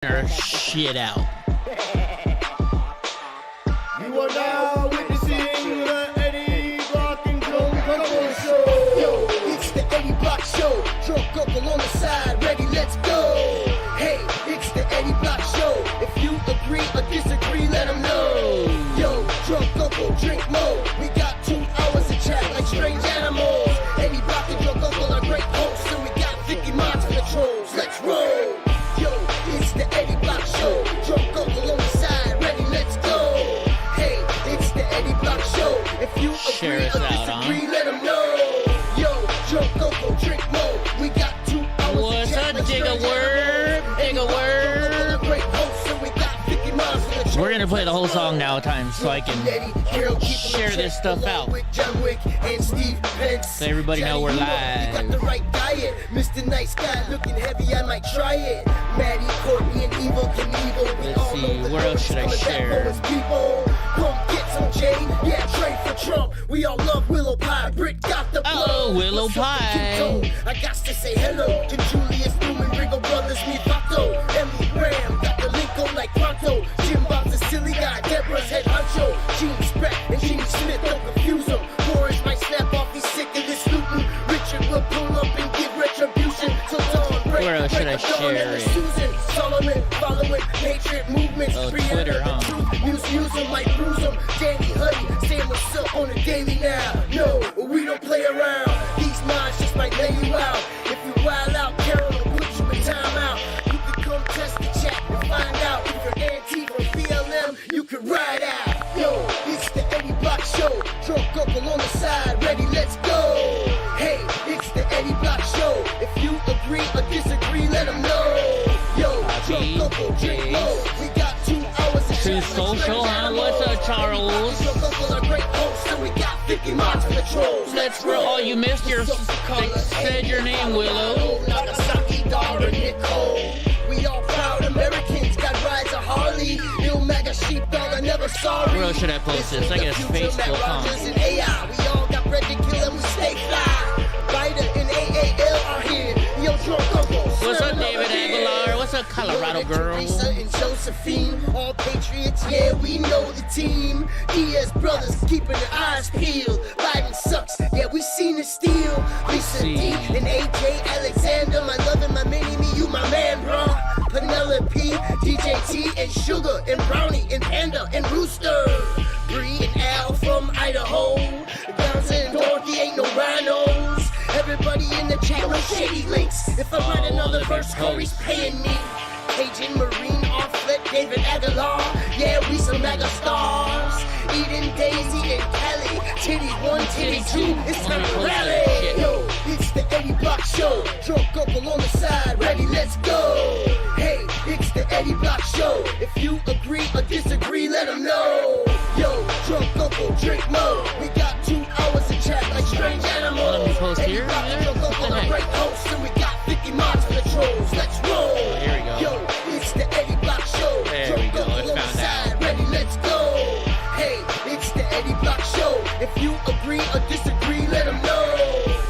her shit out. You are now witnessing the Eddie Block and Show. Yo, it's the Eddie Block Show. Drunk uncle on the side, ready, let's go. Hey, it's the Eddie Block Show. If you agree or disagree, let them know. Yo, drunk uncle, drink more. We got 2 hours to chat like strange animals. Eddie Block and drunk uncle are great hosts, and we got 50 minds for the trolls. Let's roll. Yo, it's the Eddie Block Show. Drunk uncle on the side, ready, let's go. Hey, it's the Eddie Block Show. If you agree or disagree, let them know. Yo, drunk uncle, drink more. We got 2 hours What's to chat up, like dig a strange word, animals. dig a word. Great hosts, and we got 50 miles for the trolls. We're gonna play the whole song now at times so I can share this stuff out. So everybody know we're live. Got the right diet, Mr. Nice Guy looking heavy, I might try it. Maddie, Courtney, and Evil Knievel. Let's see, where else should I share? Come get some Jay, yeah, trade for Trump. We all love Willow Pie. Brit got the blow. Oh, Willow What's up, Pie. Kiko? I got to say hello to Julius Newman, Ringo Brothers, me Vato, Emily Graham, got the Linko like Pronto. Jim Bob's a silly guy, Deborah's head honcho. Gene Spratt and Gene Smith, don't confuse them. Boris might snap off, he's sick of this looting. Richard will pull up and give retribution. So Dawn, break, Where else should I Dawn share and it? Susan, Solomon, following Patriot movements. Oh, Brianna, Twitter, the huh? truth, Muse him like bruise him. Danny Huddy, saying what's up on the daily now. No, we don't play around. These minds just might lay you out. If you wild out, Carol will put you in timeout. You can come test the chat and find out if you're Antifa or BLM, you can ride out. Yo, it's the Eddie Block Show. Drunk uncle on the side, ready, let's go. Hey, it's the Eddie Block Show. If you agree or disagree, let them know. Yo, drunk uncle, drink more. We got 2 hours to True chat like Social, strange huh? animals. What's up, Charles? Drunk uncle are great hosts, and we got 50 miles for the trolls. Let's roll. Oh, you missed your, said your name, Willow. Nagasaki, Dara, Nicole. We all proud Americans, got rides a Harley. Ill MAGA sheepdog, I never sorry. Where else should I post this? I guess Facebook, huh? And AI. We all got bread to kill and we stay fly. Ryder and AAL are here. Yo, drunk uncle. What's up, David Aguilar? What's up, Colorado girl? Teresa and Josephine, all patriots, yeah, we know the team. Diaz brothers keeping their eyes peeled. Biden sucks, yeah, we seen the steal. Lisa D and AJ Alexander, my love and my mini me, you my man, bro. Penelope, DJT and Sugar and Brownie and Panda and Rooster. Bree and Al from Idaho. Downs and Dorothy ain't no rhinos. Everybody in the chat, no shady links. If I write another verse, Corey's paying me. Cajun, Marine, Offlet, David Aguilar. Yeah, we some mega stars. Eden, Daisy, and Kelly. Titty 1, titty 2. It's time to rally. Yo, it's the Eddie Block Show. Drunk uncle on the side, ready, let's go. Hey, it's the Eddie Block Show. If you agree or disagree, let them know. Yo, drunk uncle, drink more. We got 2 hours to chat like strange animals. Let me post here. Drunk uncle, a great host, and we got 50 miles for the trolls. Let's roll. Here we go. Yo, it's the Eddie Block Show. There we go, I Drunk uncle on the found side, out. ready, let's go. Hey, it's the Eddie Block Show. If you agree or disagree, let them know.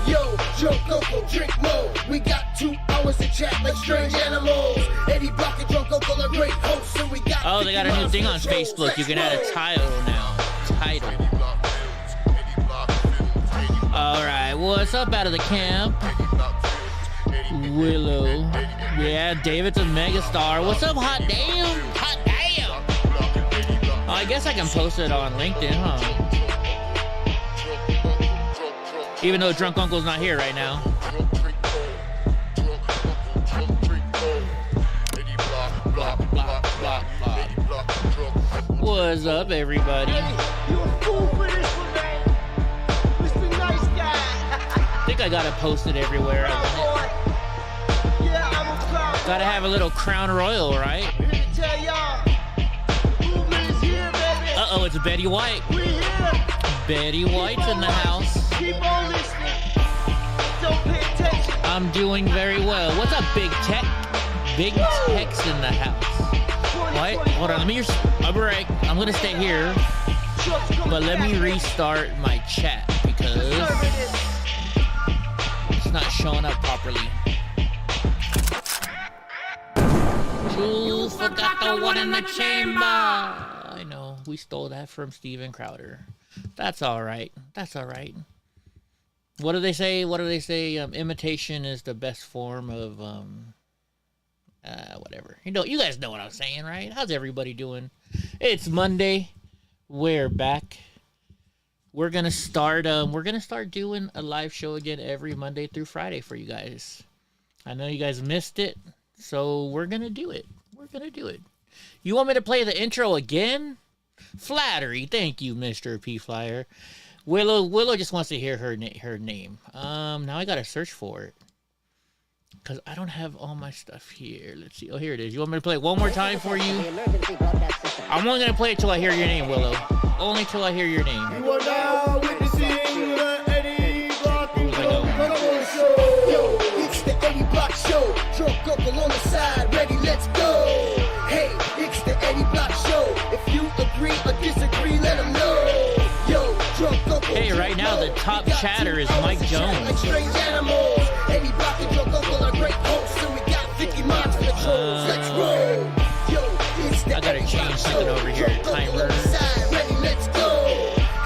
Yo, drunk uncle, drink more. We got 2 hours to chat like strange animals. Eddie Block and drunk uncle are great hosts, and we got. Oh, they got a new thing on Facebook. You can add a title now. Title. Alright, what's up out of the camp? Willow. Yeah, David's a megastar. What's up, hot damn? Hot damn! Oh, I guess I can post it on LinkedIn, huh? Even though Drunk Uncle's not here right now. What's up, everybody? You a fool for this one, man. Mr. Nice Guy. I think I gotta post it everywhere I want it. Yeah, I'm a proud. Gotta have a little Crown Royal, right? Here to tell y'all. Movement is here, baby. Uh-oh, it's Betty White. We here. Betty White's in the house. Keep on listening. Don't pay attention. I'm doing very well. What's up, Big Tech? Big Tech's in the house. What? Hold on, let me just a break. I'm gonna stay here, but let me restart my chat because it's not showing up properly. Ooh, forgot the one in the chamber. I know, we stole that from Steven Crowder. That's all right. That's all right. What do they say? What do they say? Imitation is the best form of whatever. You guys know what I'm saying, right? How's everybody doing? It's Monday. We're back. We're gonna start doing a live show again every Monday through Friday for you guys. I know you guys missed it, so we're gonna do it. We're gonna do it. You want me to play the intro again? Flattery. Thank you, Mr. P Flyer. Willow just wants to hear her name. Now I gotta search for it because I don't have all my stuff here. Let's see. Oh, here it is. You want me to play it one more time for you? I'm only gonna play it till I hear your name, Willow. Only till I hear your name. You are now witnessing the Eddie Block Show. Yo, it's the Eddie Block Show. Drunk uncle on the side, ready, let's go. Hey, it's the Eddie Block Show. If you agree or disagree, let them know. Yo, drunk uncle. Hey, right now the top chatter is Mike Jones. Like strange animals. Eddie Block and drunk uncle are great hosts, and we got 50 minds for the trolls. Let's roll. Yo, it's the I gotta change something over here. Timer. Ready, let's go.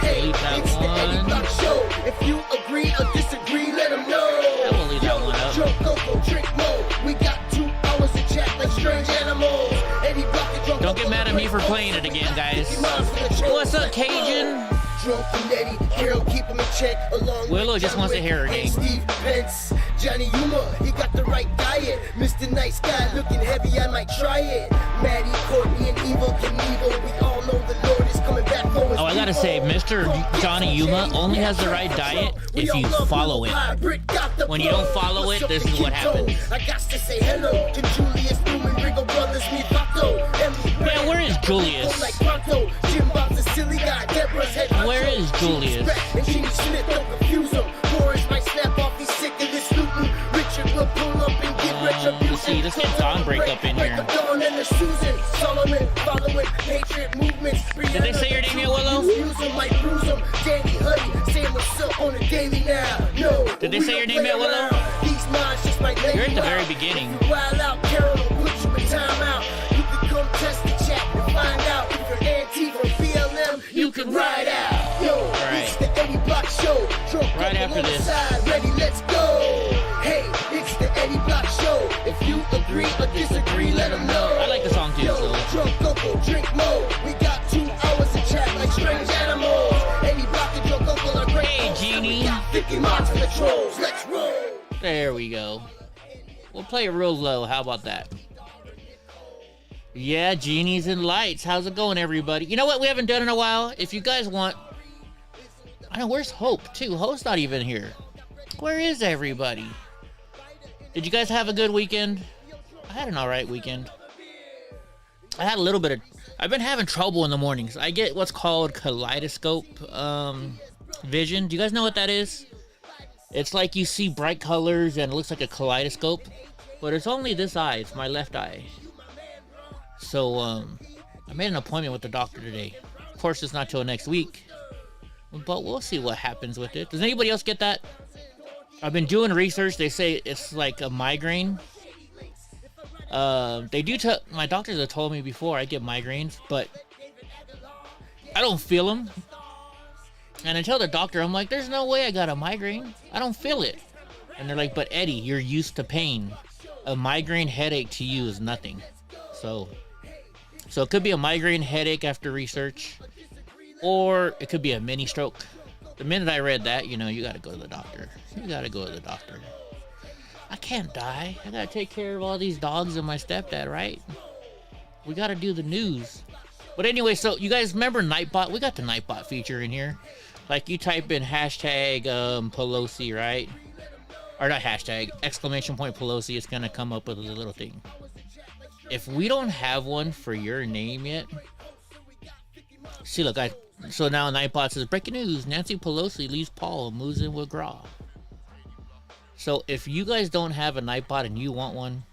Hey, Delete that it's the Eddie one. Block Show. If you agree or disagree, let them know. I will leave that one up. Drunk uncle, drink more. We got 2 hours to chat like strange animals. Eddie Block and drunk Don't get mad at me for playing it again, guys. What's up, Cajun? Drunk and Eddie, Carol, keep him in check. Along Willow with just wants to hear her and name. Steve Pence, Johnny Yuma, he got the right diet. Mr. Nice Guy, looking heavy, I might try it. Maddie, Courtney, and Evil Knievel, we all know the Lord is coming back for his Oh, I gotta say, Mr. Johnny Yuma only has the right diet if you follow it. When you don't follow it, this is what happens. I got to say hello to Julius Newman, Ringo Brothers, me Vato, Man, where is Julius? like Pronto, Jim Bob's a silly guy, Deborah's head honcho. Where is Julius? And Jimmy Smith, don't confuse him. Boris might snap off, he's sick of this looting. Richard will pull up and get retribution. Let's see, let's get Don break up in here. Dawn and the Susan, Solomon, following patriot movements. Did they say your name yet, Willow? Use him, might bruise him. Danny Honey, saying what's up on the daily now. No, Did they say your name yet, Willow? These minds just might lay You're at you the out. very beginning. If you wild out, Carol will put you in timeout. You can come test the chat and find out if you're Antifa or BLM. You can ride out. Yo, it's the Eddie Block Show. Drunk Right uncle after on the this. side, ready, let's go. Hey, it's the Eddie Block Show. If you agree or disagree, let them know. I like the song too, Yo, so. drunk uncle, drink more. We got 2 hours to chat like strange animals. Eddie Block and drunk uncle are great. Hey, hosts, and we Genie. got 50 mods for the trolls. Let's roll. There we go. We'll play it real low. How about that? Yeah, Genies and Lights. How's it going, everybody? You know what we haven't done in a while? If you guys want... I know, where's Hope, too? Hope's not even here. Where is everybody? Did you guys have a good weekend? I had an alright weekend. I had a little bit of... I've been having trouble in the mornings. I get what's called kaleidoscope vision. Do you guys know what that is? It's like you see bright colors and it looks like a kaleidoscope. But it's only this eye. It's my left eye. So, I made an appointment with the doctor today. Of course, it's not till next week. But we'll see what happens with it. Does anybody else get that? I've been doing research. They say it's like a migraine. They do my doctors have told me before I get migraines, but I don't feel them. And I tell the doctor, I'm like, there's no way I got a migraine. I don't feel it. And they're like, but Eddie, you're used to pain. A migraine headache to you is nothing. So it could be a migraine headache after research, or it could be a mini stroke. The minute I read that, you know, you gotta go to the doctor. You gotta go to the doctor. I can't die. I gotta take care of all these dogs and my stepdad, right? We gotta do the news. But anyway, so you guys remember Nightbot? We got the Nightbot feature in here. Like you type in hashtag Pelosi, right? Or not hashtag, exclamation point Pelosi, it's gonna come up with a little thing. If we don't have one for your name yet, see, look, so now Nightbot says, breaking news, Nancy Pelosi leaves Paul and moves in with Gra. So if you guys don't have a Nightbot and you want one,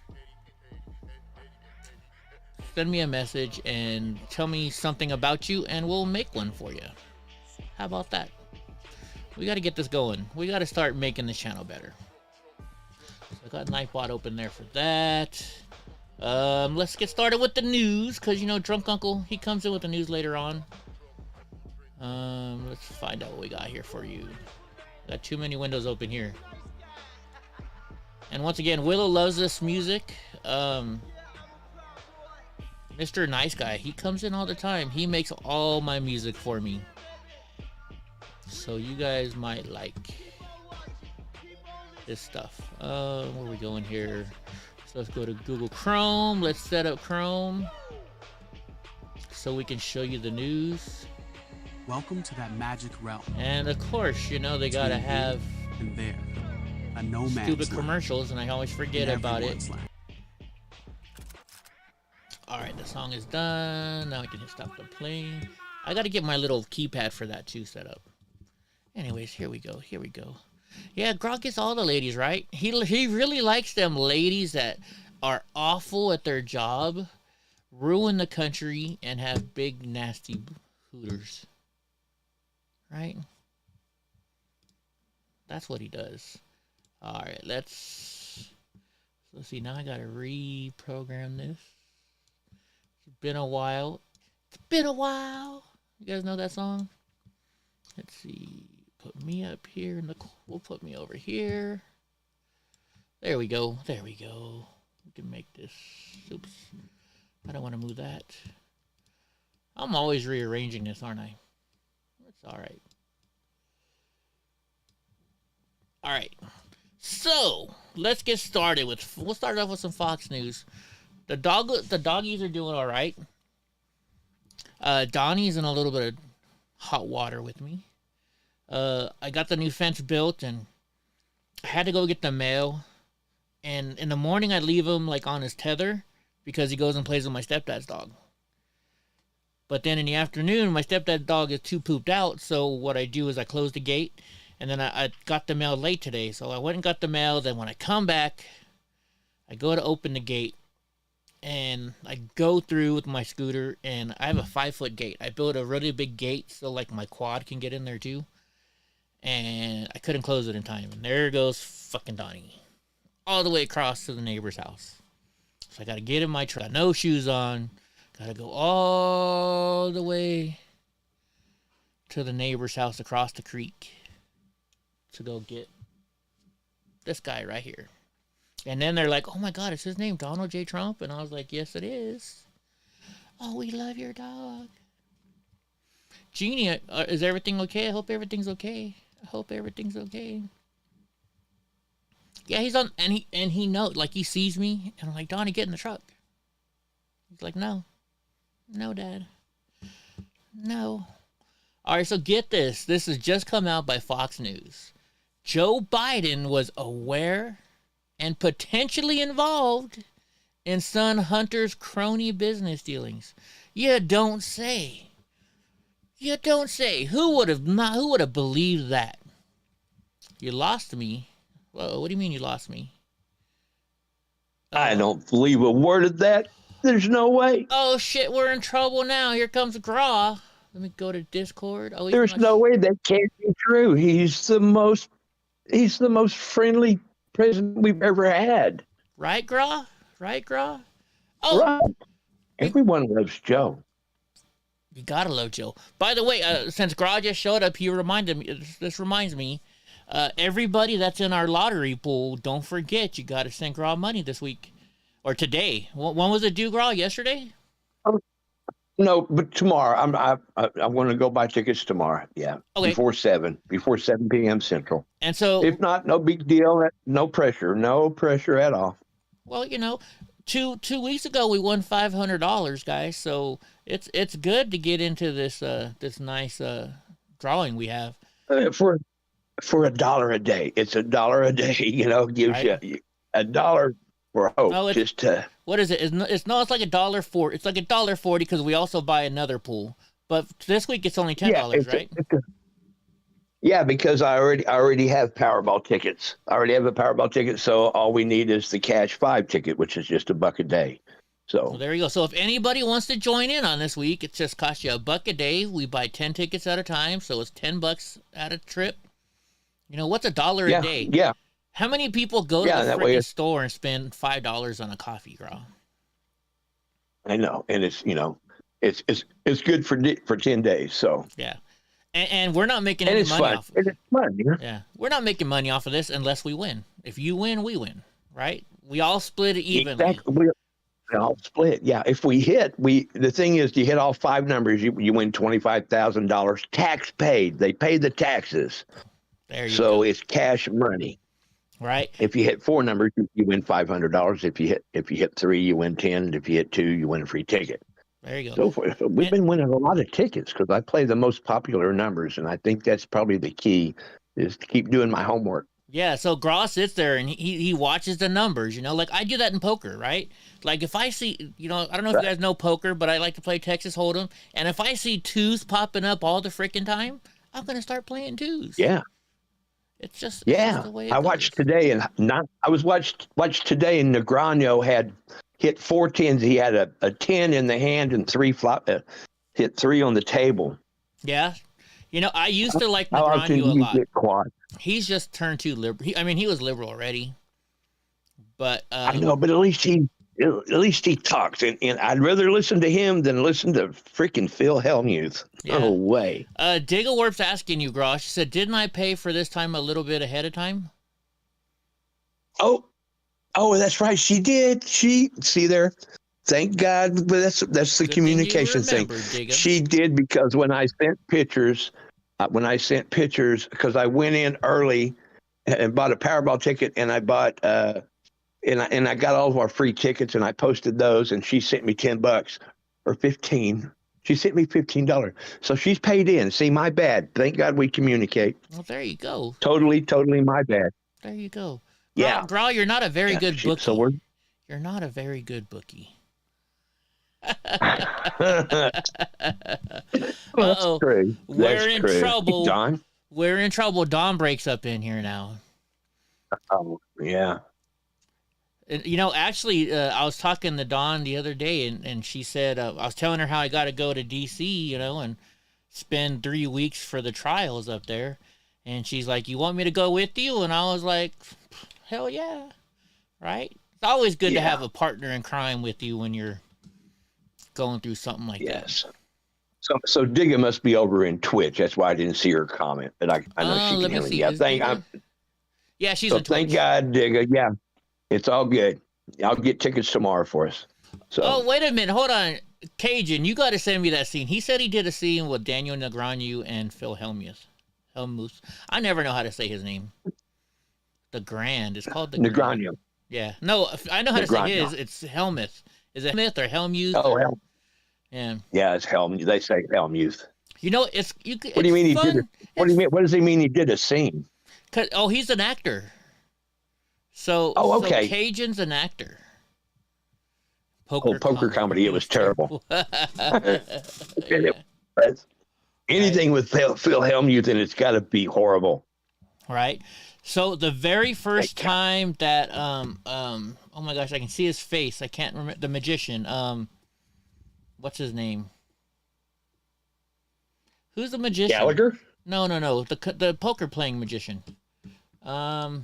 send me a message and tell me something about you and we'll make one for you. How about that? We got to get this going. We got to start making this channel better. So I got Nightbot open there for that. Let's get started with the news, because, you know, Drunk Uncle, he comes in with the news later on. Let's find out what we got here for you. Got too many windows open here. And once again, Willow loves this music. Mr. Nice Guy, he comes in all the time. He makes all my music for me. So you guys might like this stuff. Where are we going here? So let's go to Google Chrome. Let's set up Chrome so we can show you the news. Welcome to that magic realm. And of course, you know, they gotta have and there, a no man's stupid land. commercials, and I always forget In about it. everyone's land. Alright, the song is done. Now we can just stop the playing. I gotta get my little keypad for that too set up. Anyways, here we go. Here we go. Yeah, Grog gets all the ladies, right? He really likes them ladies that are awful at their job, ruin the country, and have big, nasty hooters. Right? That's what he does. Alright, let's see. Now I gotta reprogram this. It's been a while. It's been a while. You guys know that song? Let's see. Put me up here in the... We'll put me over here. There we go. There we go. We can make this... Oops. I don't want to move that. I'm always rearranging this, aren't I? It's alright. Alright. So, let's get started with... We'll start off with some Fox News. The doggies are doing alright. Donnie's in a little bit of hot water with me. I got the new fence built, and I had to go get the mail. And in the morning, I leave him like on his tether because he goes and plays with my stepdad's dog. But then in the afternoon, my stepdad's dog is too pooped out. So what I do is I close the gate, and then I got the mail late today. So I went and got the mail. Then when I come back, I go to open the gate, and I go through with my scooter, and I have a 5-foot gate. I built a really big gate so like my quad can get in there too. And I couldn't close it in time. And there goes fucking Donnie. All the way across to the neighbor's house. So I gotta get in my truck. Got no shoes on. Gotta go all the way to the neighbor's house across the creek to go get this guy right here. And then they're like, oh my God, is his name Donald J. Trump? And I was like, yes, it is. Oh, we love your dog. Jeannie, is everything okay? I hope everything's okay. I hope everything's okay. Yeah, he's on, and he knows, like, he sees me, and I'm like, Donnie, get in the truck. He's like, no, Dad, no. All right, so get this. This has just come out by Fox News. Joe Biden was aware and potentially involved in son Hunter's crony business dealings. You don't say. You don't say. Who would have believed that? You lost me. Whoa, what do you mean you lost me? I don't believe a word of that. There's no way. Oh shit, we're in trouble now. Here comes Graw. Let me go to Discord. Oh, There's no way that can't be true. He's the most friendly president we've ever had. Right, Graw? Right, Graw? Oh, Right. Everyone loves Joe. You gotta love Joe. By the way, since Graw just showed up, he reminded me. This reminds me. Everybody that's in our lottery pool, don't forget you gotta send Graw money this week or today. When was it due, Graw? Yesterday? No, but tomorrow. I'm going to go buy tickets tomorrow. Yeah, okay. Before 7 p.m. Central. And so, if not, no big deal. No pressure at all. Well, you know, two weeks ago we won $500, guys. So it's good to get into this this nice drawing we have. For $1 a day, it's $1 a day. You know, gives right. you $1 for hope. No, just to. What is it? It's like $1.40. It's like $1.40 because we also buy another pool. But this week it's only $10, right? Yeah, because I already have Powerball tickets. I already have a Powerball ticket, so all we need is the Cash 5 ticket, which is just $1 a day. So well, there you go. So if anybody wants to join in on this week, it just costs you $1 a day. We buy 10 tickets at a time, so it's $10 at a trip. You know, what's $1 a day? Yeah. How many people go to the freaking store and spend $5 on a coffee, girl? I know, and it's it's good for 10 days. So Yeah. And we're not making and any it's money fun. off. And it's fun. You know? Yeah, we're not making money off of this unless we win. If you win, we win, right? We all split it evenly. Exactly. We all split. Yeah. If we hit, the thing is, you hit all 5 numbers, you win $25,000 tax paid. They pay the taxes. There you So go. it's cash money. Right? If you hit 4 numbers, you win $500. If you hit 3, you win 10. And if you hit 2, you win a free ticket. There you go. So forth. We've been winning a lot of tickets because I play the most popular numbers, and I think that's probably the key is to keep doing my homework. Yeah, so Gross sits there and he watches the numbers, you know, like I do that in poker, right? Like if I see, you know, I don't know if you guys know poker, but I like to play Texas Hold'em, and if I see 2s popping up all the freaking time, I'm gonna start playing 2s. Yeah. It's just Yeah, the way it I goes. watched today, and I was watched today, and Negreanu had hit 4 10s. He had a 10 in the hand and 3 flop, hit 3 on the table. Yeah, you know, I used to like How often Negreanu do a you lot. get quad? He's just turned too liberal. He was liberal already, but I know, but at least he talks, and I'd rather listen to him than listen to freaking Phil Hellmuth. Yeah. No way. Diggle Warp's asking you, Grosh. She said, "Didn't I pay for this time a little bit ahead of time?" Oh, that's right. She did. She see there. Thank God. But that's the Good thing you communication thing. remembered, Diggle. She did, because when I sent pictures, because I went in early and bought a Powerball ticket, and I bought and I got all of our free tickets, and I posted those, and she sent me $10 or 15. She sent me $15. So she's paid in. See, my bad. Thank God we communicate. Well, there you go. Totally my bad. There you go. Yeah. Grawl, you're not a very good bookie. So we're You're not a very good bookie. That's true. We're in true. trouble. Don? We're in trouble. Dawn breaks up in here now. Oh, yeah. And, you know, actually, I was talking to Dawn the other day, and she said, I was telling her how I got to go to D.C., you know, and spend 3 weeks for the trials up there. And she's like, "You want me to go with you?" And I was like, hell yeah. Right? It's always good to have a partner in crime with you when you're going through something like that. Yes. So Digga must be over in Twitch. That's why I didn't see her comment. But I know she let can me hear me. see. Yeah, Is Digga- Yeah, she's in Twitch. thank God, Digga. Yeah, it's all good. I'll get tickets tomorrow for us. So. Oh, wait a minute. Hold on. Cajun, you got to send me that scene. He said he did a scene with Daniel Negreanu and Phil Hellmuth. I never know how to say his name. The Grand. It's called the Grand. Negreanu. Yeah. No, I know how to say Negreanu. his. It's Hellmuth. Is it Hellmuth or Hellmuth? Oh, or, yeah. Yeah, it's Hellmuth. They say Hellmuth. You know, what do you mean he did it? What do you mean? What does he mean he did a scene? He's an actor. So, okay. So Cajun's an actor. Poker comedy. It was terrible. Yeah. Anything with Phil Hellmuth, and it's got to be horrible. Right. So the very first time that oh my gosh, I can see his face. I can't remember the magician. What's his name? Who's the magician? Gallagher? No. The poker playing magician. Oh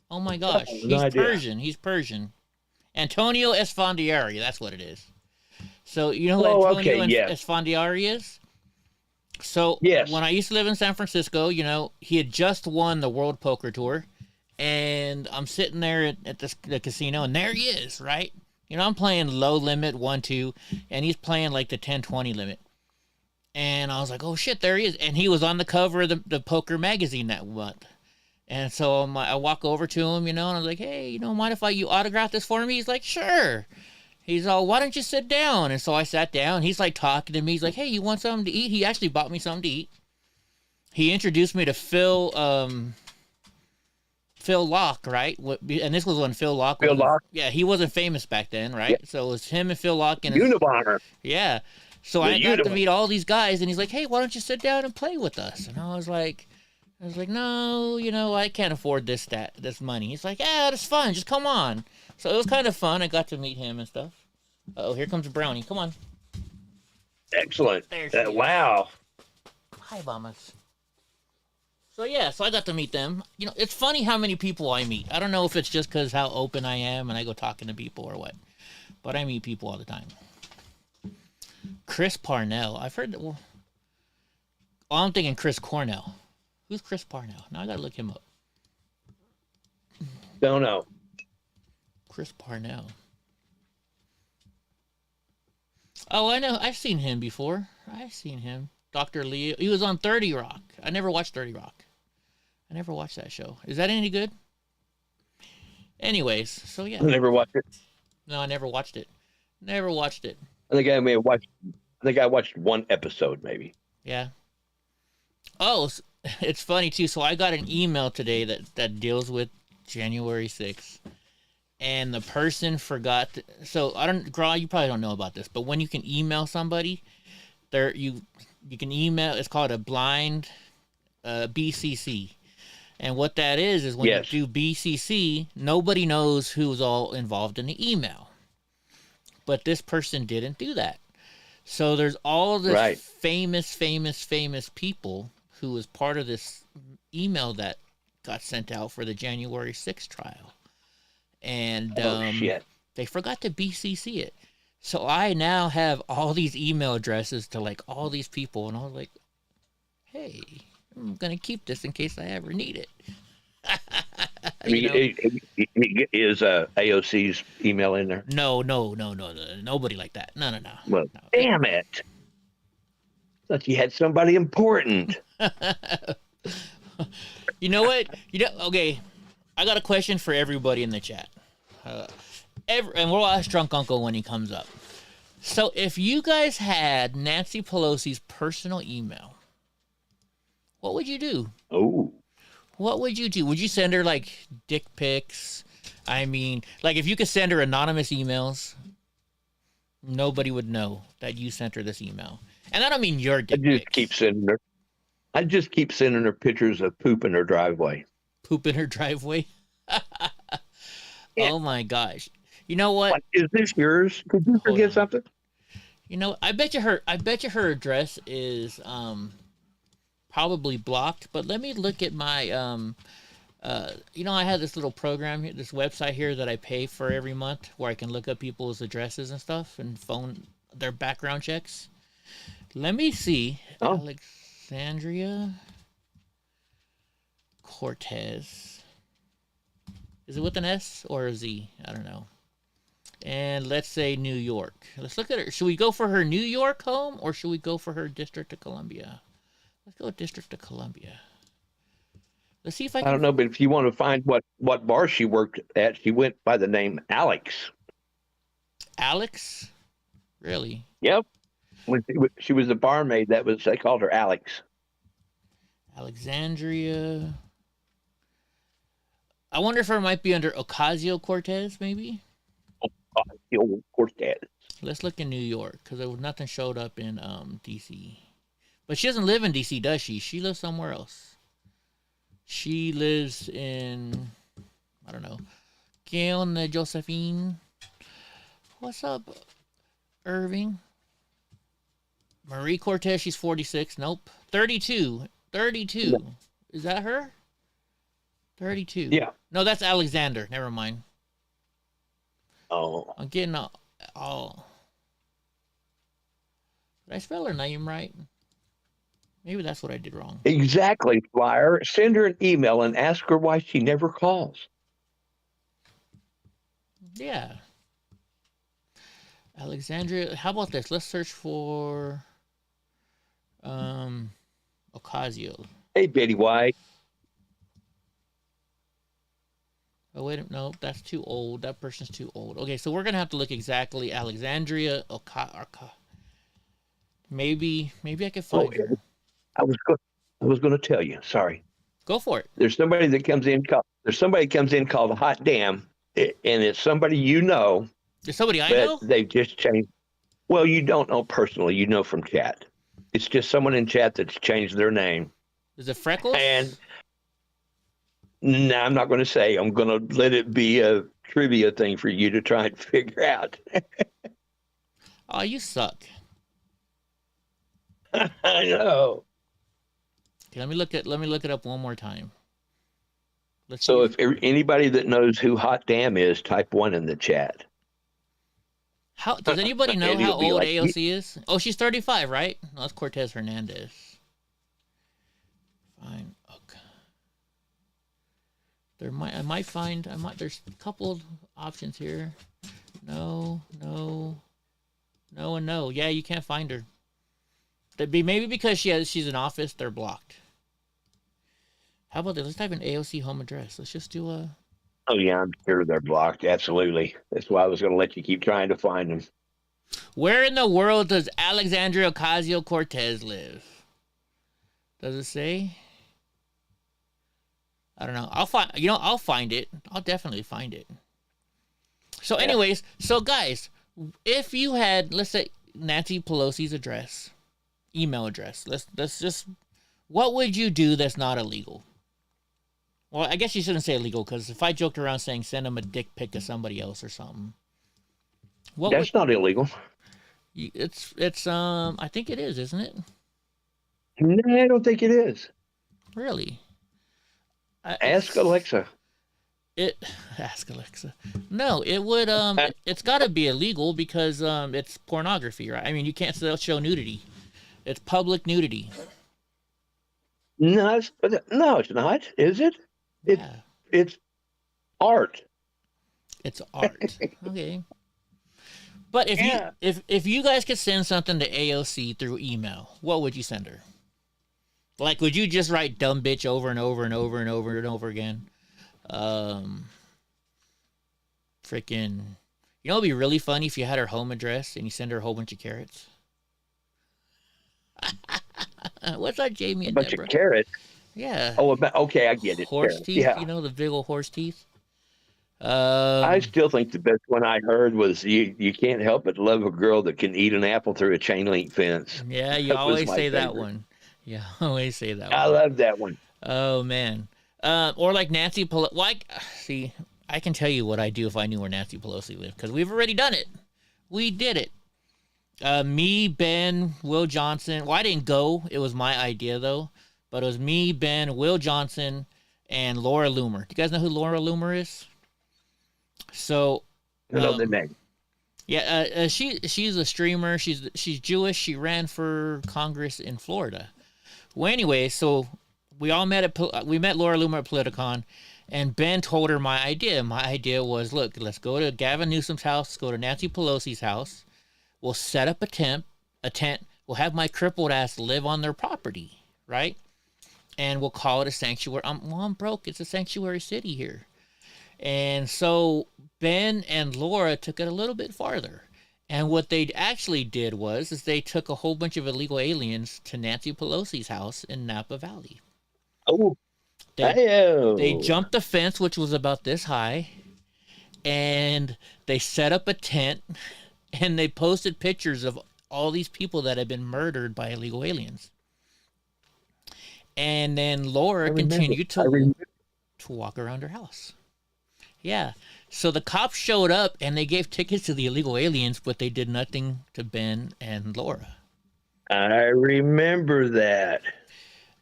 my gosh, He's Persian. Antonio Esfandiari. That's what it is. So you know who Antonio Esfandiari is? So when I used to live in San Francisco, you know, he had just won the World Poker Tour, and I'm sitting there at the casino, and there he is, right? You know, I'm playing low limit 1-2, and he's playing like the 10-20 limit. And I was like, oh shit, there he is. And he was on the cover of the poker magazine that month. And so I walk over to him, you know, and I was like, hey, you know, mind if you autograph this for me? He's like, sure. He's all, why don't you sit down? And so I sat down. He's like talking to me. He's like, hey, you want something to eat? He actually bought me something to eat. He introduced me to Phil Locke, right? And this was when Phil Locke yeah, he wasn't famous back then, right? Yeah. So it was him and Phil Locke. And Unabomber. Yeah. So I got to meet all these guys, and he's like, hey, why don't you sit down and play with us? And I was like, no, you know, I can't afford this money. He's like, yeah, that's fun. Just come on. So it was kind of fun. I got to meet him and stuff. Oh, here comes Brownie. Come on. Excellent. Wow. Hi, Mamas. So yeah, so I got to meet them. You know, it's funny how many people I meet. I don't know if it's just because how open I am and I go talking to people or what, but I meet people all the time. Chris Parnell. I've heard that. Well, I'm thinking Chris Cornell. Who's Chris Parnell? Now I gotta look him up. Don't know. Chris Parnell. Oh, I know. I've seen him before. I've seen him. Dr. Leo. He was on 30 Rock. I never watched 30 Rock. I never watched that show. Is that any good? Anyways, so yeah. I never watched it. No, I never watched it. Never watched it. I think I watched one episode maybe. Yeah. Oh, it's funny too. So I got an email today that deals with January 6th. And the person forgot. So I don't, Graw, you probably don't know about this, but when you can email somebody, you can email. It's called a blind BCC, and what that is when you do BCC, nobody knows who's all involved in the email. But this person didn't do that, so there's all this famous people who was part of this email that got sent out for the January 6th trial. And they forgot to BCC it. So I now have all these email addresses to like all these people, and I was like, hey, I'm going to keep this in case I ever need it. Is AOC's email in there? No, nobody like that. No. Well, no. Damn it. Thought you had somebody important. You know what? Okay. I got a question for everybody in the chat. And we'll ask Drunk Uncle when he comes up. So if you guys had Nancy Pelosi's personal email, what would you do? Oh. What would you do? Would you send her like dick pics? I mean, like if you could send her anonymous emails, nobody would know that you sent her this email. And I don't mean your dick pics. I just keep sending her pictures of poop in her driveway. Poop in her driveway? Yeah. Oh my gosh. You know what? Is this yours? Did you forget something? You know, I bet you her address is probably blocked, but let me look at my I have this little program here, this website here that I pay for every month where I can look up people's addresses and stuff and phone their background checks. Let me see. Oh. Alexandria Cortez. Is it with an S or a Z? I don't know. And let's say New York. Let's look at her. Should we go for her New York home or should we go for her District of Columbia? Let's go District of Columbia. Let's see if I don't know, but if you want to find what bar she worked at, she went by the name Alex. Alex? Really? Yep. When she was a barmaid, they called her Alex. Alexandria. I wonder if it might be under Ocasio-Cortez, maybe? Ocasio-Cortez. Let's look in New York, because nothing showed up in D.C. But she doesn't live in D.C., does she? She lives somewhere else. She lives in, I don't know, ¿Qué onda, Josephine? What's up, Irving? Marie Cortez, she's 46. Nope. 32. 32. Yeah. Is that her? 32. Yeah. No, that's Alexander. Never mind. Oh. I'm getting all. Did I spell her name right? Maybe that's what I did wrong. Exactly, Flyer. Send her an email and ask her why she never calls. Yeah. Alexandria. How about this? Let's search for Ocasio. Hey, Betty White. Oh, wait, no, that's too old. That person's too old. Okay, so we're going to have to look exactly. Alexandria, maybe I could find her. I was going to tell you. Sorry. Go for it. There's somebody that comes in called Hot Damn, and it's somebody you know. There's somebody I know? They've just changed. Well, you don't know personally. You know from chat. It's just someone in chat that's changed their name. Is it Freckles? And no, I'm not going to say. I'm going to let it be a trivia thing for you to try and figure out. Oh, you suck. I know. Okay, let me look it up one more time. If anybody that knows who Hot Damn is, type 1 in the chat. How does anybody know Eddie how will be old like, AOC is? Oh, she's 35, right? No, that's Cortez Hernandez. Fine. Okay. There's a couple options here. No, and no. Yeah, you can't find her. That'd be maybe because she's in office, they're blocked. How about this? Let's type in AOC home address. Let's just do a. Oh yeah, I'm sure they're blocked. Absolutely. That's why I was going to let you keep trying to find them. Where in the world does Alexandria Ocasio-Cortez live? Does it say? I don't know. I'll find it. I'll definitely find it. So anyways, so guys, if you had, let's say, Nancy Pelosi's email address, let's just, what would you do that's not illegal? Well, I guess you shouldn't say illegal, because if I joked around saying send them a dick pic to somebody else or something. That's not illegal. It's I think it is, isn't it? No, I don't think it is. Really? Ask Alexa. Ask Alexa. No, it would it's got to be illegal because it's pornography, right? I mean, you can't show nudity. It's public nudity. No, it's not. Is it? Yeah. It's art. It's art. Okay. But if you guys could send something to AOC through email, what would you send her? Like, would you just write dumb bitch over and over and over and over and over again? Freaking, you know, it'd be really funny if you had her home address and you send her a whole bunch of carrots. What's that, Jamie and A bunch Deborah? of carrots. Yeah. Oh, okay, I get it. Horse Carrots. teeth. Yeah. You know, the big old horse teeth. I still think the best one I heard was you can't help but love a girl that can eat an apple through a chain link fence. Yeah, you That was always my say that favorite. one. Yeah, always say that one. I love that one. Oh man. Or like Nancy Pelosi. Well, see, I can tell you what I'd do if I knew where Nancy Pelosi lived, because we've already done it. We did it. Me, Ben, Will Johnson. Well, I didn't go. It was my idea though. But it was me, Ben, Will Johnson, and Laura Loomer. Do you guys know who Laura Loomer is? So, I know the name. yeah, she's a streamer. She's Jewish. She ran for Congress in Florida. Well, anyway, so we met Laura Loomer at Politicon, and Ben told her my idea. My idea was, look, let's go to Gavin Newsom's house, go to Nancy Pelosi's house. We'll set up a tent. We'll have my crippled ass live on their property, right? And we'll call it a sanctuary. I'm broke. It's a sanctuary city here. And so Ben and Laura took it a little bit farther. And what they actually did was they took a whole bunch of illegal aliens to Nancy Pelosi's house in Napa Valley. Oh, They jumped the fence, which was about this high, and they set up a tent, and they posted pictures of all these people that had been murdered by illegal aliens. And then Laura continued to walk around her house. Yeah. So the cops showed up and they gave tickets to the illegal aliens, but they did nothing to Ben and Laura. I remember that.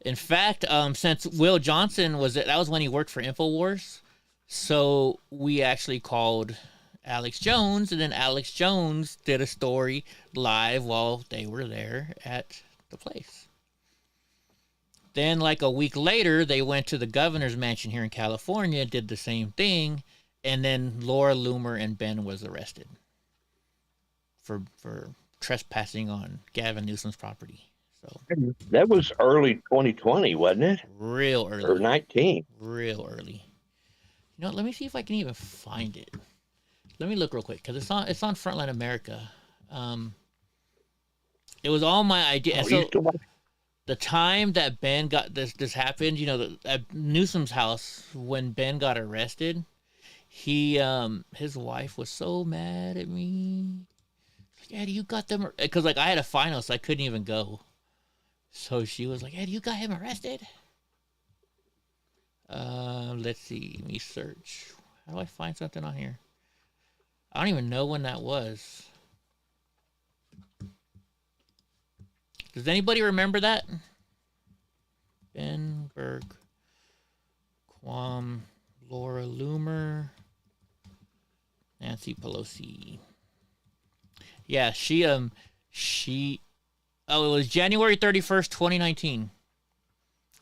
In fact, since Will Johnson that was when he worked for InfoWars, so we actually called Alex Jones, and then Alex Jones did a story live while they were there at the place. Then, like a week later, they went to the governor's mansion here in California, did the same thing, and then Laura Loomer and Ben was arrested for trespassing on Gavin Newsom's property. So That was early 2020, wasn't it? real early. Or 19. Real early. You know, let me see if I can even find it. Let me look real quick, because it's on Frontline America. It was all my idea. So the time that Ben got this happened, you know, at Newsom's house when Ben got arrested, his wife was so mad at me. Like, Eddie, you got them, because like I had a final, so I couldn't even go. So she was like, Eddie, you got him arrested. Let's see. Let me search. How do I find something on here? I don't even know when that was. Does anybody remember that? Ben Berg, Quam, Laura Loomer, Nancy Pelosi. Yeah, she oh, it was January 31st, 2019.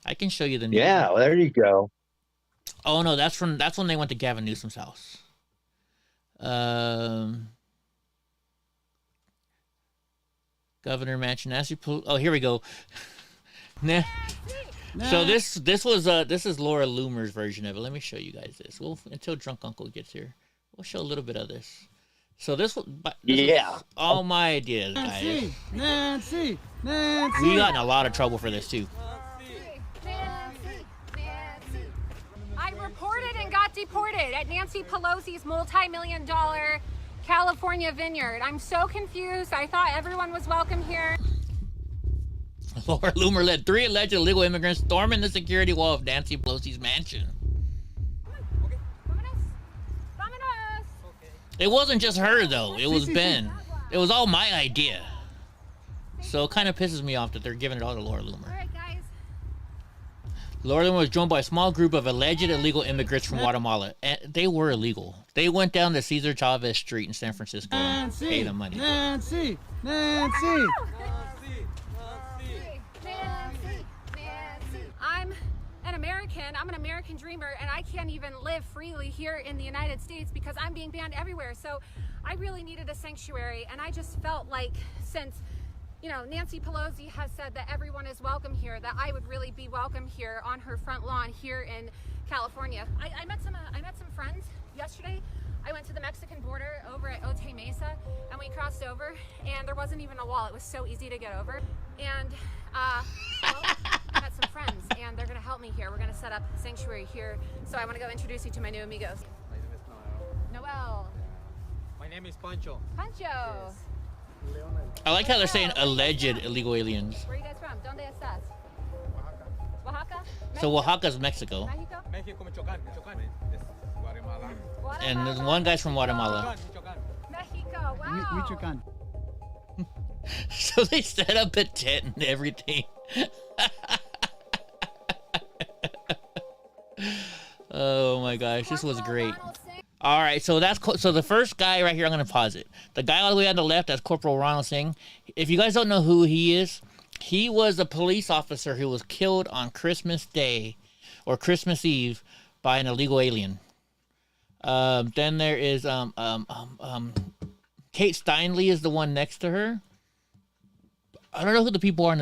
I can show you the news. Yeah, well, there you go. Oh no, that's when they went to Gavin Newsom's house. Governor Mansion, Nancy oh, here we go. Nah. So this is Laura Loomer's version of it. Let me show you guys this. Well, until Drunk Uncle gets here, we'll show a little bit of this. So this Yeah. is all my ideas, guys. Nancy. We got in a lot of trouble for this too. I reported and got deported at Nancy Pelosi's multi-million-dollar California vineyard. I'm so confused. I thought everyone was welcome here. Laura Loomer led 3 alleged illegal immigrants storming the security wall of Nancy Pelosi's mansion. It wasn't just her, though. It was Ben. It was all my idea. So it kind of pisses me off that they're giving it all to Laura Loomer. All right, guys. Laura Loomer was joined by a small group of alleged illegal immigrants from Guatemala. And they were illegal. They went down to Cesar Chavez Street in San Francisco and paid them money. Nancy. I'm an American. I'm an American dreamer, and I can't even live freely here in the United States because I'm being banned everywhere. So I really needed a sanctuary, and I just felt like since, you know, Nancy Pelosi has said that everyone is welcome here, that I would really be welcome here on her front lawn here in California. I met some friends yesterday. I went to the Mexican border over at Otay Mesa, and we crossed over, and there wasn't even a wall. It was so easy to get over. And well, I met some friends, and they're gonna help me here. We're gonna set up a sanctuary here. So I wanna go introduce you to my new amigos. My name is Noel. Noel. My name is Pancho. Pancho. I like how they're saying alleged illegal aliens. Where are you guys from? ¿Dónde estás? Oaxaca. So Oaxaca's Mexico. Mexico? Mexico, Michoacán. Es Guatemala. And there's one guy's from Guatemala. Michoacán. Mexico. Wow. Michoacán. So they set up a tent and everything. Oh my gosh, this was great. All right, so so the first guy right here, I'm gonna pause it. The guy all the way on the left, that's Corporal Ronald Singh. If you guys don't know who he is, he was a police officer who was killed on Christmas Day or Christmas Eve by an illegal alien. Then there is Kate Steinle is the one next to her. I don't know who the people are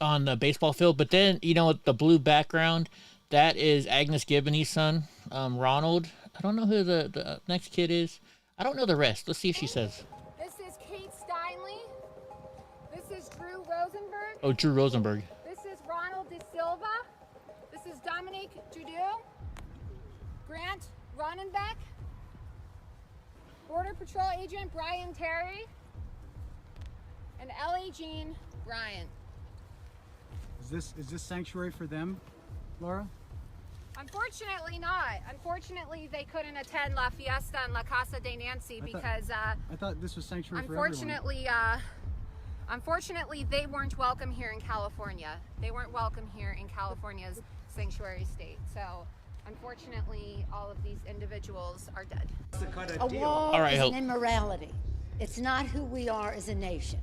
on the baseball field, but then you know the blue background, that is Agnes Gibney's son, Ronald. I don't know who the next kid is. I don't know the rest. Let's see if she says. This is Kate Steinle. This is Drew Rosenberg. Oh, Drew Rosenberg. This is Ronald De Silva. This is Dominique Judeu. Grant Ronenbeck. Border Patrol Agent Brian Terry. And Ellie Jean Bryant. Is this sanctuary for them, Laura? Unfortunately not. Unfortunately, they couldn't attend La Fiesta and La Casa de Nancy because I thought this was sanctuary for everyone. Unfortunately, they weren't welcome here in California. They weren't welcome here in California's sanctuary state. So, unfortunately, all of these individuals are dead. A wall All right, is Hope. an immorality. It's not who we are as a nation.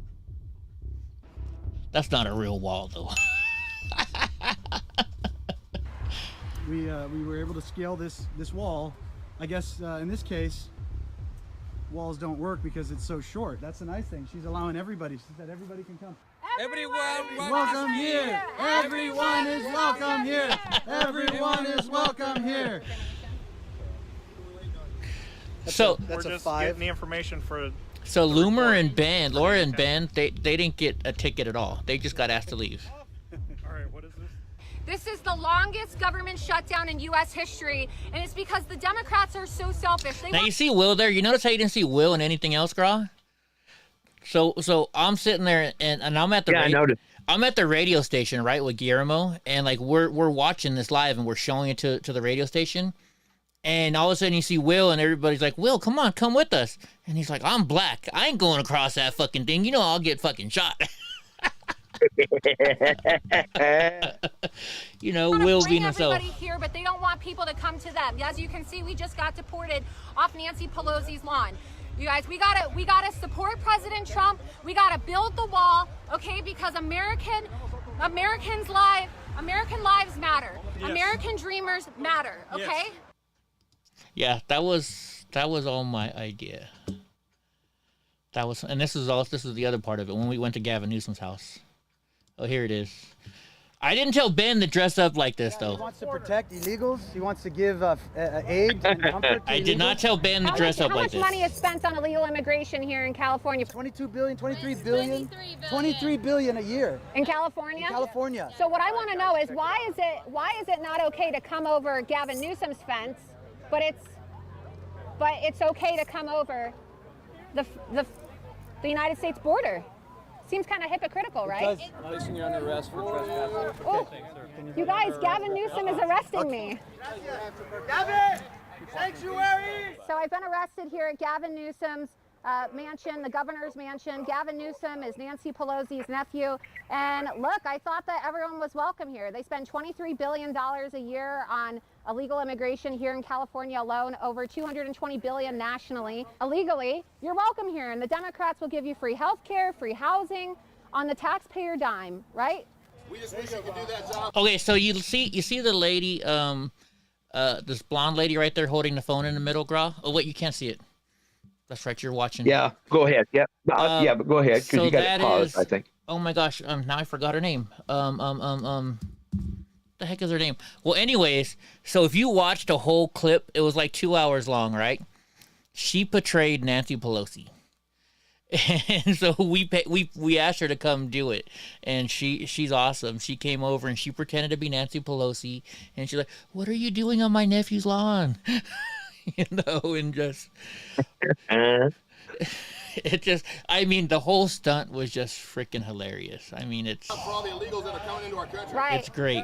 That's not a real wall, though. We were able to scale this wall. I guess in this case, walls don't work because it's so short. That's the nice thing. She's allowing everybody. She said everybody can come. Everyone Welcome here. Everyone is welcome here. Everyone is welcome here. So We're just getting the information for. So Loomer and Ben, Laura and Ben, they didn't get a ticket at all. They just got asked to leave. All right, what is this? This is the longest government shutdown in U.S. history, and it's because the Democrats are so selfish. They Now want you see Will there. You notice how you didn't see Will and anything else, Gra? So I'm sitting there and I'm at the Yeah, I noticed. I'm at the radio station, right, with Guillermo, and like we're watching this live and we're showing it to the radio station. And all of a sudden you see Will and everybody's like, Will, come on, come with us. And he's like, I'm black. I ain't going across that fucking thing. You know I'll get fucking shot. You know, to Will bring being himself. everybody here, but they don't want people to come to them. As you can see, we just got deported off Nancy Pelosi's lawn. You guys, we gotta support President Trump. We gotta build the wall, okay? Because American lives matter. Yes. American dreamers matter, okay? Yes. Yeah, that was all my idea. And this is the other part of it when we went to Gavin Newsom's house. Oh, here it is. I didn't tell Ben to dress up like this, though. He wants to protect illegals. He wants to give aid and comfort to I did not tell Ben to dress up like this. How much money is spent on illegal immigration here in California? 22 billion, 23 billion, 23 billion a year. In California? In California. So what I want to know is why is it not okay to come over Gavin Newsom's fence, but it's okay to come over the United States border? Seems kind of hypocritical, right? Placing you under arrest for trespassing. Oh, you guys, Gavin Newsom is arresting me. Gavin! Sanctuary! So I've been arrested here at Gavin Newsom's mansion, the governor's mansion. Gavin Newsom is Nancy Pelosi's nephew. And look, I thought that everyone was welcome here. They spend $23 billion a year on illegal immigration here in California alone, over $220 billion nationally. Illegally, you're welcome here. And the Democrats will give you free health care, free housing on the taxpayer dime, right? We just wish you could do that job. Okay, so you see the lady, this blonde lady right there holding the phone in the middle, Gra? Oh, wait, you can't see it. That's right, you're watching. Yeah, go ahead. Yeah, yeah, but go ahead because so you got that it paused. is- I think. Oh my gosh, now I forgot her name. The heck is her name? Well, anyways, so if you watched a whole clip, it was like 2 hours long, right? She portrayed Nancy Pelosi. And so we asked her to come do it, and she's awesome. She came over and she pretended to be Nancy Pelosi, and she's like, "What are you doing on my nephew's lawn?" You know, and just it just, I mean, the whole stunt was just freaking hilarious. I mean, it's For all the illegals that are coming into our country. Right. it's great.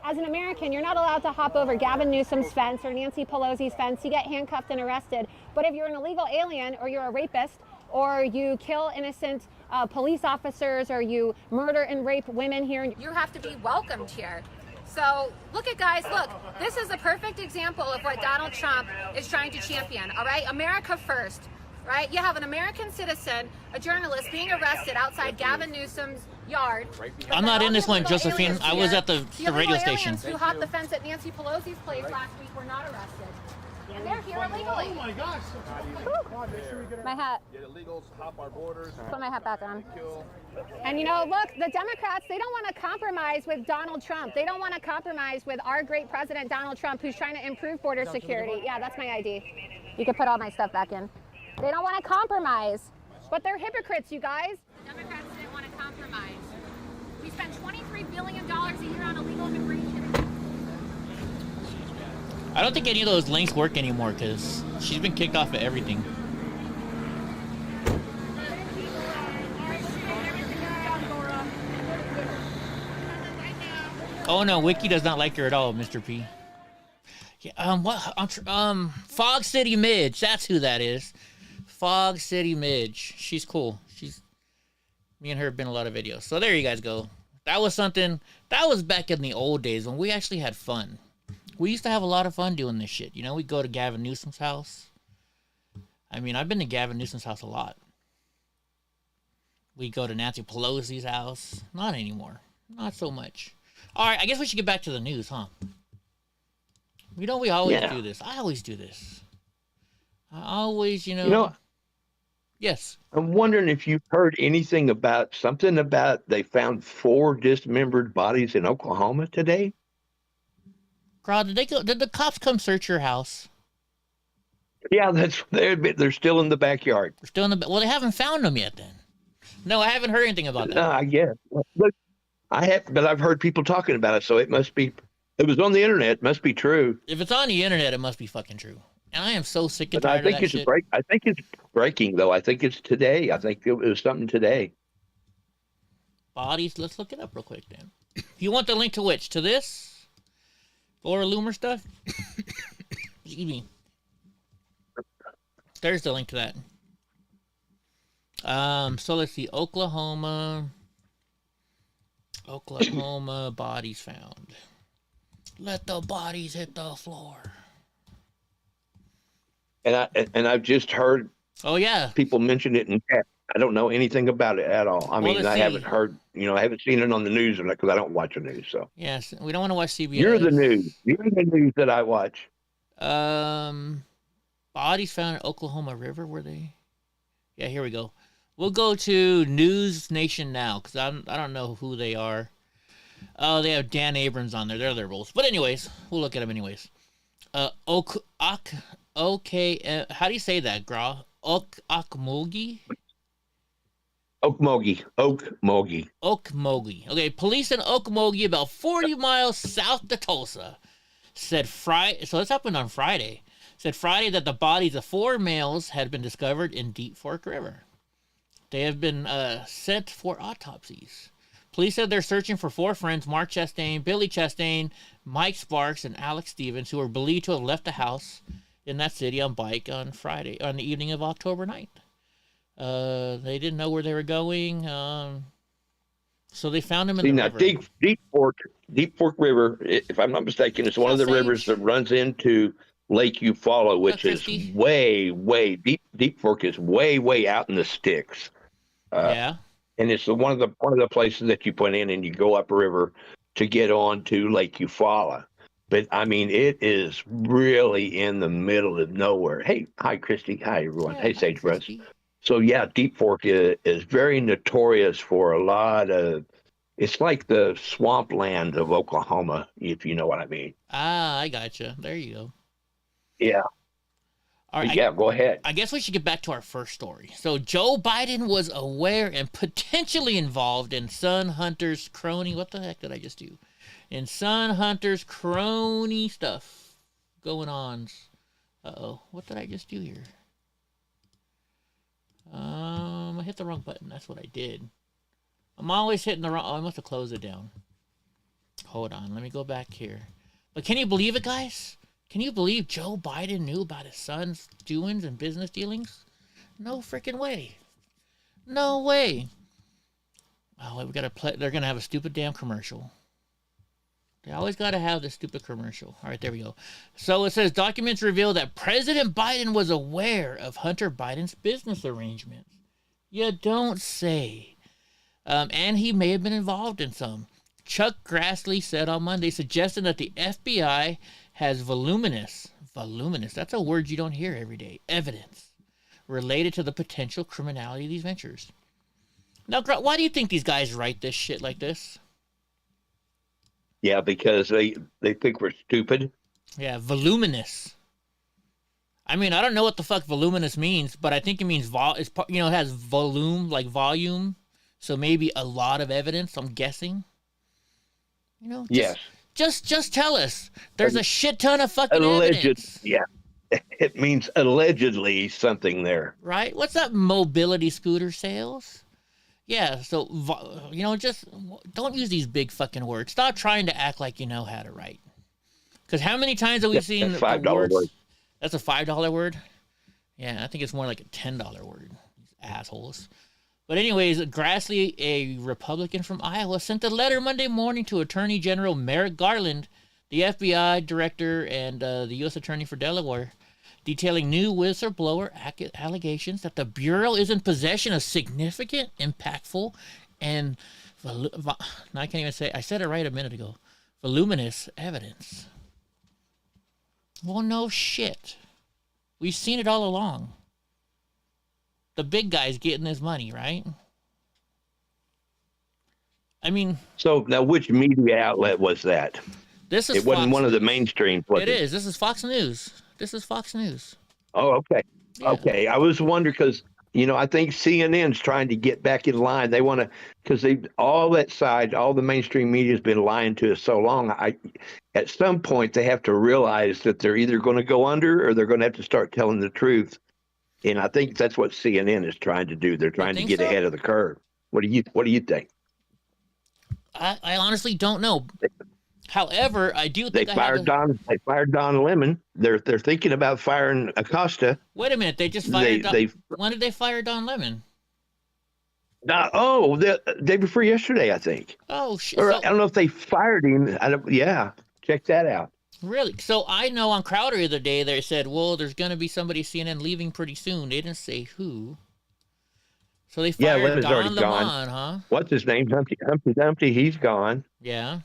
As an American, you're not allowed to hop over Gavin Newsom's fence or Nancy Pelosi's fence. You get handcuffed and arrested. But if you're an illegal alien or you're a rapist or you kill innocent police officers or you murder and rape women here, you have to be welcomed here. So look at guys, look, this is a perfect example of what Donald Trump is trying to champion, all right? America first, right? You have an American citizen, a journalist being arrested outside Gavin Newsom's yard. I'm not in this one, Josephine. I was at the radio illegal station. aliens who hopped the fence at Nancy Pelosi's place last week were not arrested. And they're here illegally. Oh my gosh. My hat. Yeah, the illegals hop our borders. Put my hat back on. And you know, look, the Democrats, they don't want to compromise with Donald Trump. They don't want to compromise with our great president, Donald Trump, who's trying to improve border security. Yeah, that's my ID. You can put all my stuff back in. They don't want to compromise, but they're hypocrites, you guys. The Democrats didn't want to compromise. We spend $23 billion a year on illegal immigration. I don't think any of those links work anymore because she's been kicked off of everything. Oh no, Wiki does not like her at all, Mr. P. Yeah, Fog City Midge, that's who that is. Fog City Midge. She's cool. Me and her have been in a lot of videos. So there you guys go. That was something, that was back in the old days when we actually had fun. We used to have a lot of fun doing this shit. You know, we'd go to Gavin Newsom's house. I mean, I've been to Gavin Newsom's house a lot. We go to Nancy Pelosi's house. Not anymore. Not so much. All right, I guess we should get back to the news, huh? You know, we always do this. I always do this. I always, you know. Yes. I'm wondering if you've heard anything about something about they found 4 dismembered bodies in Oklahoma today. Crowd, did the cops come search your house? Yeah, they're still in the backyard. They're still in the, well, they haven't found them yet then. No, I haven't heard anything about that. No, I guess. Look, but I've heard people talking about it, so it must be. It was on the internet. It must be true. If it's on the internet, it must be fucking true. And I am so sick and But tired of that shit. I think it's breaking though. I think it's today. I think it was something today. Bodies. Let's look it up real quick then. You want the link to which? To this? Laura Loomer stuff? Excuse me. There's the link to that. So let's see. Oklahoma bodies found. Let the bodies hit the floor. And I've just heard Oh yeah. People mention it in chat. I don't know anything about it at all. I Well, mean, let's I see. haven't heard, I haven't seen it on the news because I don't watch the news. So Yes, we don't want to watch CBS. you're the news. You're the news that I watch. Bodies found in Oklahoma River. Were they? Yeah, here we go. We'll go to News Nation now because I don't know who they are. Oh, they have Dan Abrams on there. They're liberals. But anyways, we'll look at them anyways. Okay, how do you say that, Gra? Okmulgee? Okmulgee. Okay, police in Okmulgee, about 40 miles south of Tulsa, said Friday. So this happened on Friday. Said Friday that the bodies of 4 males had been discovered in Deep Fork River. They have been sent for autopsies. Police said they're searching for 4 friends: Mark Chastain, Billy Chastain, Mike Sparks, and Alex Stevens, who were believed to have left the house in that city on bike on Friday, on the evening of October 9th. They didn't know where they were going, so they found him in the river. Deep Fork River, if I'm not mistaken, is one of the rivers that runs into Lake Eufaula, which is way Deep Fork is way out in the sticks. Yeah. And it's one of the places that you put in and you go upriver to get on to Lake Eufaula. But I mean, it is really in the middle of nowhere. Hey, hi Christy, hi everyone. Yeah, hey hi, Sagebrush. Christy. So yeah, Deep Fork is very notorious for a lot of. It's like the swampland of Oklahoma, if you know what I mean. Ah, I gotcha. There you go. Yeah. All right. Yeah, go ahead. I guess we should get back to our first story. So Joe Biden was aware and potentially involved in Sun Hunter's crony. What the heck did I just do? In Sun Hunter's crony stuff going on. Uh-oh. What did I just do here? I hit the wrong button. That's what I did. I'm always hitting the wrong... Oh, I must have closed it down. Hold on. Let me go back here. But can you believe it, guys? Can you believe Joe Biden knew about his son's doings and business dealings? No freaking way. No way. Oh, we gotta play. They're gonna have a stupid damn commercial. They always gotta have this stupid commercial. All right, there we go. So it says documents reveal that President Biden was aware of Hunter Biden's business arrangements. You don't say. And he may have been involved in some. Chuck Grassley said on Monday, suggesting that the FBI has voluminous, that's a word you don't hear every day, evidence related to the potential criminality of these ventures. Now, why do you think these guys write this shit like this? Yeah, because they think we're stupid. Yeah, voluminous. I mean, I don't know what the fuck voluminous means, but I think it means it has volume, like volume. So maybe a lot of evidence, I'm guessing. Yes. Just tell us. There's a shit ton of fucking evidence. Yeah. It means allegedly something there. Right? What's that? Mobility scooter sales? Yeah, so, just don't use these big fucking words. Stop trying to act like you know how to write. Because how many times have we seen the $5 word? That's a $5 word? Yeah, I think it's more like a $10 word. These assholes. But anyways, Grassley, a Republican from Iowa, sent a letter Monday morning to Attorney General Merrick Garland, the FBI director, and the U.S. Attorney for Delaware, detailing new whistleblower allegations that the Bureau is in possession of significant, impactful, and I can't even say, I said it right a minute ago, voluminous evidence. Well, no shit. We've seen it all along. The big guy's getting his money, right? I mean... So, now which media outlet was that? This is It wasn't one of the mainstream. It is. This is Fox News. Oh, okay. Yeah. Okay. I was wondering because, I think CNN's trying to get back in line. They want to, because all the mainstream media has been lying to us so long. At some point, they have to realize that they're either going to go under or they're going to have to start telling the truth. And I think that's what CNN is trying to do. They're trying to get ahead of the curve. What do you think? I honestly don't know. However, I do think They fired Don Lemon. They're thinking about firing Acosta. Wait a minute, they just fired when did they fire Don Lemon? The day before yesterday, I think. Oh shit. Or I don't know if they fired him. Check that out. Really? So I know on Crowder the other day they said, well, there's going to be somebody CNN leaving pretty soon. They didn't say who. So they Yeah, fired Lem's already Don gone. Lemon, huh? What's his name? Humpty Dumpty. He's gone. Yeah.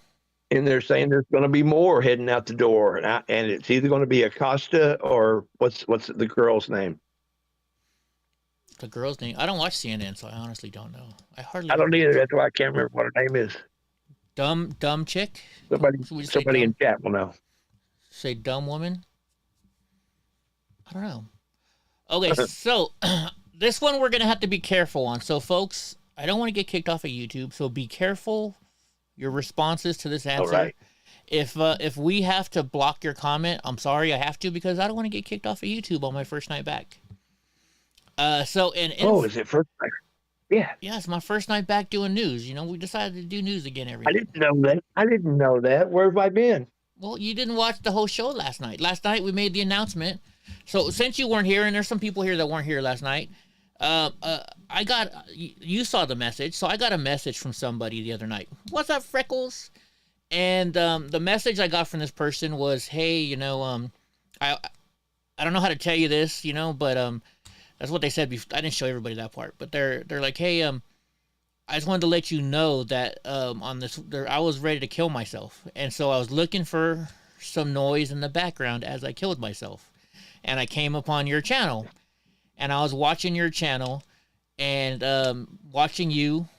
And they're saying there's going to be more heading out the door, and it's either going to be Acosta or what's the girl's name? The girl's name. I don't watch CNN, so I honestly don't know. I don't either. That's why I can't remember what her name is. Dumb chick. Somebody in chat will know. Say dumb woman. I don't know. Okay, so this one we're gonna have to be careful on. So, folks, I don't want to get kicked off of YouTube, so be careful your responses to this answer. All right. If we have to block your comment, I'm sorry, I have to, because I don't want to get kicked off of YouTube on my first night back. Is it first night? Yeah. Yeah, it's my first night back doing news. You know, we decided to do news again every I night. didn't know that. Where have I been? Well, you didn't watch the whole show last night. Last night we made the announcement. So since you weren't here, and there's some people here that weren't here last night, you saw the message. So I got a message from somebody the other night. What's up, Freckles? And the message I got from this person was, hey, you know, I don't know how to tell you this, you know, but that's what they said before. I didn't show everybody that part, but they're like, hey, I just wanted to let you know that I was ready to kill myself, and so I was looking for some noise in the background as I killed myself, and I came upon your channel, and I was watching your channel, and watching you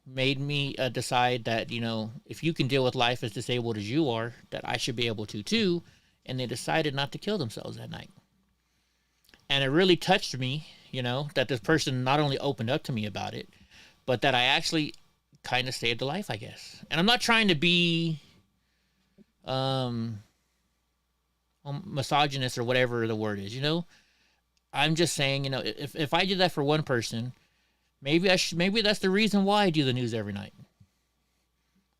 made me decide that, you know, if you can deal with life as disabled as you are, that I should be able to too, and they decided not to kill themselves that night. And it really touched me, you know, that this person not only opened up to me about it, but that I actually kind of saved a life, I guess. And I'm not trying to be misogynist or whatever the word is, you know. I'm just saying, you know, if I did that for one person, maybe that's the reason why I do the news every night.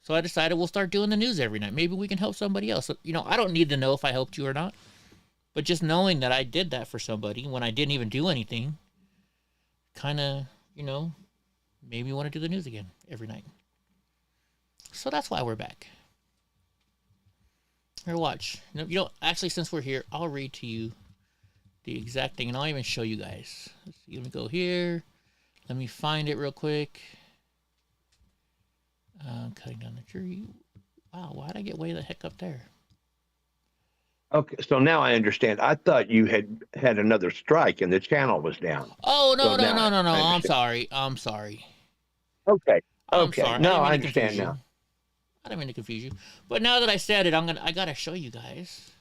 So I decided we'll start doing the news every night. Maybe we can help somebody else. You know, I don't need to know if I helped you or not. But just knowing that I did that for somebody when I didn't even do anything, kind of, you know, made me want to do the news again every night. So that's why we're back. Here, watch. You know, actually, since we're here, I'll read to you the exact thing, and I'll even show you guys. Let's see, let me go here. Let me find it real quick. Cutting down the tree. Wow, why did I get way the heck up there? Okay, so now I understand. I thought you had another strike and the channel was down. Oh, no. I'm sorry. Okay. I'm sorry. No, I understand now. I didn't mean to confuse you. But now that I said it, I gotta show you guys.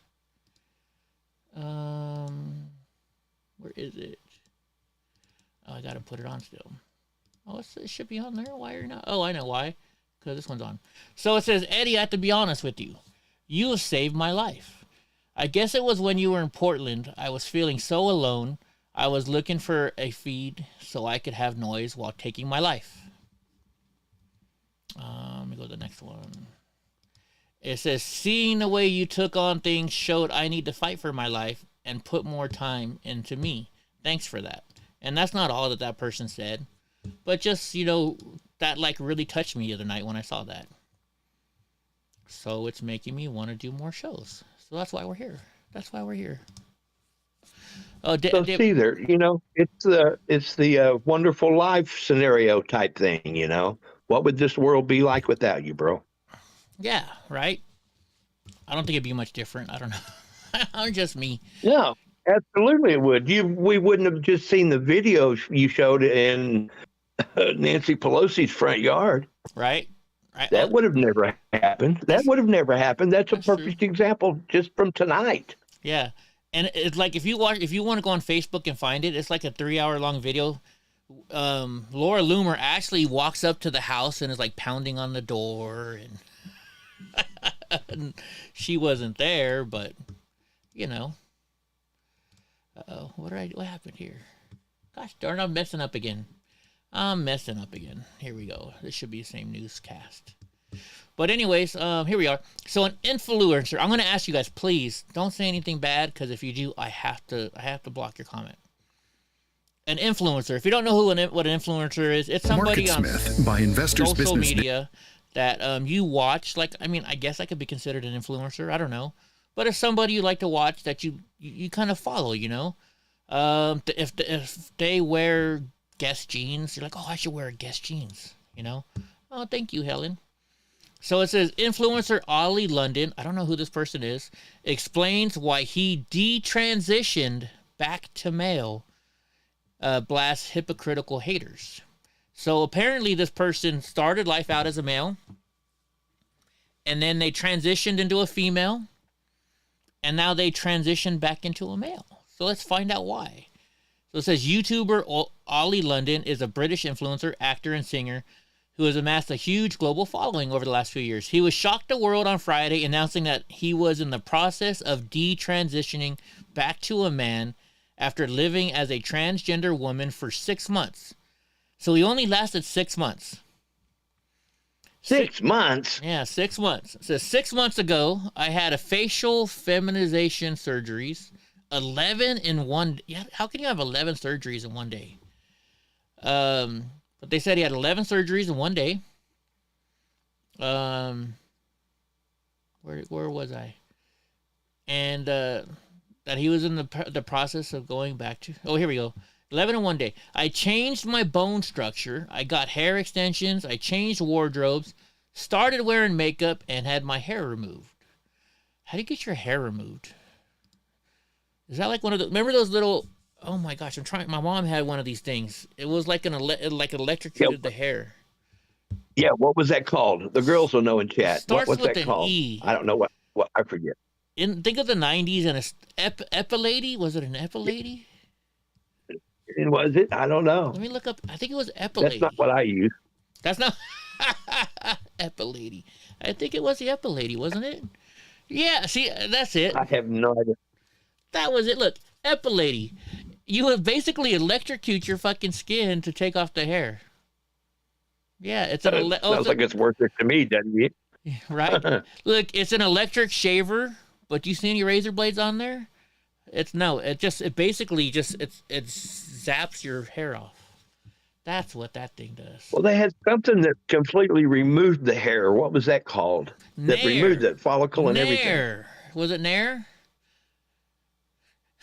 Where is it? Oh, I gotta put it on still. Oh, it should be on there. Why are you not? Oh, I know why. Because this one's on. So it says, Eddie, I have to be honest with you. You have saved my life. I guess it was when you were in Portland. I was feeling so alone. I was looking for a feed so I could have noise while taking my life. Let me go to the next one. It says, seeing the way you took on things showed I need to fight for my life and put more time into me. Thanks for that. And that's not all that person said. But just, you know, that like really touched me the other night when I saw that. So it's making me want to do more shows. So that's why we're here. Oh, see there, you know, it's the wonderful life scenario type thing, you know. What would this world be like without you, bro? Yeah, right. I don't think it'd be much different. I don't know. I'm just me. No, absolutely it would. We wouldn't have just seen the videos you showed in Nancy Pelosi's front yard. Right. That would have never happened. That's a perfect example just from tonight. Yeah. And it's like if you want to go on Facebook and find it, it's like a 3-hour-long video. Laura Loomer actually walks up to the house and is like pounding on the door, and she wasn't there, but you know. Uh-oh, what happened here? Gosh darn, I'm messing up again. Here we go. This should be the same newscast. But anyways, here we are. So an influencer. I'm going to ask you guys, please don't say anything bad, because if you do, I have to block your comment. An influencer. If you don't know what an influencer is, it's somebody on by Investors social media that you watch. Like, I mean, I guess I could be considered an influencer. I don't know. but it's somebody you like to watch that you kind of follow, you know. If they wear Guess jeans, you're like, oh, I should wear Guess jeans, you know. Oh, thank you, Helen. So it says influencer Ollie London, I don't know who this person is, explains why he detransitioned back to male, blasts hypocritical haters. So apparently this person started life out as a male, and then they transitioned into a female, and now they transitioned back into a male. So let's find out why. So it says YouTuber Ollie London is a British influencer, actor, and singer who has amassed a huge global following over the last few years. He was shocked the world on Friday, announcing that he was in the process of detransitioning back to a man after living as a transgender woman for 6 months. So he only lasted 6 months. 6 months? Yeah, 6 months. It says 6 months ago, I had a facial feminization surgeries. 11 in one. Yeah, how can you have 11 surgeries in one day? But they said he had 11 surgeries in one day. Where was I? And that he was in the process of going back to. Oh, here we go. 11 in one day. I changed my bone structure. I got hair extensions. I changed wardrobes. Started wearing makeup and had my hair removed. How do you get your hair removed? Is that like one of the? Remember those little? Oh my gosh, I'm trying. My mom had one of these things. It was like like electrocuted the hair. Yeah, what was that called? The girls will know in chat. Starts What's with that an called? E. I don't know what I forget. Think of the 90s and a epilady. Was it an epilady? Was it? I don't know. Let me look up. I think it was epilady. That's not what I use. That's not epilady. I think it was the epilady, wasn't it? Yeah. See, that's it. I have no idea. That was it. Look, epilady. You would basically electrocute your fucking skin to take off the hair. Yeah, it's an sounds like it's worth it to me, doesn't it? Right? Look, it's an electric shaver, but do you see any razor blades on there? It basically zaps your hair off. That's what that thing does. Well, they had something that completely removed the hair. What was that called? Nair. That removed the follicle and Nair. everything. Was it Nair?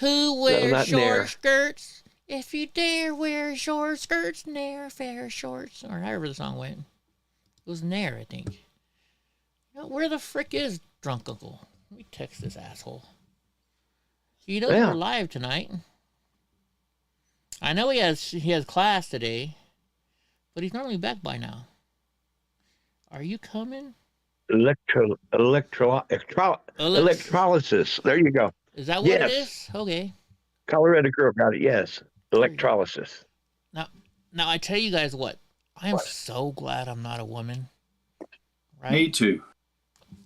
Who wears short Nair. skirts? If you dare wear short skirts, Nair fair shorts. Or however the song went. It was Nair, I think. You know, where the frick is Drunk Uncle? Let me text this asshole. He knows we're live tonight. I know he has class today, but he's normally back by now. Are you coming? Electrolysis. There you go. Is that what it is? Okay. Colorado girl got it. Yes, electrolysis. Now I tell you guys what. I am so glad I'm not a woman. Right? Me too.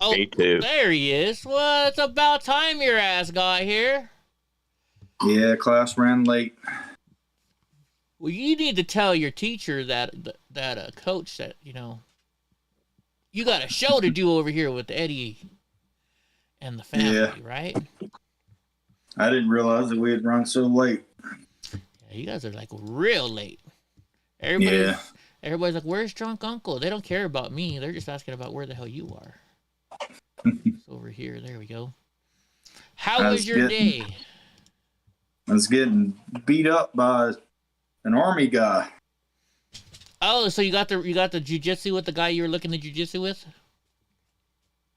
Oh, me too. There he is. Well, it's about time your ass got here. Yeah, class ran late. Well, you need to tell your teacher that coach that, you know, you got a show to do over here with Eddie and the family, right? I didn't realize that we had run so late. Yeah, you guys are like real late. Everybody's like, where's Drunk Uncle? They don't care about me. They're just asking about where the hell you are. It's over here. There we go. How was your day? I was getting beat up by an army guy. Oh, so you got the jiu-jitsu with the guy you were looking to jiu-jitsu with?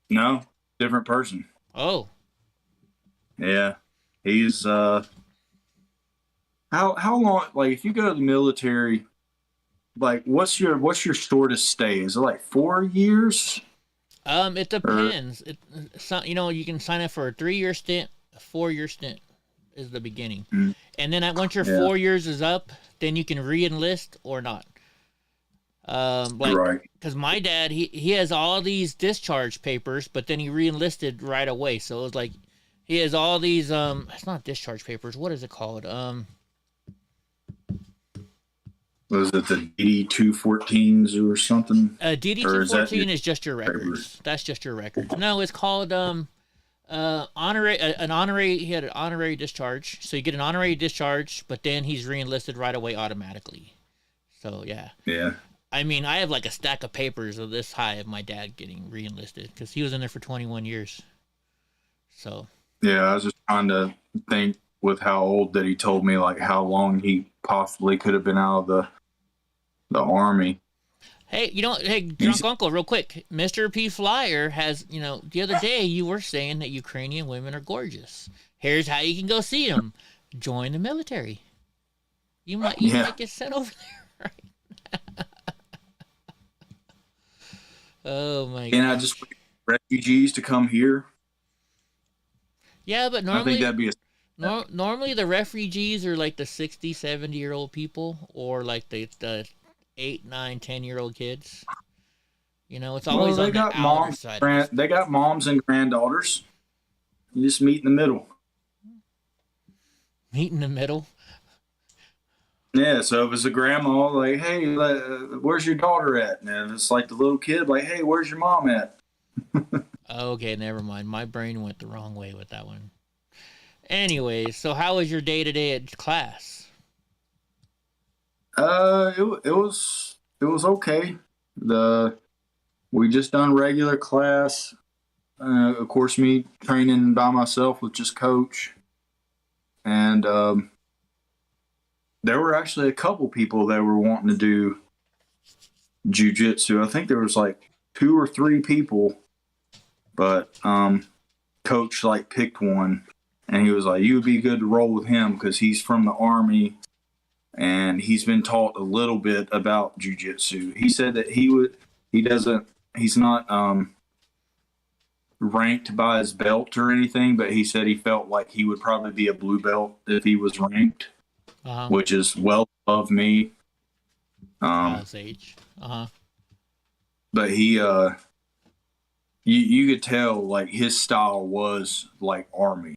No, different person. Oh. Yeah. He's how long, like, if you go to the military, like, what's your shortest stay? Is it like 4 years? It depends. You can sign up for a 3-year stint, a 4-year stint is the beginning. Mm-hmm. And then once your 4 years is up, then you can re-enlist or not. Right. Because my dad, he has all these discharge papers, but then he re-enlisted right away. So it was like, he has all these, it's not discharge papers. What is it called? Was it the DD-214s or something? DD-214 is just your records. That's just your records. No, it's called, he had an honorary discharge. So you get an honorary discharge, but then he's re-enlisted right away automatically. So, yeah. Yeah. I mean, I have like a stack of papers of this high of my dad getting re-enlisted because he was in there for 21 years. So Yeah, I was just trying to think with how old that he told me, like how long he possibly could have been out of the army. hey, hey, drunk uncle, real quick, Mr. P Flyer has, the other day you were saying that Ukrainian women are gorgeous. Here's how you can go see them: join the military. You might get sent over there. Right? Oh my god! And I just wait for refugees to come here. Yeah, but I think that'd be normally the refugees are like the 60, 70-year-old people, or like the 8, 9, 10-year-old kids. It's always on the outer side. They got moms and granddaughters. You just meet in the middle. Meet in the middle? Yeah, so if it's a grandma, like, hey, where's your daughter at? And it's like the little kid, like, hey, where's your mom at? Okay, never mind. My brain went the wrong way with that one. Anyways, so how was your day-to-day at class? It was okay. We just done regular class. Of course, me training by myself with just coach. And there were actually a couple people that were wanting to do jiu-jitsu. I think there was like 2 or 3 people, but coach like picked one, and he was like, you would be good to roll with him because he's from the army and he's been taught a little bit about jiu-jitsu. He said that he's not ranked by his belt or anything, but he said he felt like he would probably be a blue belt if he was ranked, which is well above me. Age. But he, you could tell like his style was like army.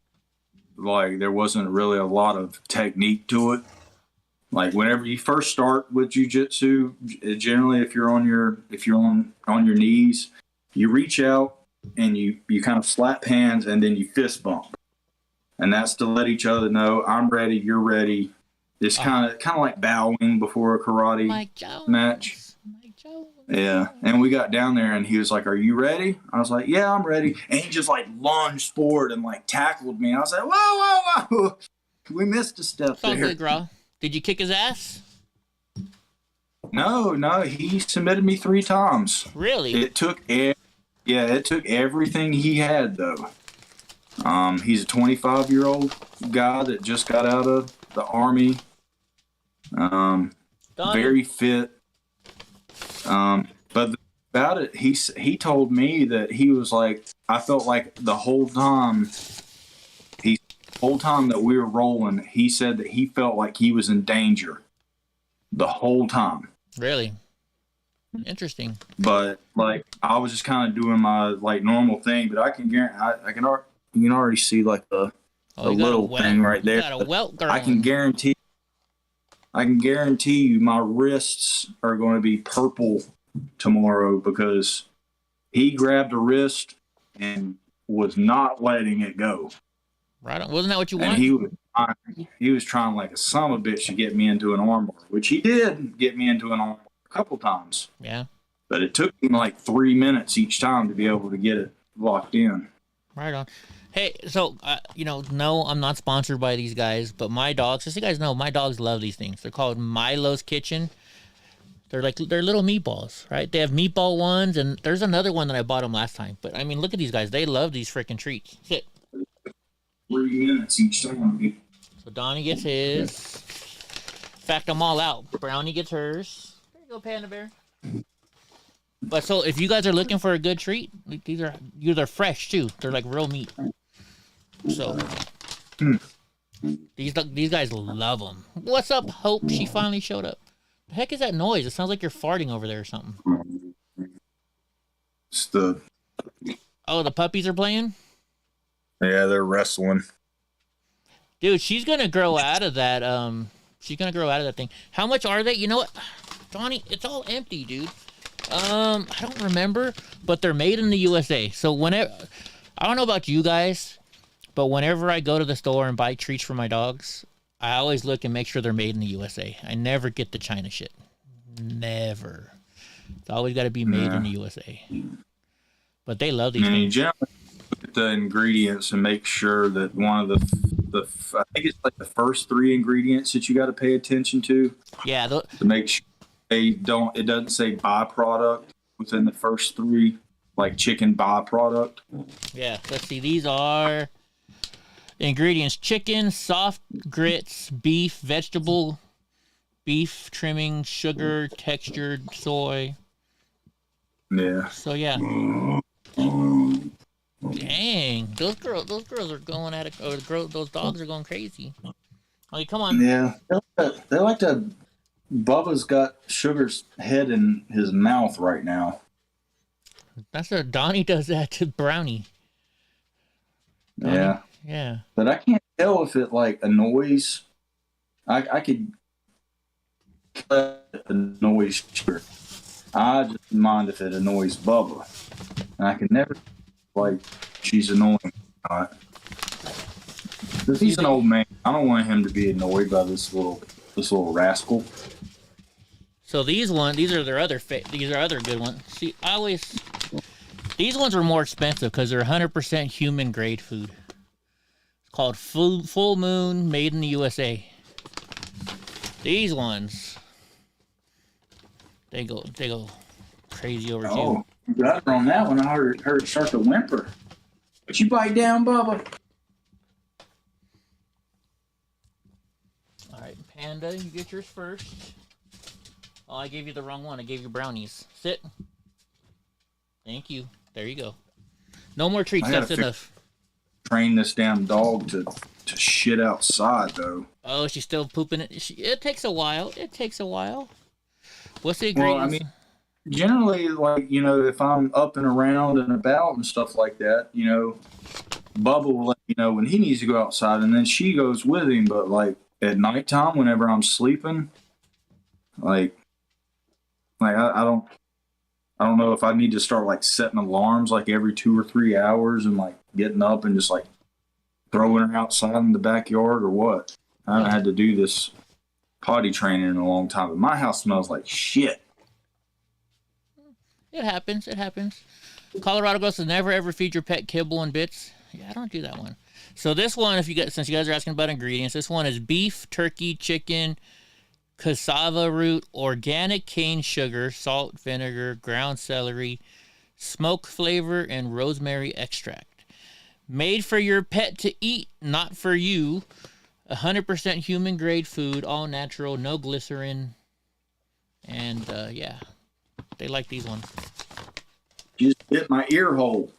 Like there wasn't really a lot of technique to it. Like whenever you first start with jiu-jitsu, generally if you're on your knees, you reach out and you kind of slap hands and then you fist bump. And that's to let each other know I'm ready, you're ready. It's kind of like bowing before a karate match. Yeah. And we got down there and he was like, are you ready? I was like, yeah, I'm ready. And he just like lunged forward and like tackled me. I was like, whoa. We missed a step there. Good, bro. Did you kick his ass? No, he submitted me 3 times. Really? It took everything he had though. He's a 25-year-old guy that just got out of the army. Very fit. But about it, he told me that he was like, I felt like the whole time that we were rolling, he said that he felt like he was in danger the whole time. Really? Interesting. But like I was just kind of doing my like normal thing, but I can guarantee you can already see like a little thing right there. Got a welt girl. I can guarantee you my wrists are going to be purple tomorrow because he grabbed a wrist and was not letting it go. Right on. Wasn't that what you and wanted? He was trying like a son of a bitch to get me into an armbar, which he did get me into an armbar a couple times. Yeah. But it took me like 3 minutes each time to be able to get it locked in. Right on. Hey, so, no, I'm not sponsored by these guys, but my dogs, just so you guys know, my dogs love these things. They're called Milo's Kitchen. They're little meatballs, right? They have meatball ones, and there's another one that I bought them last time. But, I mean, look at these guys. They love these freaking treats. Sit. 3 minutes each time. So Donnie gets his. In fact, I'm all out. Brownie gets hers. There you go, Panda Bear. But so if you guys are looking for a good treat, they're fresh too. They're like real meat. So these guys love them. What's up, Hope? She finally showed up. The heck is that noise? It sounds like you're farting over there or something. It's the puppies are playing? Yeah, they're wrestling. Dude, she's gonna grow out of that. She's gonna grow out of that thing. How much are they? You know what, Donnie? It's all empty, dude. I don't remember, but they're made in the USA. So whenever, I don't know about you guys, but whenever I go to the store and buy treats for my dogs, I always look and make sure they're made in the USA. I never get the China shit. Never. It's always got to be made in the USA. But they love these things. at the ingredients and make sure that one of the I think it's like the first 3 ingredients that you got to pay attention to. Yeah. To make sure it doesn't say byproduct within the first 3, like chicken byproduct. Yeah. Let's see. These are ingredients: chicken, soft grits, beef, vegetable, beef trimming, sugar, textured soy. Yeah. So yeah. Dang, those girls are going at it. Or those dogs are going crazy. Like, come on. Yeah. They like to. Bubba's got Sugar's head in his mouth right now. That's what Donnie does that to Brownie. Donnie, Yeah. Yeah. But I can't tell if it like annoys. I could annoys Sugar. I just mind if it annoys Bubba. And I can never like she's annoying or not. Because he's an old man. I don't want him to be annoyed by this little rascal. So these are their other these are other good ones. See, these ones were more expensive because they're 100% human grade food. It's called Full Moon, made in the USA. These ones, they go crazy over here. Oh, you got her on that one. I heard her start to whimper. But you bite down, Bubba. All right, Panda, you get yours first. Oh, I gave you the wrong one. I gave you brownies. Sit. Thank you. There you go. No more treats. That's enough. Train this damn dog to shit outside, though. Oh, she's still pooping it. It takes a while. It takes a while. What's the Well, ingredients? I mean, generally, like, you know, if I'm up and around and about and stuff like that, you know, Bubba will let me know when he needs to go outside, and then she goes with him. But, like, at nighttime, whenever I'm sleeping, like I don't know if I need to start like setting alarms like every 2 or 3 hours and like getting up and just like throwing her outside in the backyard or what. I haven't had to do this potty training in a long time, but my house smells like shit. It happens. It happens. Colorado Ghost says never ever feed your pet kibble and bits. Yeah, I don't do that one. So this one, since you guys are asking about ingredients, this one is beef, turkey, chicken, cassava root, organic cane sugar, salt, vinegar, ground celery, smoke flavor, and rosemary extract. Made for your pet to eat, not for you. 100% human grade food, all natural, no glycerin. And yeah, they like these ones. You just bit my ear hole.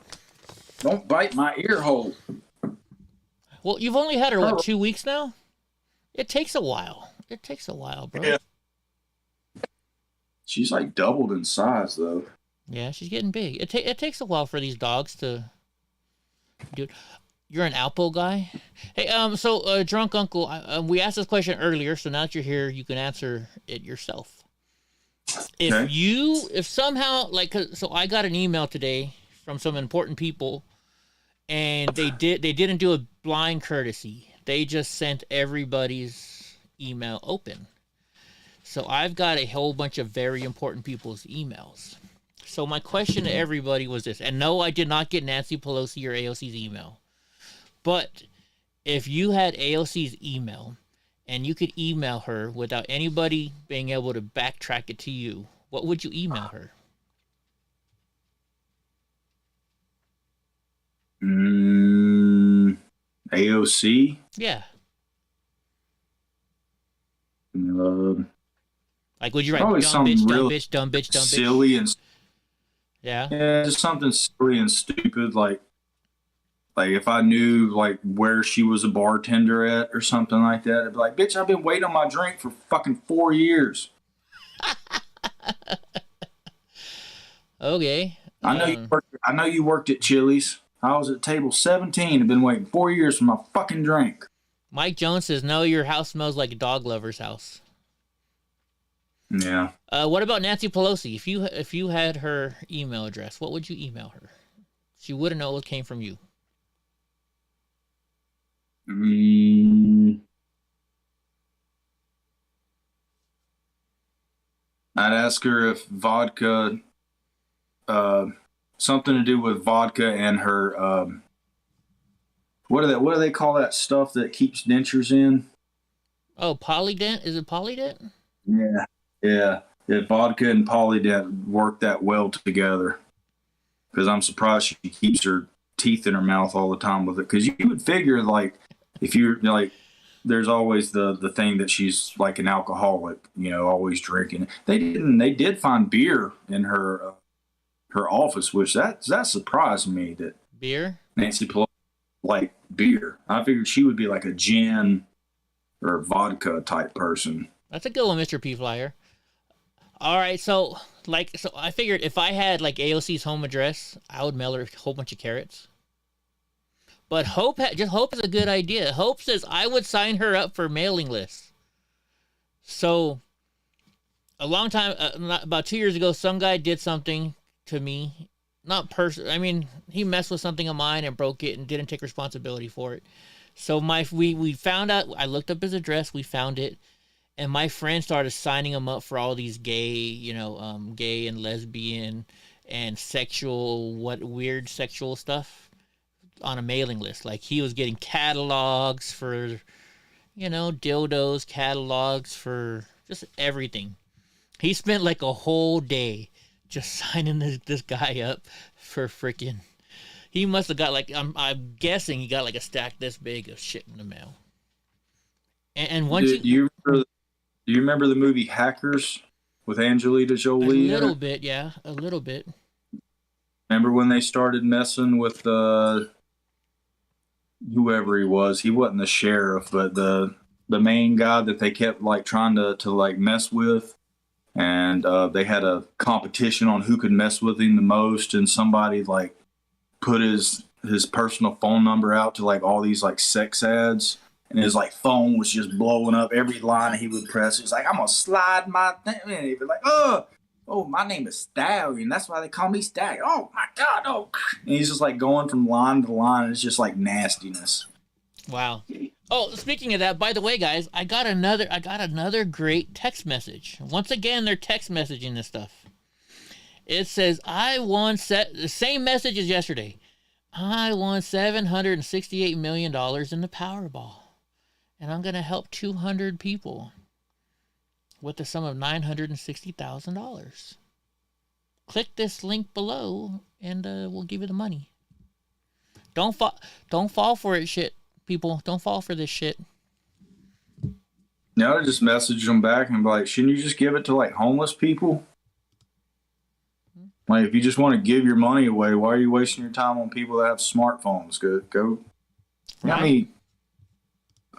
Don't bite my ear hole. Well, you've only had her, what, 2 weeks now? It takes a while. It takes a while, bro. Yeah. She's like doubled in size, though. Yeah, she's getting big. It takes a while for these dogs to do it. You're an Alpo guy? Hey, so Drunk Uncle, we asked this question earlier, so now that you're here, you can answer it yourself. If somehow, like, so I got an email today from some important people, and they didn't do a blind courtesy. They just sent everybody's email open. So I've got a whole bunch of very important people's emails. So my question to everybody was this, and no, I did not get Nancy Pelosi or AOC's email. But if you had AOC's email and you could email her without anybody being able to backtrack it to you, what would you email her? AOC? Yeah. Like, would you write dumb bitch, dumb bitch? Silly and yeah, just something silly and stupid, like if I knew like where she was a bartender at or something like that, I'd be like, bitch, I've been waiting on my drink for fucking 4 years. Okay. I know you worked at Chili's. I was at table 17. I've been waiting 4 years for my fucking drink. Mike Jones says, no, your house smells like a dog lover's house. Yeah. What about Nancy Pelosi? If you had her email address, what would you email her? She wouldn't know it came from you. I'd ask her if vodka something to do with vodka and her. What do they call that stuff that keeps dentures in? Oh, Polydent? Is it Polydent? Yeah, yeah. If vodka and Polydent work that well together, because I'm surprised she keeps her teeth in her mouth all the time with it. Because you would figure, like, if you're like, there's always the thing that she's like an alcoholic, you know, always drinking. They didn't. They did find beer in her her office, which that surprised me that Beer? Nancy Pelosi liked beer. I figured she would be like a gin or vodka type person. That's a good one, Mr. P. Flyer. All right, so I figured if I had like AOC's home address, I would mail her a whole bunch of carrots. But Hope is a good idea. Hope says I would sign her up for mailing lists. So a long time, about 2 years ago, some guy did something to me. Not I mean, he messed with something of mine and broke it and didn't take responsibility for it. So we found out. I looked up his address. We found it. And my friend started signing him up for all these gay and lesbian and weird sexual stuff on a mailing list. Like he was getting catalogs for, dildos, catalogs for just everything. He spent like a whole day just signing this guy up for freaking. He must have got like, I'm guessing he got like a stack this big of shit in the mail. And once Do you remember the movie Hackers with Angelina Jolie? A little bit, yeah, a little bit. Remember when they started messing with whoever he was? He wasn't the sheriff, but the main guy that they kept like trying to like mess with, and they had a competition on who could mess with him the most, and somebody like put his personal phone number out to like all these like sex ads. And his like phone was just blowing up. Every line he would press, he's like, "I'm gonna slide my thing." And he'd be like, "Oh, my name is Stallion. That's why they call me Stallion. Oh my God, oh!" And he's just like going from line to line. And it's just like nastiness. Wow. Oh, speaking of that, by the way, guys, I got another great text message. Once again, they're text messaging this stuff. It says, "I won the same message as yesterday. I won $768 million in the Powerball. And I'm going to help 200 people with the sum of $960,000. Click this link below, and we'll give you the money." Don't fall for it, shit, people. Don't fall for this shit. Now I just message them back and be like, "Shouldn't you just give it to like homeless people? Like, if you just want to give your money away, why are you wasting your time on people that have smartphones? Go. Right. I mean,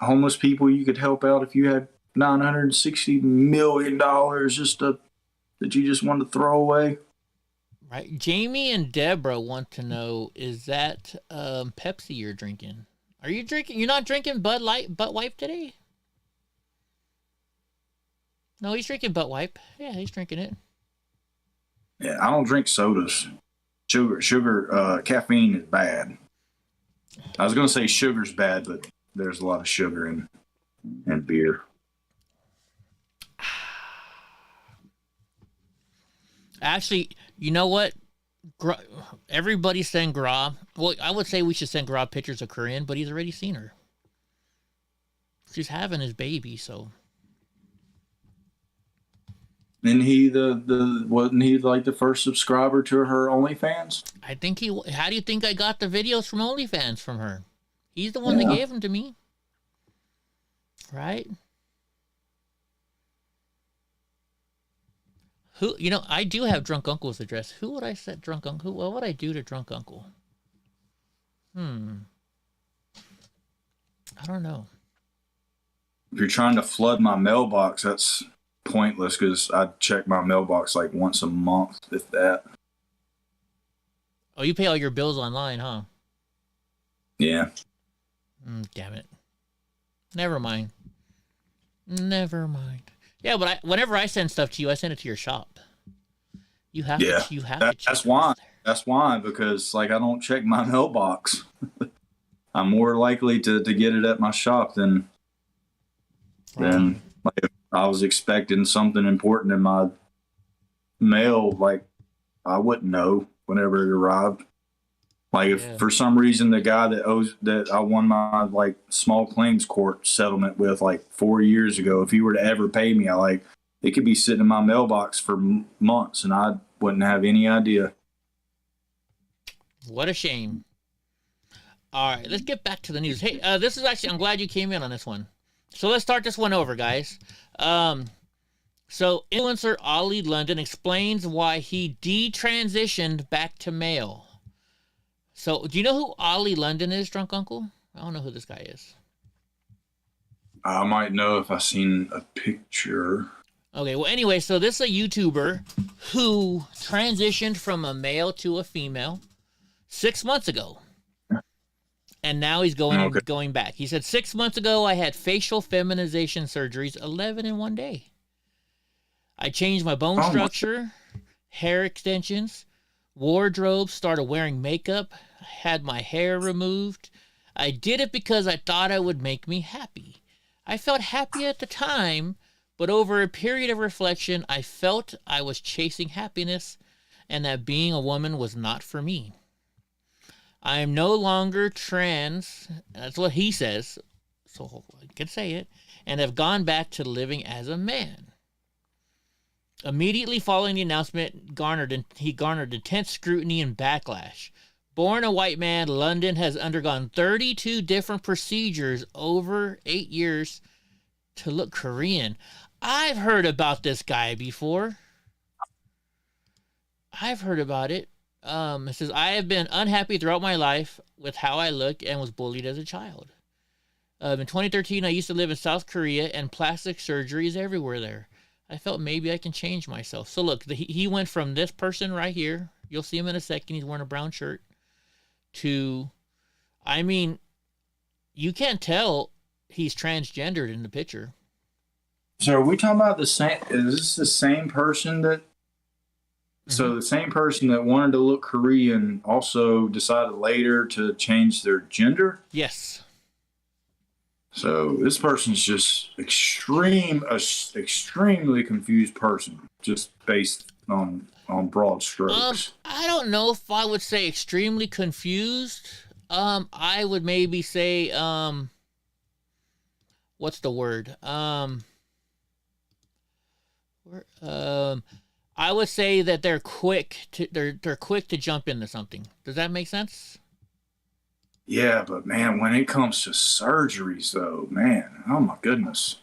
homeless people you could help out if you had $960 million that you just want to throw away." Right. Jamie and Deborah want to know, is that Pepsi you're drinking? Are you drinking? You're not drinking Bud Light, Butt Wipe today? No, he's drinking Butt Wipe. Yeah, he's drinking it. Yeah, I don't drink sodas. Sugar, caffeine is bad. I was going to say sugar's bad, but there's a lot of sugar in beer. Actually, you know what? Everybody send Gra. Well, I would say we should send Gra pictures of Corinne, but he's already seen her. She's having his baby, so. And wasn't he like the first subscriber to her OnlyFans? I think he. How do you think I got the videos from OnlyFans from her? He's the one that gave them to me. Right? Who, I do have Drunk Uncle's address. Who would I set Drunk Uncle? What would I do to Drunk Uncle? I don't know. If you're trying to flood my mailbox, that's pointless because I check my mailbox like once a month, if that. Oh, you pay all your bills online, huh? Yeah. Damn it. Never mind. Yeah, but whenever I send stuff to you, I send it to your shop. You have to. You have to. That's why. That's why, because like I don't check my mailbox. I'm more likely to get it at my shop than like if I was expecting something important in my mail. Like I wouldn't know. whenever it arrived. Like if for some reason the guy that I won my like small claims court settlement with like 4 years ago, if he were to ever pay me, it could be sitting in my mailbox for months and I wouldn't have any idea. What a shame. All right, let's get back to the news. Hey, this is actually, I'm glad you came in on this one. So let's start this one over, guys. So influencer Ollie London explains why he detransitioned back to male. So do you know who Ollie London is, Drunk Uncle? I don't know who this guy is. I might know if I seen a picture. Okay, well, anyway, so this is a YouTuber who transitioned from a male to a female 6 months ago. And now he's going back. He said, 6 months ago, I had facial feminization surgeries, 11 in one day. I changed my bone structure, hair extensions, wardrobe, started wearing makeup, had my hair removed. I did it because I thought it would make me happy. I felt happy at the time, but over a period of reflection, I felt I was chasing happiness and that being a woman was not for me. I am no longer trans, that's what he says, so I can say it, and have gone back to living as a man. Immediately following the announcement, he garnered intense scrutiny and backlash. Born a white man, London has undergone 32 different procedures over 8 years to look Korean. I've heard about this guy before. I've heard about it. It says, I have been unhappy throughout my life with how I look and was bullied as a child. In 2013, I used to live in South Korea and plastic surgery is everywhere there. I felt maybe I can change myself. So look, he went from this person right here. You'll see him in a second. He's wearing a brown shirt. To, I mean, you can't tell he's transgendered in the picture. So are we talking about the same? Is this the same person that? So the same person that wanted to look Korean also decided later to change their gender? Yes. So this person's just extremely confused person, just based on broad strokes. I don't know if I would say extremely confused. I would maybe say, what's the word? I would say that they're quick to jump into something. Does that make sense? Yeah, but man, when it comes to surgeries, though, man, oh my goodness.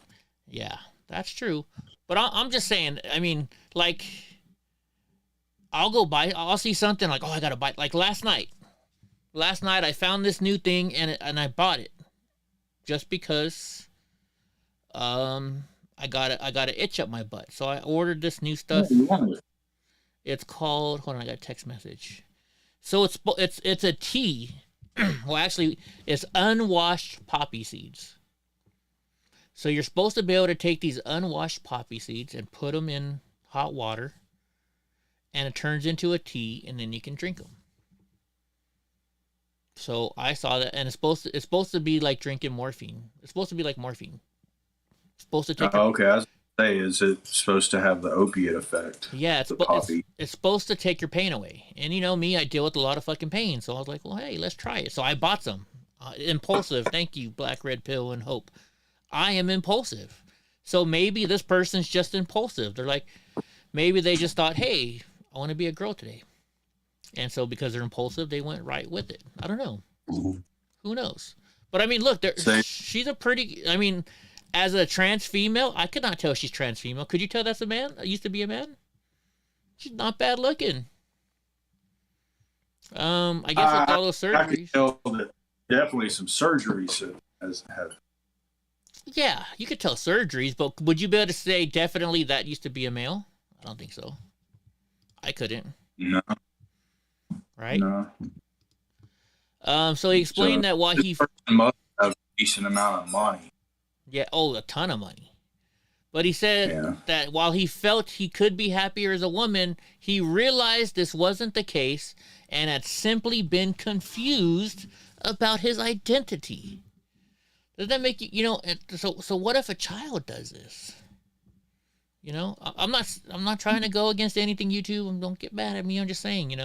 Yeah, that's true. But I'm just saying. I mean, like, I'll see something like, oh, I gotta buy. Like last night I found this new thing and I bought it, just because, I got an itch up my butt. So I ordered this new stuff. It's called, hold on, I got a text message. So it's a tea. Well, actually, it's unwashed poppy seeds. So you're supposed to be able to take these unwashed poppy seeds and put them in hot water, and it turns into a tea, and then you can drink them. So I saw that, and it's supposed to be like drinking morphine. It's supposed to be like morphine. It's supposed to take. Okay, I was gonna say, is it supposed to have the opiate effect? Yeah, it's supposed to take your pain away. And you know me, I deal with a lot of fucking pain, so I was like, well, hey, let's try it. So I bought some. Impulsive. Thank you, Black, Red Pill, and Hope. I am impulsive. So maybe this person's just impulsive. They're like, maybe they just thought, hey, I want to be a girl today. And so because they're impulsive, they went right with it. I don't know. Who knows? But I mean, look, she's a pretty, I mean, as a trans female, I could not tell she's trans female. Could you tell that's a man? Used to be a man? She's not bad looking. I guess with all those surgeries. I could tell that definitely some surgeries have. Yeah, you could tell surgeries, but would you be able to say definitely that used to be a male? I don't think so. I couldn't. No. Right? No. So he explained that while he must have a decent amount of money. Yeah, a ton of money. But he said that while he felt he could be happier as a woman, he realized this wasn't the case and had simply been confused about his identity. Does that make you, so what if a child does this? I'm not trying to go against anything, YouTube. Don't get mad at me. I'm just saying,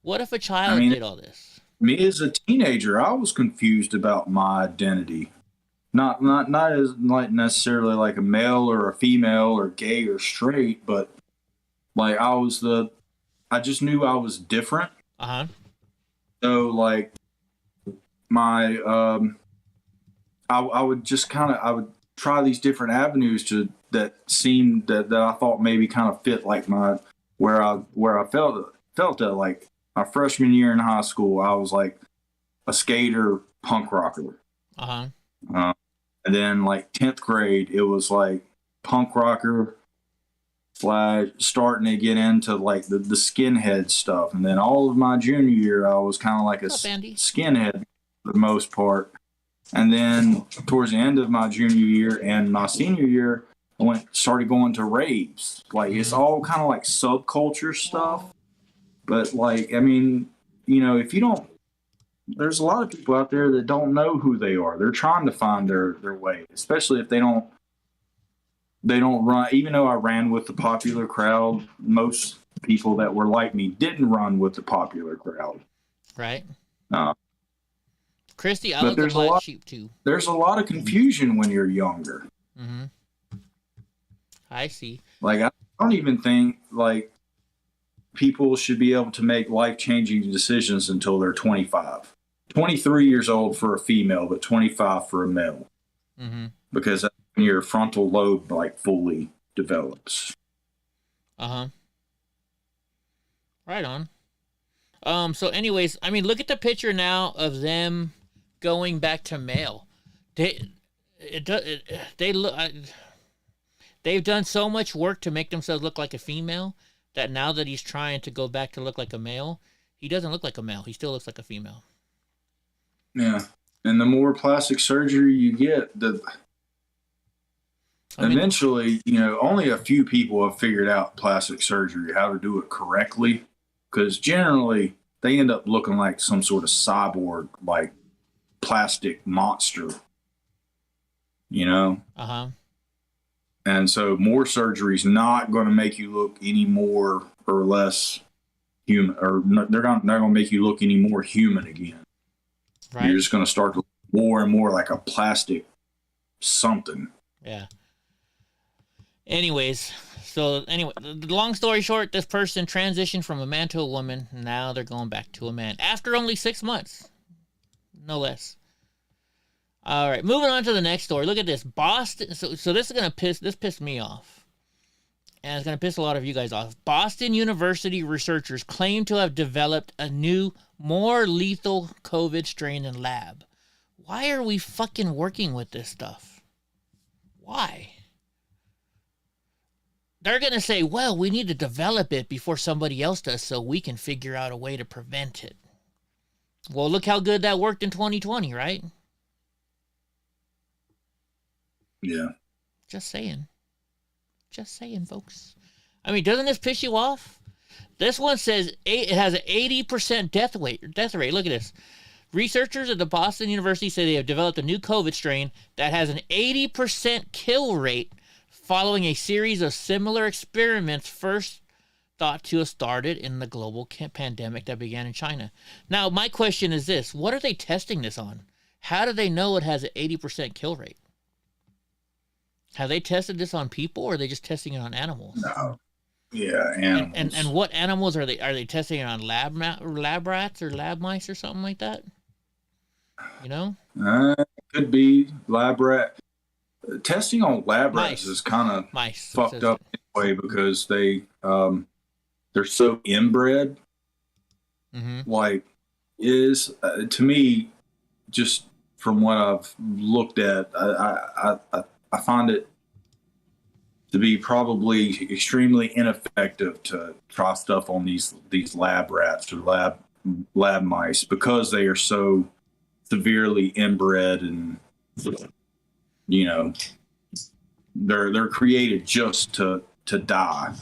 What if a child did all this? Me as a teenager, I was confused about my identity. Not as like necessarily like a male or a female or gay or straight, but like I just knew I was different. So like my I would just I would try these different avenues that seemed that I thought maybe kind of fit like my where I felt that like my freshman year in high school, I was like a skater punk rocker. And then like 10th grade, it was like punk rocker / starting to get into like the skinhead stuff. And then all of my junior year, I was kind of like a skinhead for the most part. And then towards the end of my junior year and my senior year, I started going to raves. Like it's all kind of like subculture stuff. But like, I mean, you know, if you don't, there's a lot of people out there that don't know who they are. They're trying to find their way, especially if they don't run. Even though I ran with the popular crowd, most people that were like me didn't run with the popular crowd. Right. Christy, I was there's the black sheep too. There's a lot of confusion when you're younger. I see. Like, I don't even think like people should be able to make life-changing decisions until they're 25. 23 years old for a female, but 25 for a male. Because that's when your frontal lobe like fully develops. Right on. So anyways, I mean, look at the picture now of them going back to male. They've done so much work to make themselves look like a female that now that he's trying to go back to look like a male, he doesn't look like a male. He still looks like a female. Yeah. And the more plastic surgery you get, eventually, you know, only a few people have figured out plastic surgery, how to do it correctly. Because generally, they end up looking like some sort of cyborg, like plastic monster. You know? And so more surgery is not going to make you look any more or less human, or they're not going to make you look any more human again. Right. You're just going to start to look more and more like a plastic something. Yeah. Anyways, the long story short, this person transitioned from a man to a woman. Now they're going back to a man after only 6 months, no less. All right, moving on to the next story. Look at this, Boston. So this is gonna pissed me off, and it's gonna piss a lot of you guys off. Boston University researchers claim to have developed a new, more lethal COVID strain in lab. Why are we fucking working with this stuff? Why? They're going to say, well, we need to develop it before somebody else does so we can figure out a way to prevent it. Well, look how good that worked in 2020, right? Yeah. Just saying. Just saying, folks. I mean, doesn't this piss you off? This one says it has an 80% death rate. Look at this. Researchers at the Boston University say they have developed a new COVID strain that has an 80% kill rate following a series of similar experiments first thought to have started in the global pandemic that began in China. Now, my question is this. What are they testing this on? How do they know it has an 80% kill rate? Have they tested this on people, or are they just testing it on animals? No. Yeah, animals. And what animals are they? Are they testing it on lab rats or lab mice or something like that? You know? Could be lab rat. Testing on lab rats is kind of fucked up anyway, because they're so inbred. Like, to me, just from what I've looked at, I find it to be probably extremely ineffective to try stuff on these lab rats or lab mice, because they are so severely inbred, and you know, they're created just to die,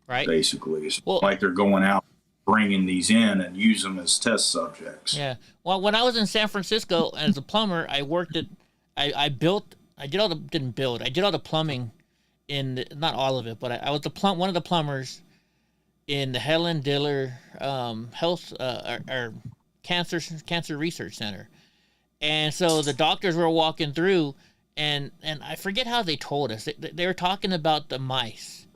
right? Basically, it's like they're going out bringing these in and use them as test subjects. Yeah. Well, when I was in San Francisco as a plumber, I worked at, I did all the plumbing in, not all of it, but I was one of the plumbers in the Helen Diller Health or Cancer Research Center. And so the doctors were walking through, and I forget how they told us. They were talking about the mice.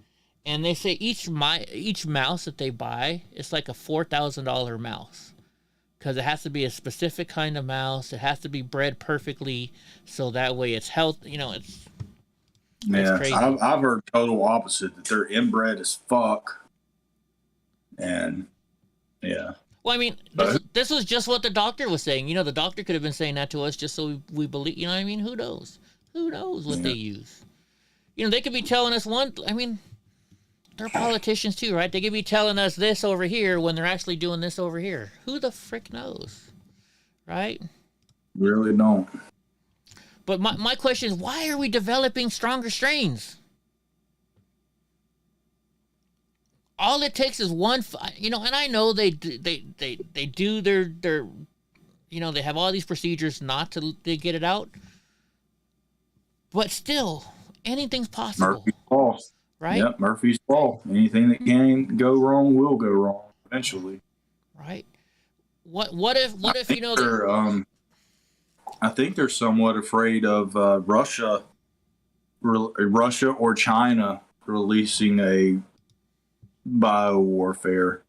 And they say each mouse that they buy is like a $4,000 mouse. Because it has to be a specific kind of mouse. It has to be bred perfectly, so that way it's healthy. You know, it's crazy. I've heard total opposite, that they're inbred as fuck. And yeah. Well, I mean, this was just what the doctor was saying. You know, the doctor could have been saying that to us just so we believe. You know what I mean? Who knows? Who knows what they use? You know, they could be telling us I mean, they're politicians too, right? They could be telling us this over here when they're actually doing this over here. Who the frick knows? Right? Really don't. But my question is, why are we developing stronger strains? All it takes is one, you know, and I know they do their, you know, they have all these procedures not to get it out. But still, anything's possible. Murphy's Law. Right? Yep, Murphy's Law. Anything that can go wrong will go wrong eventually. Right. What if you know I think they're somewhat afraid of Russia or China releasing a biowarfare.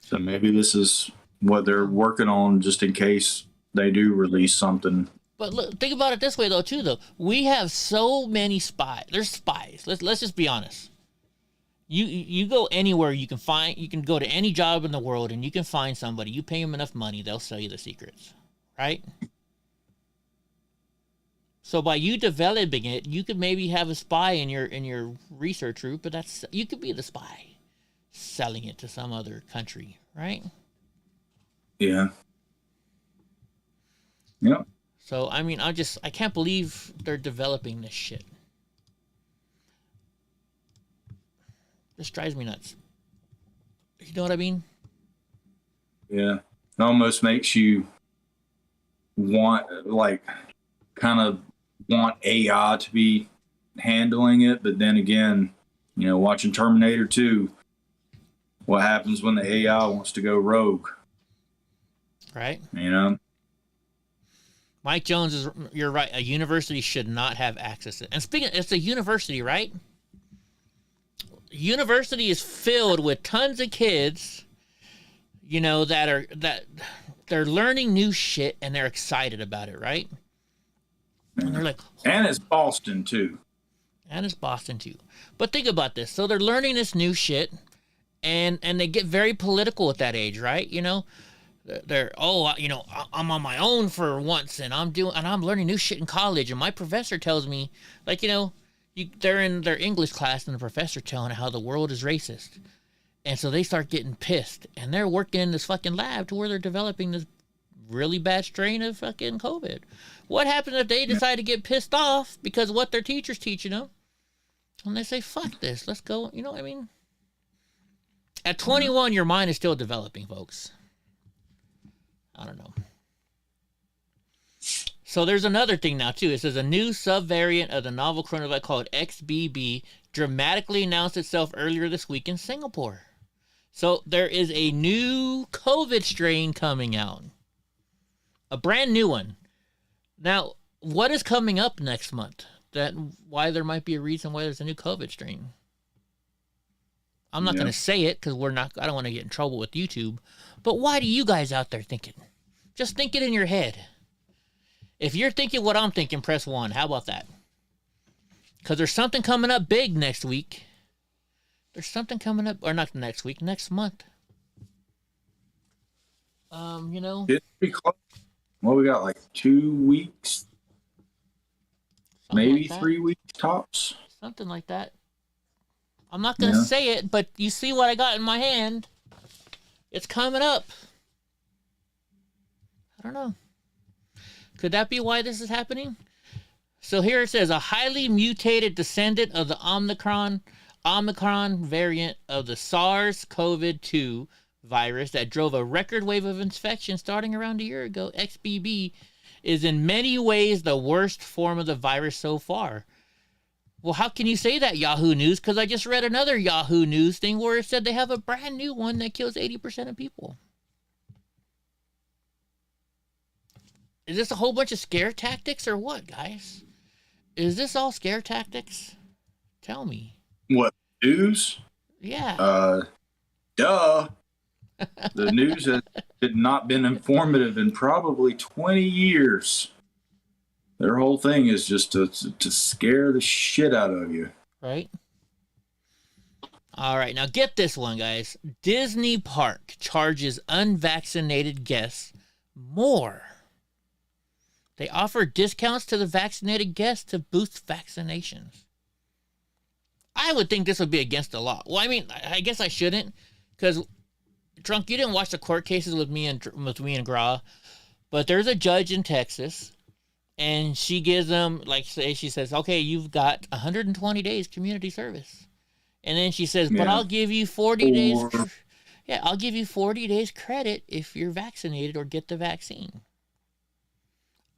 So maybe this is what they're working on, just in case they do release something. But look, think about it this way, though. We have so many spies. There's spies. Let's just be honest. You go anywhere you can go to any job in the world and you can find somebody. You pay them enough money, they'll sell you the secrets, right? So by you developing it, you could maybe have a spy in your research group, but you could be the spy selling it to some other country, right? Yeah. Yep. So, I mean, I can't believe they're developing this shit. This drives me nuts. You know what I mean? Yeah. It almost makes you want AI to be handling it. But then again, you know, watching Terminator 2, what happens when the AI wants to go rogue? Right. You know? Mike Jones you're right. A university should not have access to it. And speaking, it's a university, right? University is filled with tons of kids, you know, that they're learning new shit and they're excited about it, right? And they're like, and it's Boston too. But think about this. So they're learning this new shit and they get very political at that age, right? You know, you know, I'm on my own for once and I'm learning new shit in college. And my professor tells me, like, you know, they're in their English class and the professor telling how the world is racist. And so they start getting pissed and they're working in this fucking lab to where they're developing this really bad strain of fucking COVID. What happens if they decide to get pissed off because what their teacher's teaching them? And they say, fuck this, let's go. You know what I mean? At 21, your mind is still developing, folks. I don't know. So there's another thing now, too. It says a new subvariant of the novel coronavirus called XBB dramatically announced itself earlier this week in Singapore. So there is a new COVID strain coming out. A brand new one. Now, what is coming up next month? Why there might be a reason why there's a new COVID strain. I'm not going to say it because I don't want to get in trouble with YouTube. But why do you guys out there thinking? Just think it in your head. If you're thinking what I'm thinking, press 1. How about that? Because there's something coming up big next week. There's something coming up, or not next week, next month. You know. It's pretty close. Well, we got like 2 weeks, maybe like 3 weeks tops. Something like that. I'm not going to say it, but you see what I got in my hand. It's coming up. I don't know. Could that be why this is happening? So here it says, a highly mutated descendant of the Omicron variant of the SARS-CoV-2 virus that drove a record wave of infection starting around a year ago, XBB, is in many ways the worst form of the virus so far. Well, how can you say that, Yahoo News? Because I just read another Yahoo News thing where it said they have a brand new one that kills 80% of people. Is this a whole bunch of scare tactics or what, guys? Is this all scare tactics? Tell me. What, news? Yeah. Duh. The news has not been informative in probably 20 years. Their whole thing is just to scare the shit out of you. Right? All right, now get this one, guys. Disney Park charges unvaccinated guests more. They offer discounts to the vaccinated guests to boost vaccinations. I would think this would be against the law. Well, I mean, I guess I shouldn't, because Drunk, you didn't watch the court cases with me and Gra, but there's a judge in Texas, and she gives them, like, say, she says, okay, you've got 120 days community service, and then she says, but I'll give you 40 days. Yeah, I'll give you 40 days credit if you're vaccinated or get the vaccine.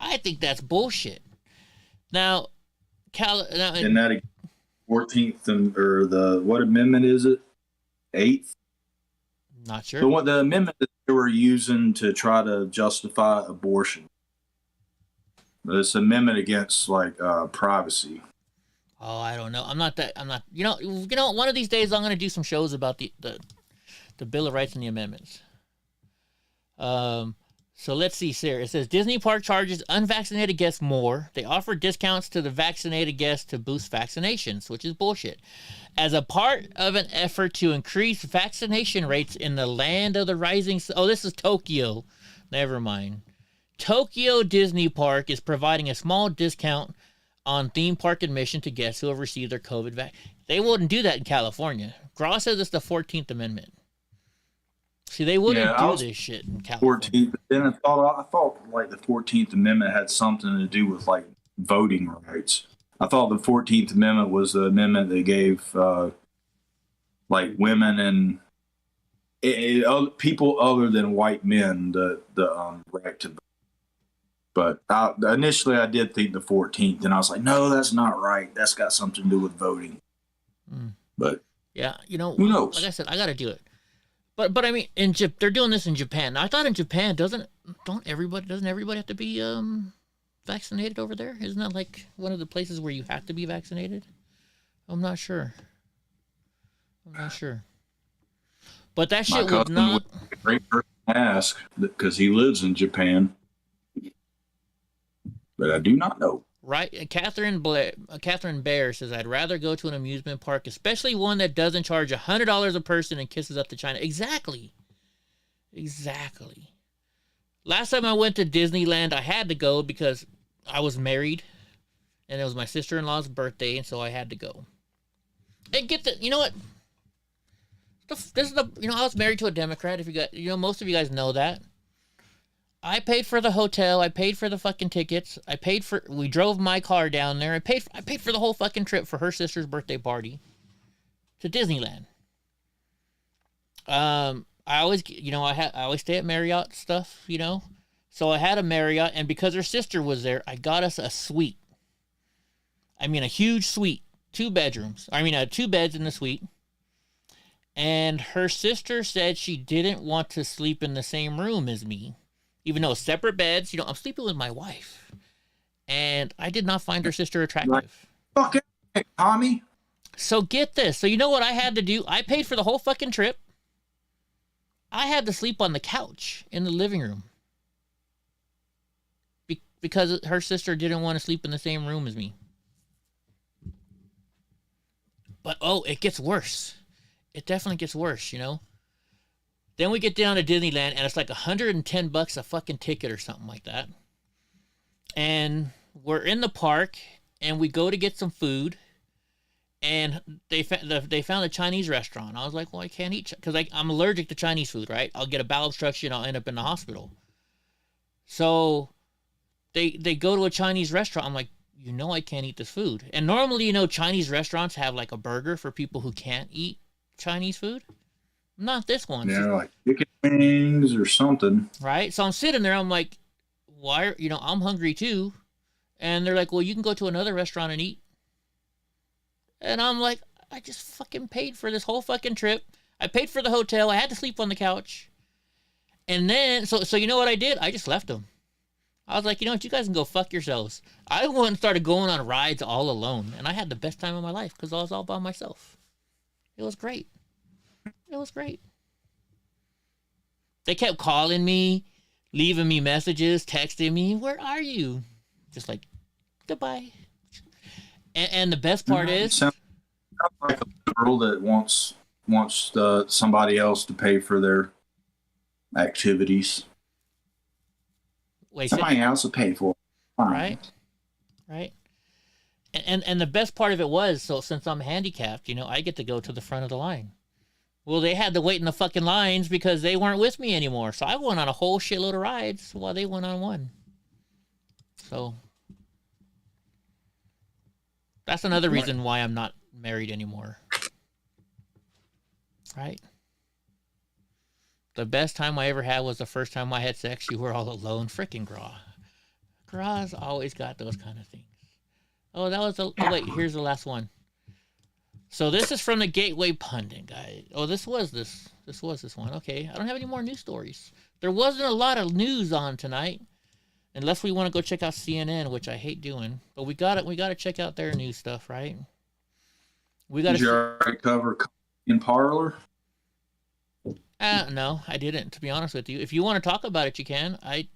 I think that's bullshit. Now, and that 14th or the what amendment is it? 8th? Not sure. The amendment that they were using to try to justify abortion. This amendment against like privacy. Oh, I don't know. I'm not. You know. One of these days, I'm going to do some shows about the Bill of Rights and the amendments. So let's see, Sarah. It says Disney Park charges unvaccinated guests more. They offer discounts to the vaccinated guests to boost vaccinations, which is bullshit. As a part of an effort to increase vaccination rates in the land of the rising sun. Oh, this is Tokyo. Never mind. Tokyo Disney Park is providing a small discount on theme park admission to guests who have received their COVID vaccine. They wouldn't do that in California. Gross says it's the 14th Amendment. See, they wouldn't do this shit in California. 14th, but then I thought like the 14th Amendment had something to do with like voting rights. I thought the 14th Amendment was the amendment that gave like women and people other than white men the right to vote. But initially I did think the 14th, and I was like, no, that's not right. That's got something to do with voting. But yeah, you know, who knows? Like I said, I got to do it. But I mean, they're doing this in Japan. Now, I thought in Japan doesn't everybody have to be vaccinated over there? Isn't that like one of the places where you have to be vaccinated? I'm not sure. But that shit would not. A great person to ask because he lives in Japan, but I do not know. Right, Catherine Bear says, I'd rather go to an amusement park, especially one that doesn't charge $100 a person and kisses up to China. Exactly. Last time I went to Disneyland, I had to go because I was married, and it was my sister-in-law's birthday, and so I had to go. And you know what? This is I was married to a Democrat. If you got, most of you guys know that. I paid for the hotel. I paid for the fucking tickets. We drove my car down there. I paid for the whole fucking trip for her sister's birthday party to Disneyland. I always stay at Marriott stuff, So I had a Marriott, and because her sister was there, I got us a suite. I mean, a huge suite, 2 bedrooms. 2 beds in the suite. And her sister said she didn't want to sleep in the same room as me. Even though separate beds, I'm sleeping with my wife. And I did not find her sister attractive. Fucking Tommy. So get this. So you know what I had to do? I paid for the whole fucking trip. I had to sleep on the couch in the living room. Because her sister didn't want to sleep in the same room as me. But, it gets worse. It definitely gets worse, Then we get down to Disneyland, and it's like $110 a fucking ticket or something like that. And we're in the park, and we go to get some food, and they found a Chinese restaurant. I was like, well, I can't eat because I'm allergic to Chinese food, right? I'll get a bowel obstruction. I'll end up in the hospital. So they go to a Chinese restaurant. I'm like, I can't eat this food. And normally, Chinese restaurants have like a burger for people who can't eat Chinese food. Not this one. Yeah, like chicken wings or something. Right? So I'm sitting there, I'm like, I'm hungry too. And they're like, well, you can go to another restaurant and eat. And I'm like, I just fucking paid for this whole fucking trip. I paid for the hotel. I had to sleep on the couch. And then, so you know what I did? I just left them. I was like, you know what? You guys can go fuck yourselves. I went and started going on rides all alone. And I had the best time of my life because I was all by myself. It was great. It was great. They kept calling me, leaving me messages, texting me, where are you? Just like, goodbye. And the best part is... Sounds like a girl that wants somebody else to pay for their activities. Wait, somebody else will pay for it. Fine. Right. And the best part of it was, so since I'm handicapped, you know, I get to go to the front of the line. Well, they had to wait in the fucking lines because they weren't with me anymore. So I went on a whole shitload of rides while they went on one. So that's another reason why I'm not married anymore. Right? The best time I ever had was the first time I had sex. You were all alone. Freaking Graw. Graw's always got those kind of things. Oh, that was the... Oh, wait. Here's the last one. So this is from the Gateway Pundit, guy. Oh, this was this one. Okay. I don't have any more news stories. There wasn't a lot of news on tonight. Unless we want to go check out CNN, which I hate doing. But we got to check out their news stuff, right? We got to... Did you already cover in Parlor? No, I didn't, to be honest with you. If you want to talk about it, you can. I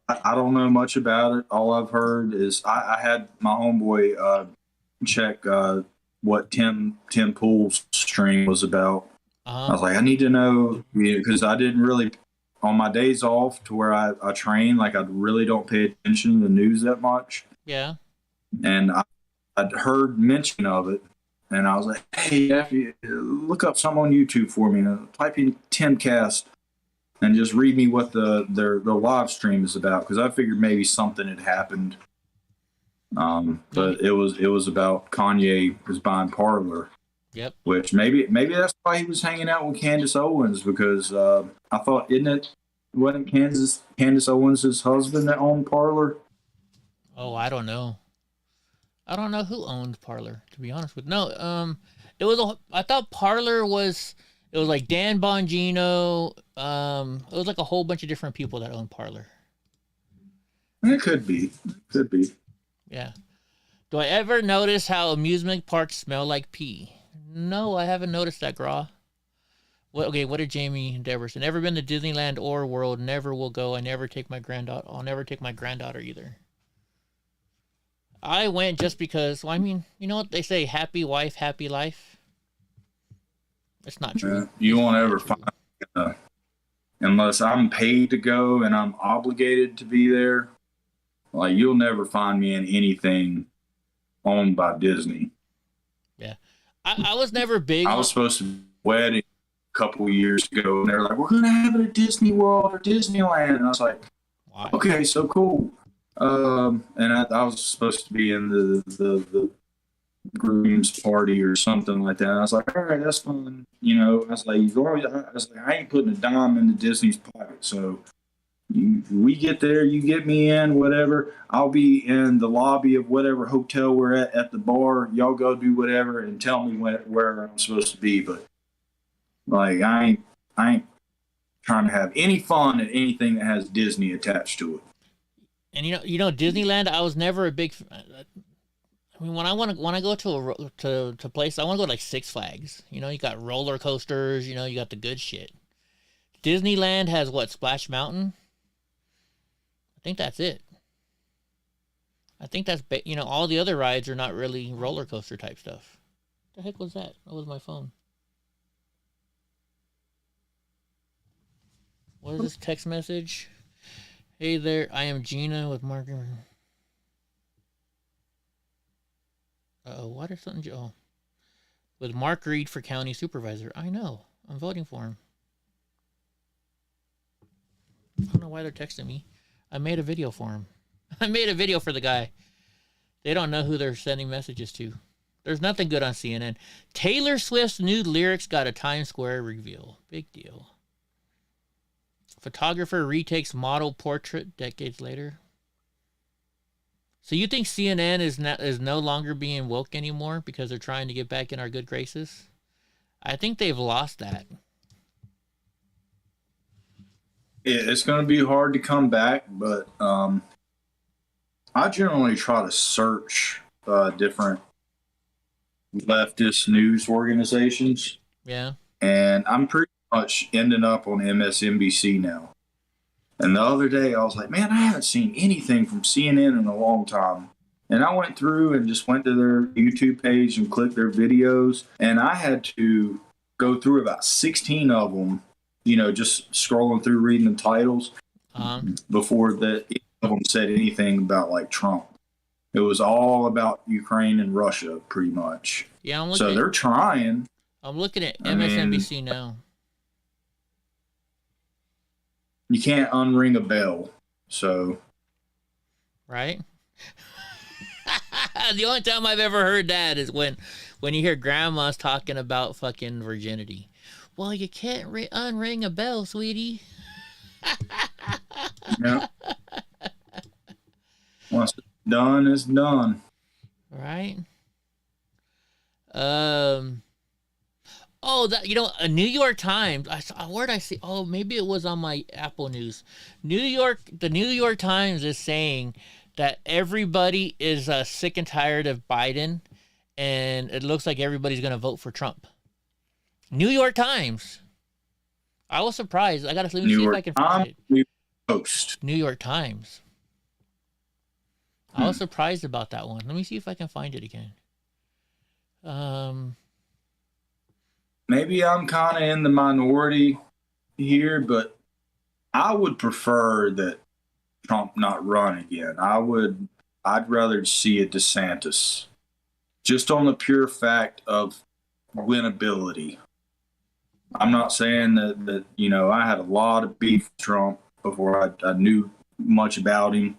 don't know much about it. All I've heard is I had my homeboy check what Tim Pool's stream was about. I was like, I need to know, because I didn't really, on my days off to where I train, like I really don't pay attention to the news that much. Yeah. And I'd heard mention of it. And I was like, hey, Jeff, look up something on YouTube for me. Type in Timcast and just read me what the live stream is about. Because I figured maybe something had happened. But it was about Kanye was buying Parlor. Yep. Which maybe that's why he was hanging out with Candace Owens. Because I thought, wasn't Candace Owens' husband that owned Parlor? Oh, I don't know. I don't know who owned Parlor, to be honest with you. No, I thought Parlor was, it was like Dan Bongino. It was like a whole bunch of different people that owned Parlor. It could be. Yeah. Do I ever notice how amusement parks smell like pee? No, I haven't noticed that, Graw. What did Jamie Deverson? Never been to Disneyland or World. Never will go. I'll never take my granddaughter either. I went just because, well, I mean, you know what they say, happy wife, happy life? It's not true. Yeah, you won't ever find, unless I'm paid to go and I'm obligated to be there, like you'll never find me in anything owned by Disney. Yeah. I was never big. I was supposed to be wedding a couple of years ago, and they're like, we're going to have it at Disney World or Disneyland. And I was like, why? Okay, so cool. And I was supposed to be in the groom's party or something like that. And I was like, all right, that's fun. You know, I was like, I ain't putting a dime into Disney's pocket. So we get there, you get me in, whatever. I'll be in the lobby of whatever hotel we're at the bar. Y'all go do whatever and tell me where I'm supposed to be. But like, I ain't trying to have any fun at anything that has Disney attached to it. And you know, Disneyland, I was never a big. I mean, when I go to a place, I want to go to like Six Flags. You know, you got roller coasters. You know, you got the good shit. Disneyland has what? Splash Mountain. I think that's it. I think that's all the other rides are not really roller coaster type stuff. What the heck was that? That was my phone. What is this text message? Hey there, I am Gina with Mark. What is something? Oh, with Mark Reed for county supervisor. I know. I'm voting for him. I don't know why they're texting me. I made a video for him. I made a video for the guy. They don't know who they're sending messages to. There's nothing good on CNN. Taylor Swift's new lyrics got a Times Square reveal. Big deal. Photographer retakes model portrait decades later. So you think CNN is no longer being woke anymore because they're trying to get back in our good graces? I think they've lost that. It's going to be hard to come back, but I generally try to search different leftist news organizations. Yeah. And I'm pretty much ending up on MSNBC now. And the other day I was like, man, I haven't seen anything from CNN in a long time. And I went through and just went to their YouTube page and clicked their videos. And I had to go through about 16 of them, you know, just scrolling through reading the titles before any of them said anything about like Trump. It was all about Ukraine and Russia pretty much. Yeah, I'm looking so they're trying. I'm looking at MSNBC now. You can't unring a bell, so. Right? The only time I've ever heard that is when you hear grandmas talking about fucking virginity. Well, you can't unring a bell, sweetie. Yeah. Once it's done, it's done. Right? Oh, that, you know, a New York Times. I saw, where did I see? Oh, maybe it was on my Apple News. The New York Times is saying that everybody is sick and tired of Biden, and it looks like everybody's going to vote for Trump. New York Times. I was surprised. Let me see if I can find it. New York Post. New York Times. I was surprised about that one. Let me see if I can find it again. Maybe I'm kind of in the minority here, but I would prefer that Trump not run again. I'd rather see a DeSantis, just on the pure fact of winnability. I'm not saying that you know, I had a lot of beef with Trump before I knew much about him,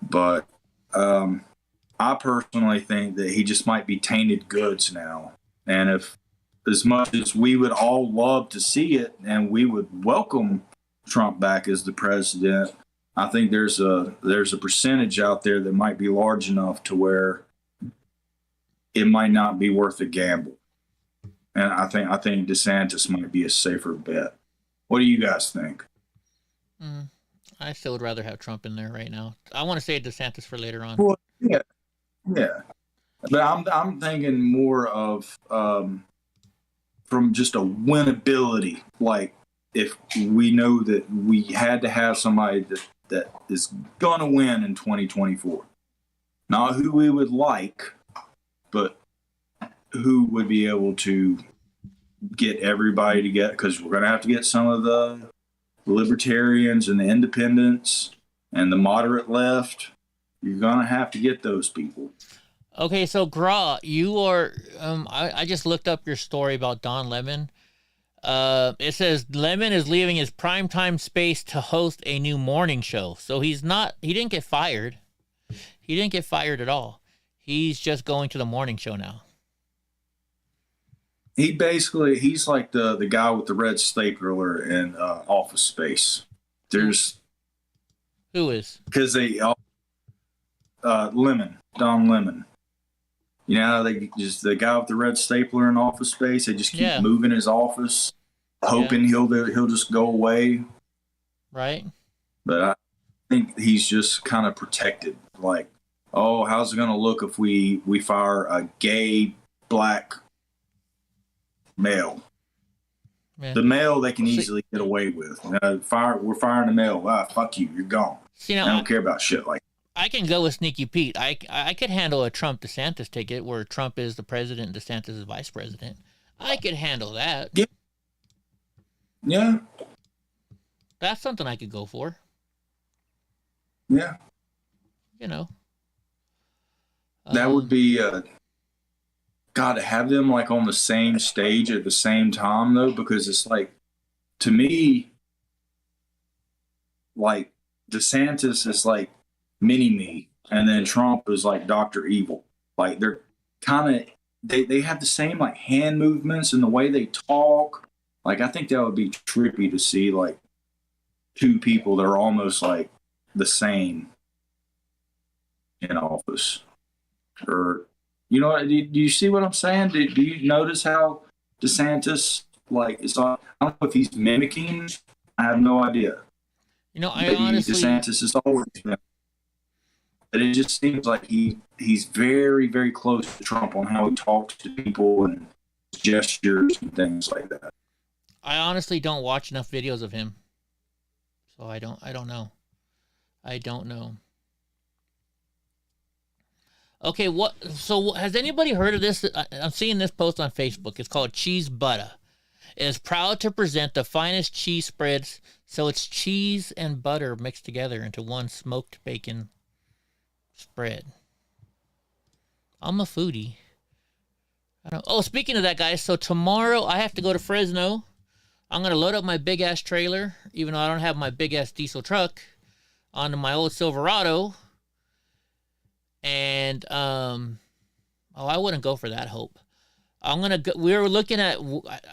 but I personally think that he just might be tainted goods now. And if, as much as we would all love to see it and we would welcome Trump back as the president, I think there's a percentage out there that might be large enough to where it might not be worth a gamble. And I think DeSantis might be a safer bet. What do you guys think? I still would rather have Trump in there right now. I want to say DeSantis for later on. Well, yeah. But I'm thinking more of from just a winnability. Like, if we know that we had to have somebody that is gonna win in 2024, not who we would like, but who would be able to get everybody together, because we're gonna have to get some of the libertarians and the independents and the moderate left. You're gonna have to get those people. Okay, so Gra, you are. I just looked up your story about Don Lemon. It says Lemon is leaving his primetime space to host a new morning show. So he didn't get fired. He didn't get fired at all. He's just going to the morning show now. He's like the guy with the red stapler in Office Space. There's who is? Because they Don Lemon. You know, they just, the guy with the red stapler in Office Space. They just keep moving his office, hoping he'll just go away. Right. But I think he's just kind of protected. Like, oh, how's it going to look if we fire a gay black male? Man. The male they can easily get away with. We're firing the male. Ah, fuck you, you're gone. See, now, I don't care about shit like that. I can go with Sneaky Pete. I could handle a Trump DeSantis ticket where Trump is the president and DeSantis is vice president. I could handle that. Yeah. That's something I could go for. Yeah. You know. That would be God, to have them like on the same stage at the same time though, because it's like, to me, like DeSantis is like mini-me, and then Trump is like Dr. Evil. Like, they're kind of, they have the same like hand movements and the way they talk. Like, I think that would be trippy to see like two people that are almost like the same. in office. Or, you know, do you see what I'm saying? Do you notice how DeSantis, like, it's on, I don't know if he's mimicking. I have no idea. You know, I Maybe honestly, DeSantis is always been. But it just seems like he's very, very close to Trump on how he talks to people and gestures and things like that. I honestly don't watch enough videos of him, so I don't know. I don't know. Okay, so has anybody heard of this? I'm seeing this post on Facebook. It's called Cheese Butter. It is proud to present the finest cheese spreads, so it's cheese and butter mixed together into one smoked bacon spread. I'm a foodie. Oh, speaking of that, guys, so tomorrow I have to go to Fresno. I'm going to load up my big-ass trailer, even though I don't have my big-ass diesel truck, onto my old Silverado. And, I wouldn't go for that, Hope. I'm going to go, we were looking at,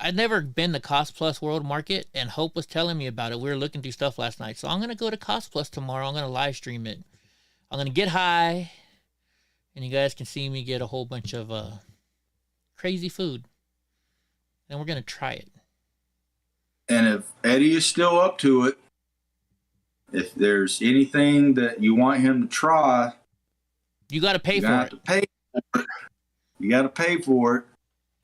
I'd never been to Cost Plus World Market, and Hope was telling me about it. We were looking through stuff last night. So I'm going to go to Cost Plus tomorrow. I'm going to live stream it. I'm going to get high, and you guys can see me get a whole bunch of crazy food. And we're going to try it. And if Eddie is still up to it, if there's anything that you want him to try, you got to pay for it. You got to pay for it.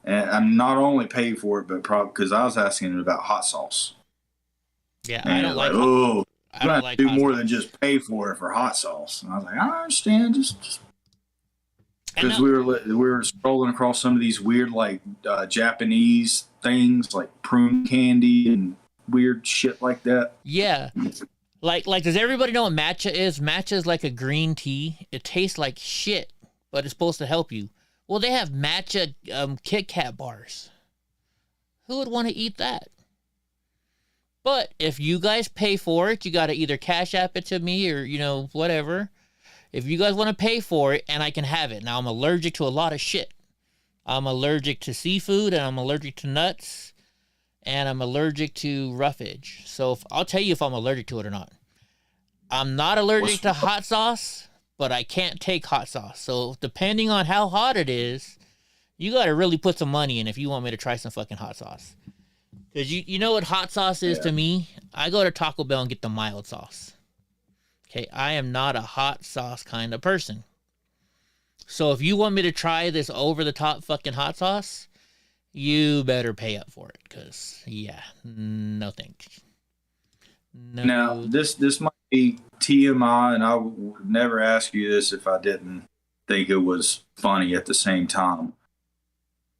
And I'm not only pay for it, but probably because I was asking him about hot sauce. Yeah, and I don't like oh, I don't like do hot more sauce. than just pay for it for hot sauce. And I was like, I understand, just because we were scrolling across some of these weird like Japanese things like prune candy and weird shit like that. Yeah. Like does everybody know what matcha is? Matcha is like a green tea. It tastes like shit, but it's supposed to help you. Well, they have matcha Kit Kat bars. Who would want to eat that? But if you guys pay for it, you got to either Cash App it to me or, you know, whatever. If you guys want to pay for it, and I can have it. Now, I'm allergic to a lot of shit. I'm allergic to seafood, and I'm allergic to nuts, and I'm allergic to roughage. So I'll tell you if I'm allergic to it or not. I'm not allergic to hot sauce, but I can't take hot sauce. So depending on how hot it is, you got to really put some money in if you want me to try some fucking hot sauce. Because you know what hot sauce is to me? I go to Taco Bell and get the mild sauce. Okay, I am not a hot sauce kind of person. So if you want me to try this over-the-top fucking hot sauce, you better pay up for it. Because, yeah, no thanks. No. Now, this might be TMI, and I would never ask you this if I didn't think it was funny at the same time.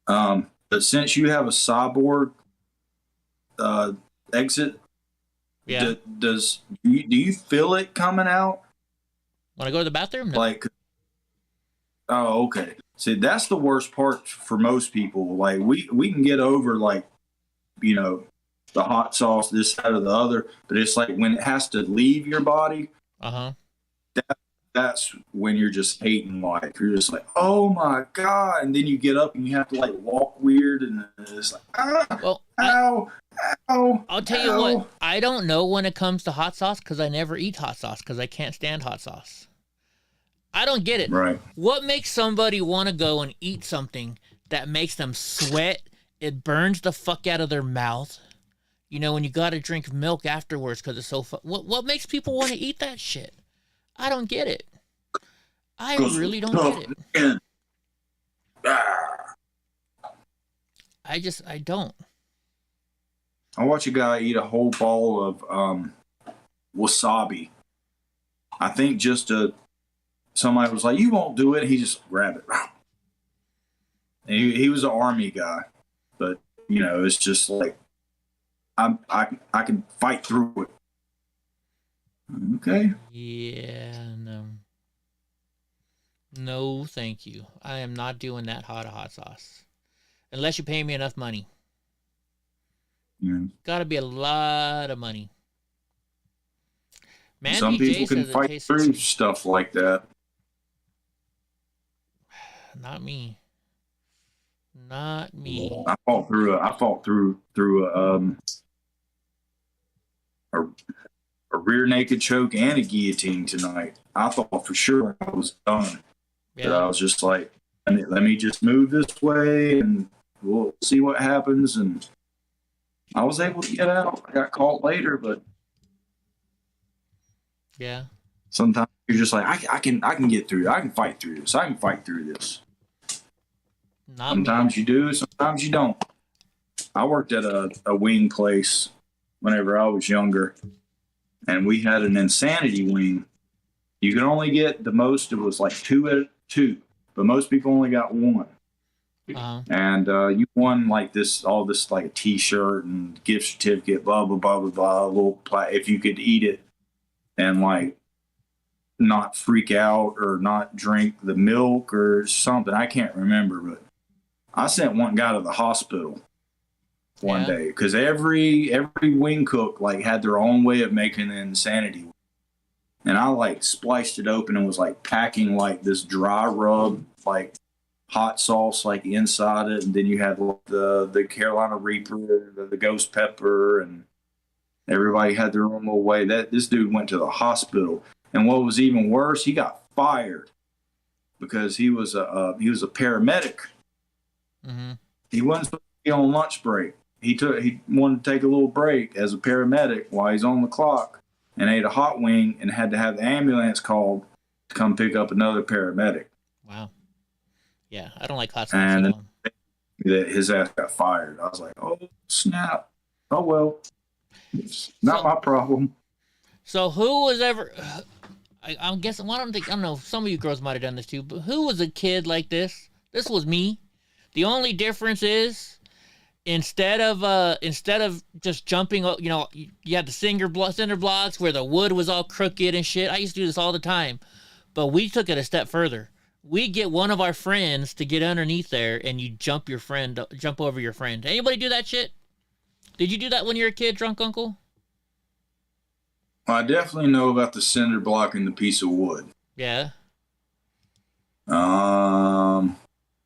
But since you have a cyborg exit, yeah, do you feel it coming out? When I go to the bathroom? No. Like, oh, okay. See, that's the worst part for most people. Like, we can get over, like, you know, the hot sauce, this, that, or the other, but it's like when it has to leave your body, that's when you're just hating life. You're just like, oh my God. And then you get up and you have to like walk weird and it's like, ow, I'll tell you what, I don't know when it comes to hot sauce because I never eat hot sauce because I can't stand hot sauce. I don't get it. Right. What makes somebody want to go and eat something that makes them sweat? It burns the fuck out of their mouth. You know, when you got to drink milk afterwards because it's so what makes people want to eat that shit? I don't get it. I really don't get it. I don't. I watch a guy eat a whole ball of wasabi. I think somebody was like, you won't do it. He just grabbed it. And he was an army guy. But, you know, it's just like, I can fight through it. Okay. Yeah, no. No, thank you. I am not doing that hot sauce. Unless you pay me enough money. Yeah. Gotta be a lot of money. Man, some people can fight through stuff like that. Not me. Not me. I fought through a rear naked choke and a guillotine tonight. I thought for sure I was done. But I was just like, let me just move this way and we'll see what happens. And I was able to get out. I got caught later, but yeah, sometimes you're just like, I can get through it. I can fight through this. I can fight through this. Sometimes you do, sometimes you don't. I worked at a wing place whenever I was younger, and we had an insanity wing. You could only get the most, it was like 2 at 2, but most people only got 1. And you won like all this like a T-shirt and gift certificate, blah blah blah blah blah. Little if you could eat it and like not freak out or not drink the milk or something, I can't remember, but I sent one guy to the hospital one day because every wing cook like had their own way of making the insanity. And I like spliced it open and was like packing like this dry rub, like hot sauce, like inside it. And then you had the Carolina Reaper, the ghost pepper, and everybody had their own little way. This dude went to the hospital. And what was even worse, he got fired because he was a paramedic. Mm-hmm. He wasn't supposed to be on lunch break. He wanted to take a little break as a paramedic while he's on the clock, and ate a hot wing and had to have the ambulance called to come pick up another paramedic. Wow. Yeah, I don't like hot sauce and at all. His ass got fired. I was like, oh snap! Oh well, it's not my problem. So who was ever? I'm guessing. I don't know. Some of you girls might have done this too. But who was a kid like this? This was me. The only difference is, instead of just jumping, you know, you had the cinder blocks where the wood was all crooked and shit. I used to do this all the time, but we took it a step further. We get one of our friends to get underneath there, and you jump over your friend. Anybody do that shit? Did you do that when you were a kid, drunk uncle? I definitely know about the cinder block and the piece of wood. Yeah.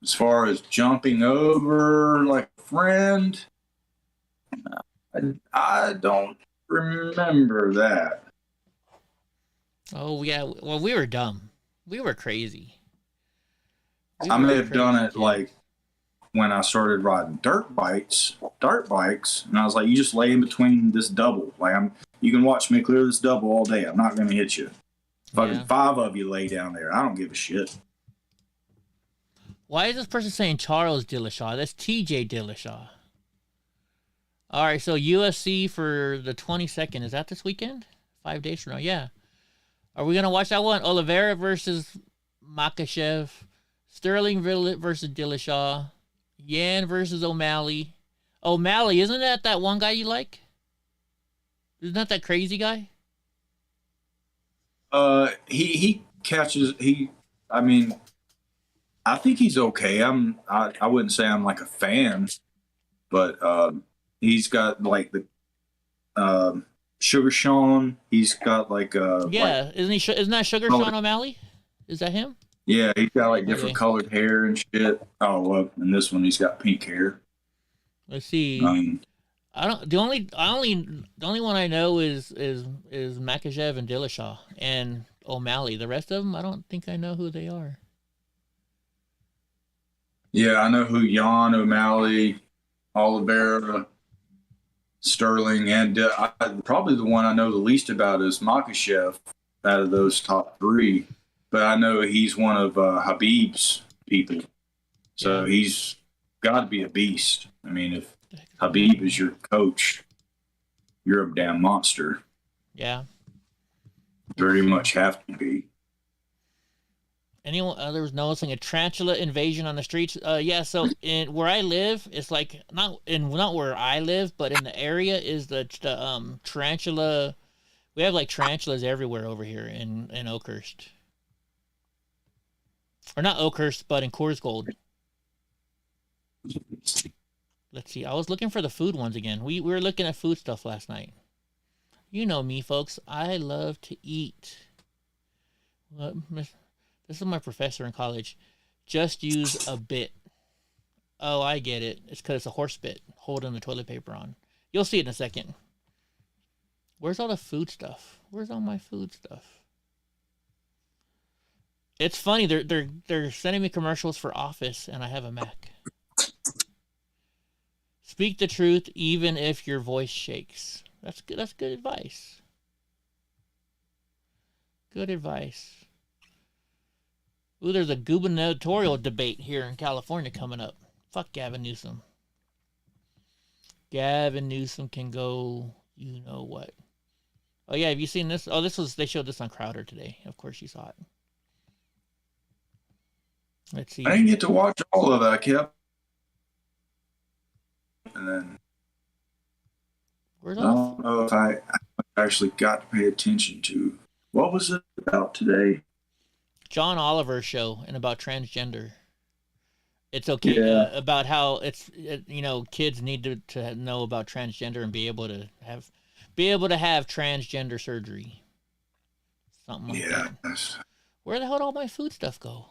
As far as jumping over like a friend, I don't remember that. Oh yeah. Well, we were dumb. We were crazy. I may have done it like when I started riding dirt bikes, and I was like, you just lay in between this double. Like you can watch me clear this double all day. I'm not going to hit you. Fucking 5 of you lay down there. I don't give a shit. Why is this person saying Charles Dillashaw? That's TJ Dillashaw. All right, so UFC for the 22nd. Is that this weekend? 5 days from now. Yeah. Are we going to watch that one? Oliveira versus Makhachev. Sterling versus Dillashaw. Yan versus O'Malley. O'Malley, isn't that one guy you like? Isn't that crazy guy? He catches, I mean, I think he's okay. I wouldn't say I'm like a fan, but he's got like the Sugar Sean. He's got like isn't that Sugar Sean O'Malley? Is that him? Yeah, he's got like different colored hair and shit. Oh, well, and this one he's got pink hair. Let's see. The only one I know is Makhachev and Dillashaw and O'Malley. The rest of them, I don't think I know who they are. Yeah, I know who Yan, O'Malley, Oliveira, Sterling, and probably the one I know the least about is Makhachev out of those top 3. But I know he's one of Habib's people. So he's got to be a beast. I mean, if Habib is your coach, you're a damn monster. Yeah. Very much have to be. Anyone others noticing a tarantula invasion on the streets? Yeah, so in where I live, it's like not where I live, but in the area is the tarantula. We have like tarantulas everywhere over here in Oakhurst. Or not Oakhurst, but in Coors Gold. Let's see. I was looking for the food ones again. We were looking at food stuff last night. You know me, folks. I love to eat. This is my professor in college. Just use a bit. Oh, I get it. It's because it's a horse bit holding the toilet paper on. You'll see it in a second. Where's all the food stuff? Where's all my food stuff? It's funny. They're sending me commercials for Office, and I have a Mac. Speak the truth, even if your voice shakes. That's good. That's good advice. Good advice. Ooh, there's a gubernatorial debate here in California coming up. Fuck Gavin Newsom. Gavin Newsom can go, you know what. Oh yeah, have you seen this? Oh, they showed this on Crowder today. Of course you saw it. Let's see. I didn't get to watch all of that, Kev. And then Where's I all don't know if I actually got to pay attention to what was it about today. John Oliver's show and about transgender. It's okay about how kids need to know about transgender and be able to have transgender surgery. Something like that. Where the hell did all my food stuff go?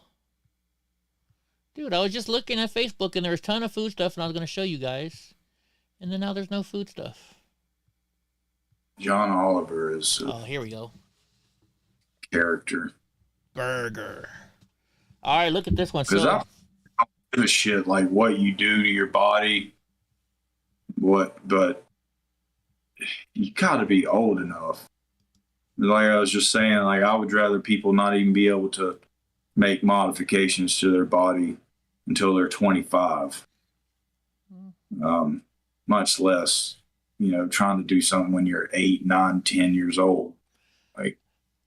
Dude, I was just looking at Facebook and there was a ton of food stuff and I was going to show you guys. And then now there's no food stuff. John Oliver is oh, here we go. Character. Burger. All right, look at this one. Because I don't give a shit like what you do to your body. But you got to be old enough. Like I was just saying, like I would rather people not even be able to make modifications to their body until they're 25. Much less, trying to do something when you're 8, 9, 10 years old. Like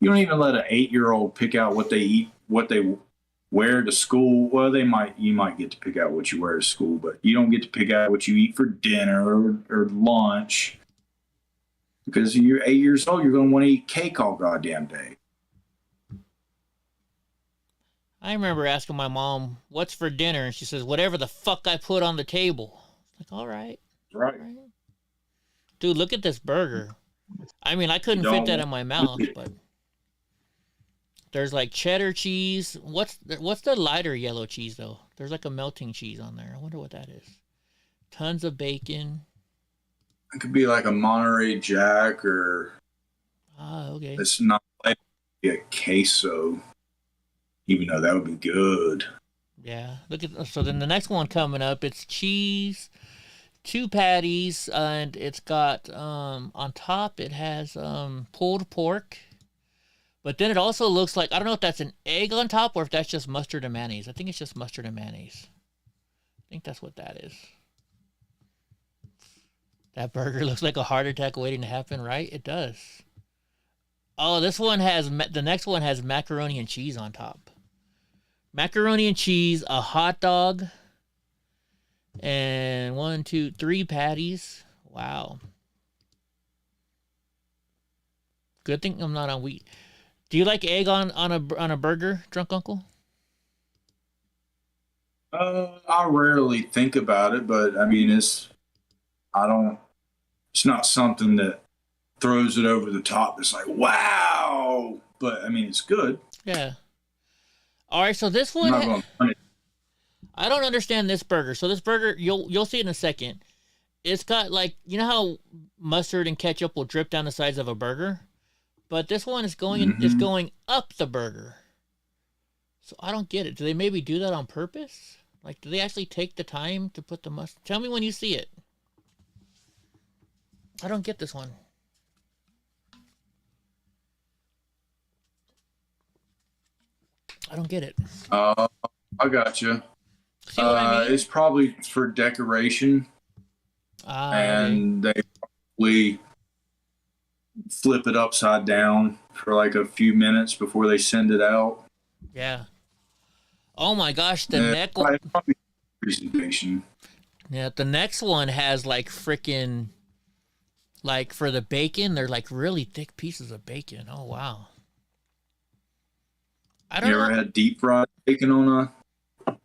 you don't even let an 8-year-old pick out what they eat, what they wear to school. Well, you might get to pick out what you wear to school, but you don't get to pick out what you eat for dinner or lunch. Because you're 8 years old, you're going to want to eat cake all goddamn day. I remember asking my mom, what's for dinner? And she says, whatever the fuck I put on the table. Like, all right. Right. Dude, look at this burger. I mean, I couldn't fit that in my mouth, but there's like cheddar cheese. What's the lighter yellow cheese, though? There's like a melting cheese on there. I wonder what that is. Tons of bacon. It could be like a Monterey Jack or... Ah, okay. It's not like a queso. Even though that would be good. Yeah. So then the next one coming up, it's cheese, 2 patties, and it's got on top it has pulled pork. But then it also looks like, I don't know if that's an egg on top or if that's just mustard and mayonnaise. I think it's just mustard and mayonnaise. I think that's what that is. That burger looks like a heart attack waiting to happen, right? It does. Oh, the next one has macaroni and cheese on top. Macaroni and cheese, a hot dog, and 1, 2, 3 patties. Wow. Good thing I'm not on wheat. Do you like egg on a burger, Drunk Uncle? I rarely think about it, but I mean, it's not something that throws it over the top. It's like, wow. But I mean, it's good. Yeah. All right, so this one, I don't understand this burger. So this burger, you'll see it in a second. It's got like, you know how mustard and ketchup will drip down the sides of a burger, but this one is going up the burger. So I don't get it. Do they maybe do that on purpose? Like, do they actually take the time to put the mustard? Tell me when you see it. I don't get this one. I don't get it. I got you. See what I mean? It's probably for decoration, and they probably flip it upside down for like a few minutes before they send it out. Yeah. Oh my gosh, the next one. Presentation. Yeah, the next one has like freaking, like for the bacon, they're like really thick pieces of bacon. Oh wow. I don't know. You ever had deep fried bacon on a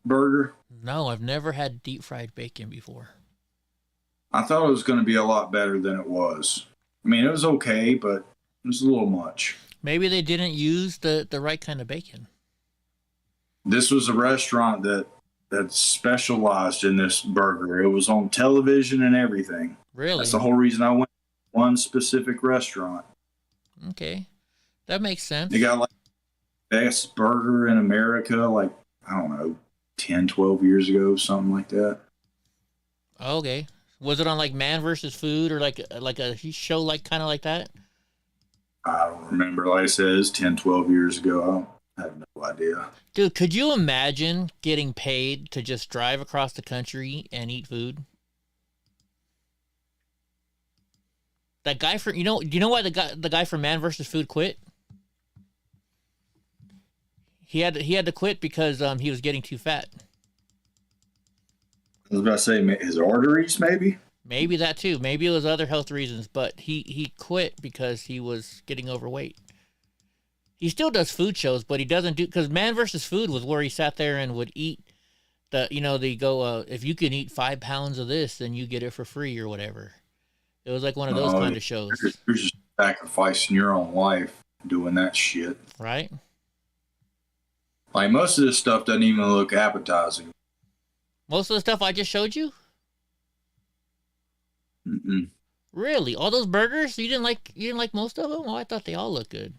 burger? No, I've never had deep fried bacon before. I thought it was going to be a lot better than it was. I mean, it was okay, but it was a little much. Maybe they didn't use the right kind of bacon. This was a restaurant that specialized in this burger. It was on television and everything. Really? That's the whole reason I went. one specific restaurant. Okay, that makes sense. They got like best burger in America, like, I don't know, 10, 12 years ago, something like that. Okay, was it on like Man versus Food or like a show like kind of like that? I don't remember. Like I said, it's 10, 12 years ago. I have no idea. Dude, could you imagine getting paid to just drive across the country and eat food? That guy do you know why the guy from Man versus Food quit? He had to quit because he was getting too fat. I was about to say his arteries, maybe. Maybe that too. Maybe it was other health reasons, but he quit because he was getting overweight. He still does food shows, but he doesn't do, because Man versus Food was where he sat there and would eat they go, if you can eat 5 pounds of this, then you get it for free or whatever. It was like one of those kind of shows. You're just sacrificing your own life doing that shit. Right? Like, most of this stuff doesn't even look appetizing. Most of the stuff I just showed you? Mm-mm. Really? All those burgers? You didn't like most of them? Oh, I thought they all looked good.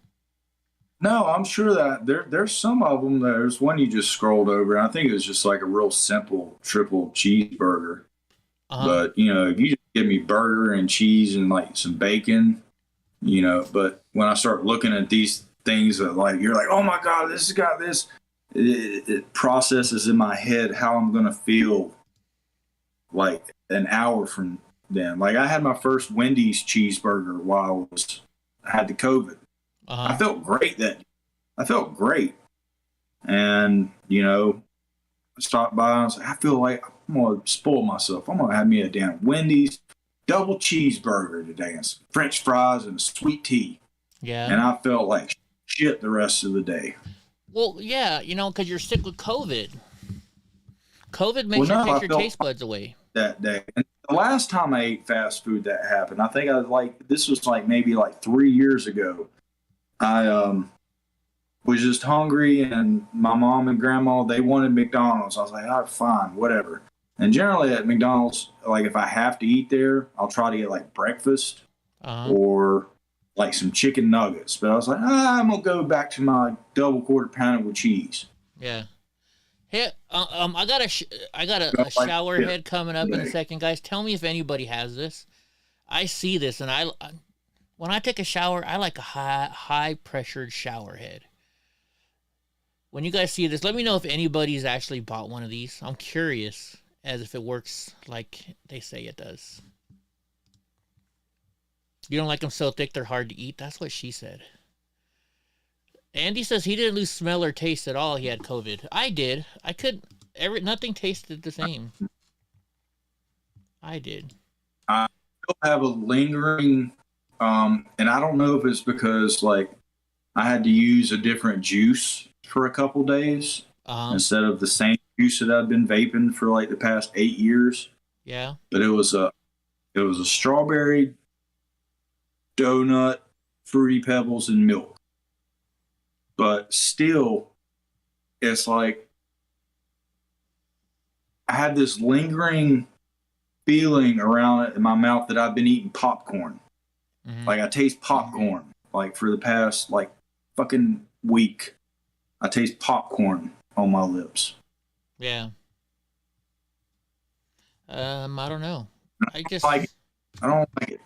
No, I'm sure that there's some of them. There's one you just scrolled over, and I think it was just like a real simple triple cheeseburger. But, if you just give me burger and cheese and like some bacon, but when I start looking at these things that like, you're like, oh my God, this has got this, it processes in my head how I'm going to feel like an hour from then. Like, I had my first Wendy's cheeseburger while I had the COVID. I felt great I felt great. And, I stopped by and I was like, I feel like I'm going to spoil myself. I'm going to have me a damn Wendy's double cheeseburger today and some French fries and a sweet tea. Yeah. And I felt like shit the rest of the day. Well, yeah, because you're sick with COVID. COVID makes you take your taste buds away. That day. And the last time I ate fast food that happened, I think this was like maybe like 3 years ago. I was just hungry, and my mom and grandma, they wanted McDonald's. I was like, all right, fine, whatever. And generally at McDonald's, like if I have to eat there, I'll try to get like breakfast or like some chicken nuggets. But I was like, I'm going to go back to my double quarter pounder with cheese. Yeah. Hey, I got a shower head coming up in a second, guys. Tell me if anybody has this. I see this, and when I take a shower, I like a high pressured shower head. When you guys see this, let me know if anybody's actually bought one of these. I'm curious as if it works like they say it does. You don't like them so thick they're hard to eat? That's what she said. Andy says he didn't lose smell or taste at all. He had COVID. I did. Nothing tasted the same. I did. I still have a lingering, and I don't know if it's because like I had to use a different juice for a couple days instead of the same juice that I've been vaping for like the past 8 years. Yeah. But it was a strawberry, donut, Fruity Pebbles, and milk. But still, it's like I had this lingering feeling around it in my mouth that I've been eating popcorn. Mm-hmm. Like I taste popcorn like for the past like fucking week. I taste popcorn on my lips. Yeah. I don't know. I don't like it.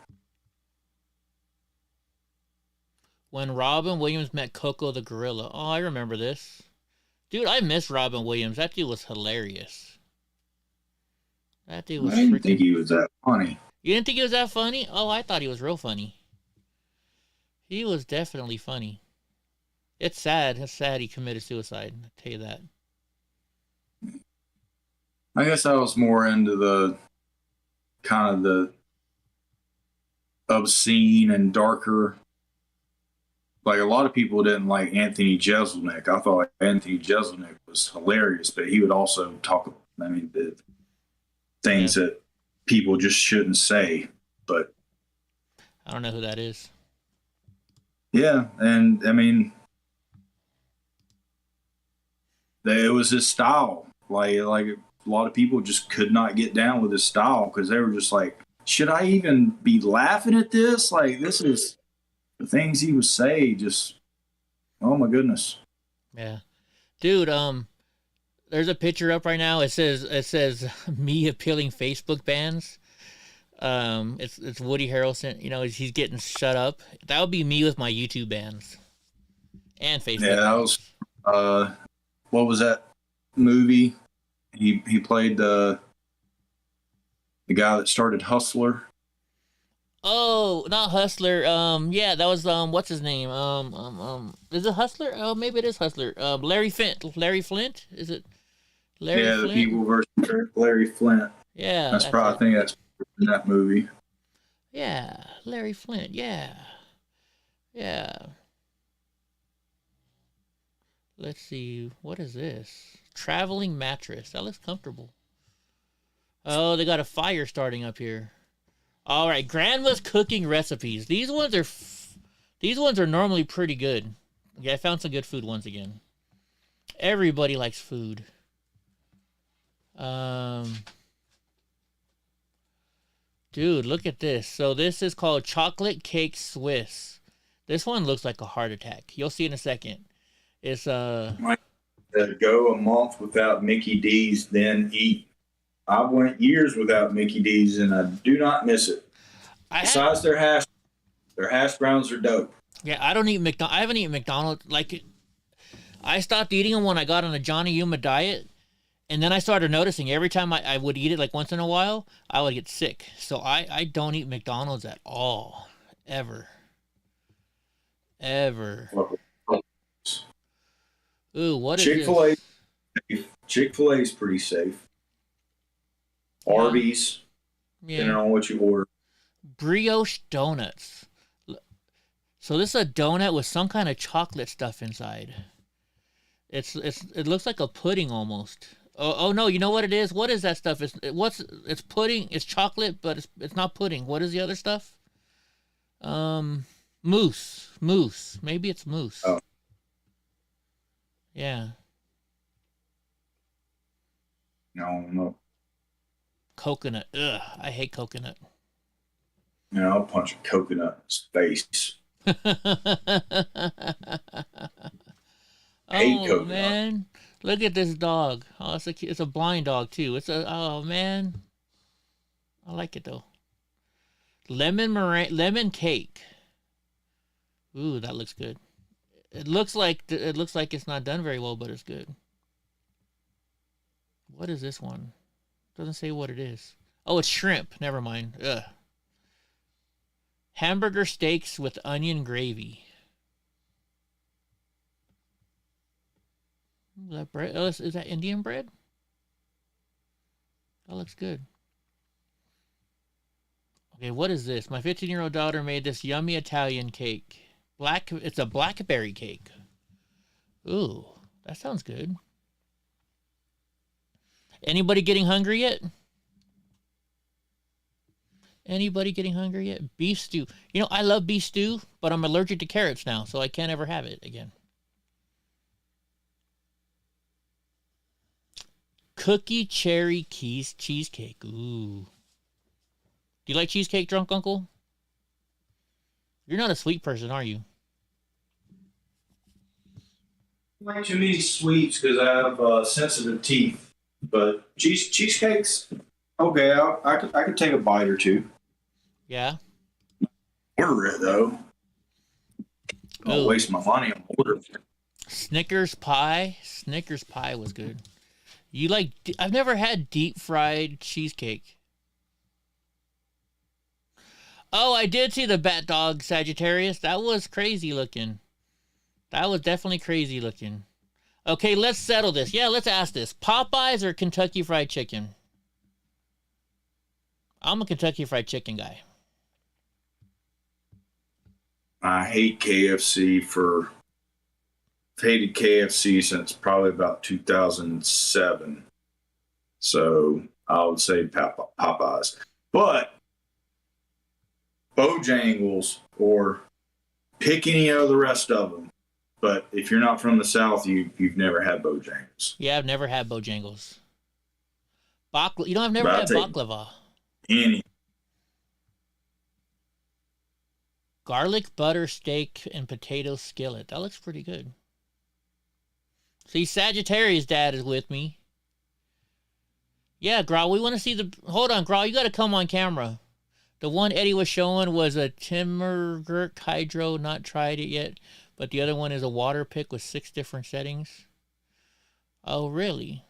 When Robin Williams met Coco the gorilla. Oh, I remember this. Dude, I miss Robin Williams. That dude was hilarious. That dude was I didn't think he was that funny. You didn't think he was that funny? Oh, I thought he was real funny. He was definitely funny. It's sad. It's sad he committed suicide. I'll tell you that. I guess I was more into the kind of the obscene and darker. Like a lot of people didn't like Anthony Jeselnik. I thought Anthony Jeselnik was hilarious, but he would also talk, the things that people just shouldn't say. But I don't know who that is. Yeah, and it was his style. Like a lot of people just could not get down with his style because they were just like should I even be laughing at this? Like, this is the things he was saying. Just, oh my goodness. Yeah, dude. There's a picture up right now. It says me appealing Facebook bans. It's Woody Harrelson. You know, he's getting shut up. That would be me with my YouTube bans and Facebook. Yeah, that was what was that movie? He played the guy that started Hustler. Oh, not Hustler. Yeah, that was what's his name? Is it Hustler? Oh, maybe it is Hustler. Larry Flint. Larry Flint? Is it? Larry Flint? The People versus Larry Flint. Yeah, that's probably. I think that's in that movie. Yeah, Larry Flint. Yeah. Let's see. What is this? Traveling mattress. That looks comfortable. Oh, they got a fire starting up here. All right, Grandma's cooking recipes. These ones are normally pretty good. Okay, I found some good food once again. Everybody likes food. Dude, look at this. So this is called Chocolate Cake Swiss. This one looks like a heart attack. You'll see in a second. It's Might go a month without Mickey D's, then eat. I went years without Mickey D's, and I do not miss it. Besides their hash browns are dope. Yeah, I don't eat I haven't eaten McDonald's. Like, I stopped eating them when I got on a Johnny Yuma diet, and then I started noticing every time I would eat it, like once in a while, I would get sick. So I don't eat McDonald's at all, ever. Ooh, what is Chick-fil-A? Chick-fil-A is pretty safe. Arby's, depending on what you order. Brioche donuts. So this is a donut with some kind of chocolate stuff inside. It looks like a pudding almost. Oh no, you know what it is? What is that stuff? It's pudding. It's chocolate, but it's not pudding. What is the other stuff? Mousse. Maybe it's mousse. Oh. Yeah. No. Coconut. Ugh, I hate coconut. Yeah, I'll punch a coconut in his face. Oh man, look at this dog. Oh, it's a blind dog too. Oh man, I like it though. Lemon cake. Ooh, that looks good. It looks like it's not done very well, but it's good. What is this one? Doesn't say what it is. Oh, it's shrimp. Never mind. Ugh. Hamburger steaks with onion gravy. Is that bread? Oh, is that Indian bread? That looks good. Okay, what is this? My 15-year-old daughter made this yummy Italian cake. It's a blackberry cake. Ooh, that sounds good. Anybody getting hungry yet? Beef stew. You know, I love beef stew, but I'm allergic to carrots now, so I can't ever have it again. Cookie cherry cheesecake. Ooh. Do you like cheesecake, drunk uncle? You're not a sweet person, are you? I like too many sweets because I have sensitive teeth. But cheesecakes, okay, I could take a bite or two. Yeah. Order it though. I'll waste my money on order. Snickers pie. Snickers pie was good. I've never had deep fried cheesecake. Oh, I did see the bat dog Sagittarius. That was crazy looking. That was definitely crazy looking. Okay, let's settle this. Yeah, let's ask this. Popeyes or Kentucky Fried Chicken? I'm a Kentucky Fried Chicken guy. I hate KFC hated KFC since probably about 2007. So I would say Popeyes. But Bojangles, or pick any of the rest of them. But if you're not from the South, you've never had Bojangles. Yeah, I've never had Bojangles. You know, I've never had baklava. Any. Garlic butter steak and potato skillet. That looks pretty good. See, Sagittarius dad is with me. Yeah, Graw, we want to see the... Hold on, Graw, you got to come on camera. The one Eddie was showing was a Timbergurk Hydro, not tried it yet. But the other one is a water pick with 6 different settings. Oh, really?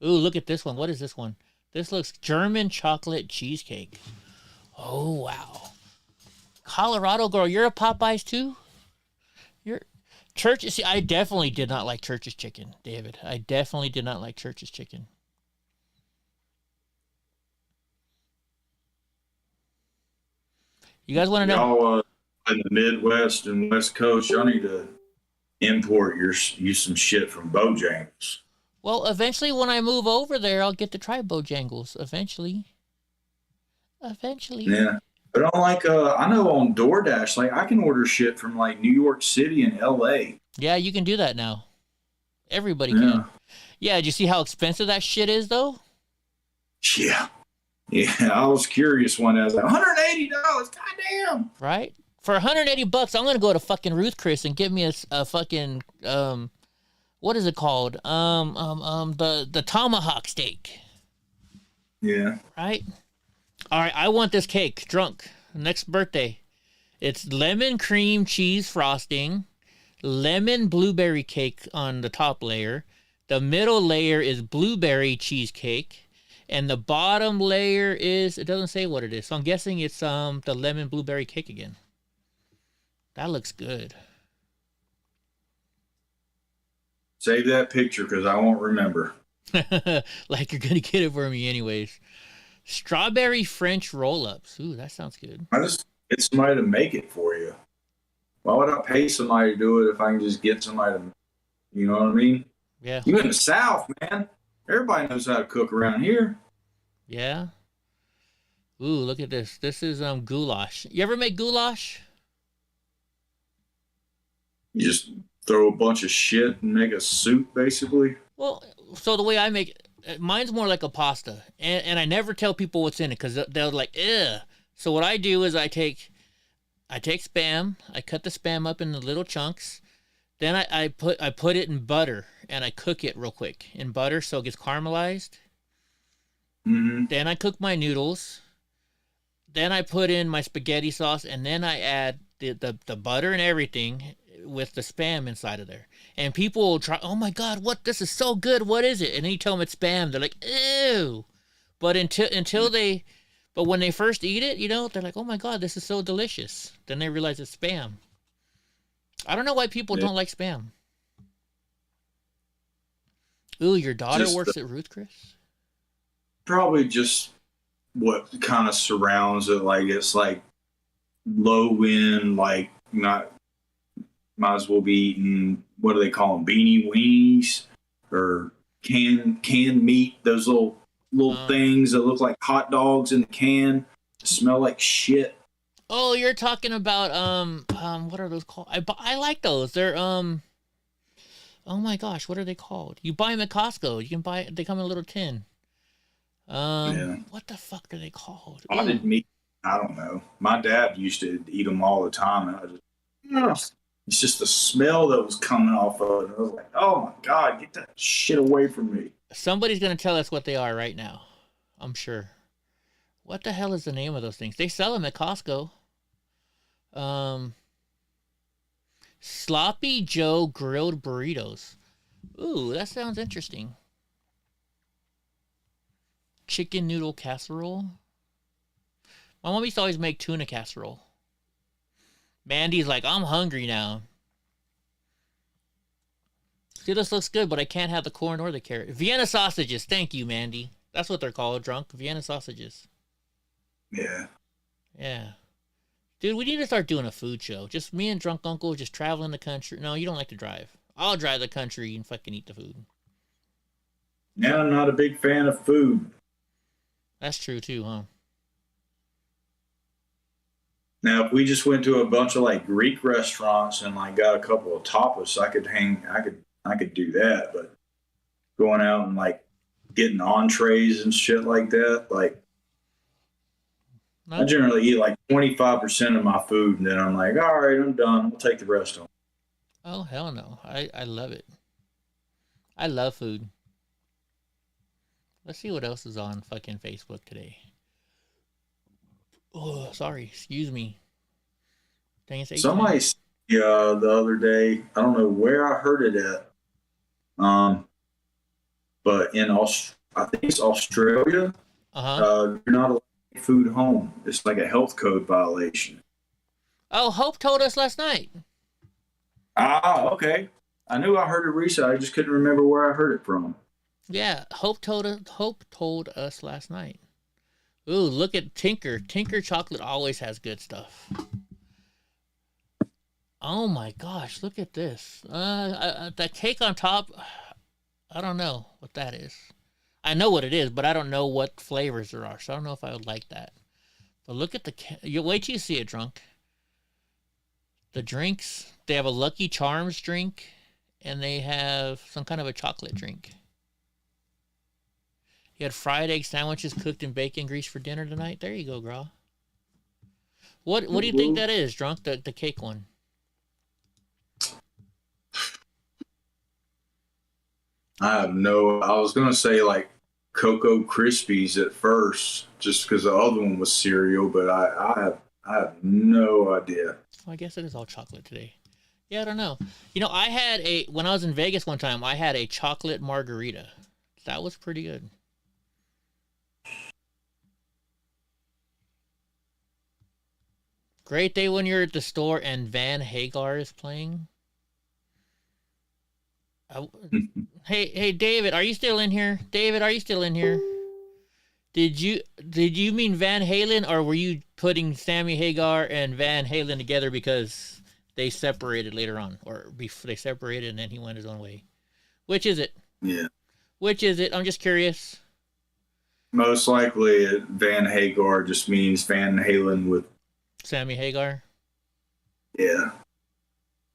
Ooh, look at this one. What is this one? This looks German chocolate cheesecake. Oh, wow. Colorado girl, you're a Popeyes too? You're... Church's... See, I definitely did not like Church's chicken, David. I definitely did not like Church's chicken. You guys want to know? Y'all in the Midwest and West Coast, y'all need to import you some shit from Bojangles. Well, eventually when I move over there, I'll get to try Bojangles. Eventually. Yeah. But on I know on DoorDash, like I can order shit from like New York City and LA. Yeah, you can do that now. Everybody can. Yeah, did you see how expensive that shit is though? Yeah. Yeah, I was curious one day. I was like, $180, goddamn. Right? For $180, I'm gonna go to fucking Ruth Chris and get me a fucking what is it called? The tomahawk steak. Yeah. Right? All right, I want this cake. Drunk. Next birthday. It's lemon cream cheese frosting, lemon blueberry cake on the top layer. The middle layer is blueberry cheesecake. And the bottom layer is, it doesn't say what it is. So I'm guessing it's the lemon blueberry cake again. That looks good. Save that picture because I won't remember. Like you're going to get it for me anyways. Strawberry French roll-ups. Ooh, that sounds good. I just get somebody to make it for you. Why would I pay somebody to do it if I can just get somebody to, you know what I mean? Yeah. You in the South, man. Everybody knows how to cook around here. Yeah. Ooh, look at this. This is goulash. You ever make goulash? You just throw a bunch of shit and make a soup, basically. Well, so the way I make it, mine's more like a pasta. And I never tell people what's in it because they're like, ugh. So what I do is I take Spam. I cut the Spam up into little chunks. Then I put it in butter and I cook it real quick in butter so it gets caramelized. Mm-hmm. Then I cook my noodles. Then I put in my spaghetti sauce and then I add the butter and everything with the Spam inside of there. And people will try, oh my God, what? This is so good. What is it? And then you tell them it's Spam. They're like, ew. But but when they first eat it, you know, they're like, oh my God, this is so delicious. Then they realize it's Spam. I don't know why people don't like Spam. Ooh, your daughter works at Ruth Chris? Probably just what kind of surrounds it. Like it's like low end, like not might as well be eating, what do they call them? Beanie weenies or canned meat. Those little things that look like hot dogs in the can, smell like shit. Oh, you're talking about what are those called? I like those. They're oh my gosh, what are they called? You buy them at Costco. You can buy, they come in a little tin. What the fuck are they called? Potted meat. I don't know. My dad used to eat them all the time, and I just it's just the smell that was coming off of it. I was like, oh my God, get that shit away from me. Somebody's gonna tell us what they are right now. I'm sure. What the hell is the name of those things? They sell them at Costco. Sloppy Joe grilled burritos. Ooh, that sounds interesting. Chicken noodle casserole. My mom used to always make tuna casserole. Mandy's like, I'm hungry now. See, this looks good, but I can't have the corn or the carrot. Vienna sausages. Thank you, Mandy. That's what they're called, drunk. Vienna sausages. Yeah. Yeah. Dude, we need to start doing a food show. Just me and Drunk Uncle just traveling the country. No, you don't like to drive. I'll drive the country and fucking eat the food. Yeah, I'm not a big fan of food. That's true too, huh? Now, if we just went to a bunch of like Greek restaurants and like got a couple of tapas, I could do that. But going out and like getting entrees and shit like that, like No? I generally eat like 25% of my food, and then I'm like, all right, I'm done. We'll take the rest home. Oh, hell no. I love it. I love food. Let's see what else is on fucking Facebook today. Oh, sorry. Excuse me. Dang, it's 8:20. Somebody said, the other day, I don't know where I heard it at, but I think it's Australia. You're not allowed to take food home. It's like a health code violation. Oh, Hope told us last night. Ah, okay. I knew I heard it recently. I just couldn't remember where I heard it from. Yeah, Hope told us last night. Ooh, look at Tinker. Tinker chocolate always has good stuff. Oh my gosh, look at this. That cake on top, I don't know what that is. I know what it is, but I don't know what flavors there are, so I don't know if I would like that. But look at you wait till you see it, drunk. The drinks, they have a Lucky Charms drink, and they have some kind of a chocolate drink. You had fried egg sandwiches cooked in bacon grease for dinner tonight. There you go, Gra. What do you think that is, drunk? The cake one. I was going to say like Cocoa Krispies at first, just because the other one was cereal, but I have no idea. Well, I guess it is all chocolate today. Yeah, I don't know. You know, when I was in Vegas one time, I had a chocolate margarita. That was pretty good. Great day when you're at the store and Van Hagar is playing. Hey, David, are you still in here? David, are you still in here? Did you mean Van Halen, or were you putting Sammy Hagar and Van Halen together because they separated later on, or they separated and then he went his own way? Which is it? Yeah. Which is it? I'm just curious. Most likely, Van Hagar just means Van Halen with Sammy Hagar. Yeah,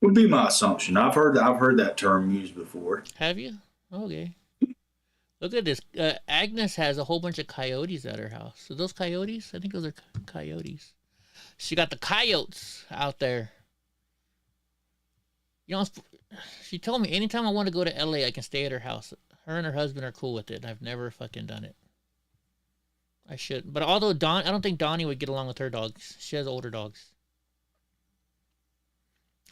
would be my assumption. I've heard that term used before. Have you? Okay. Look at this. Agnes has a whole bunch of coyotes at her house. So those coyotes? I think those are coyotes. She got the coyotes out there. You know, she told me anytime I want to go to LA, I can stay at her house. Her and her husband are cool with it, and I've never fucking done it. I should. But although I don't think Donnie would get along with her dogs. She has older dogs.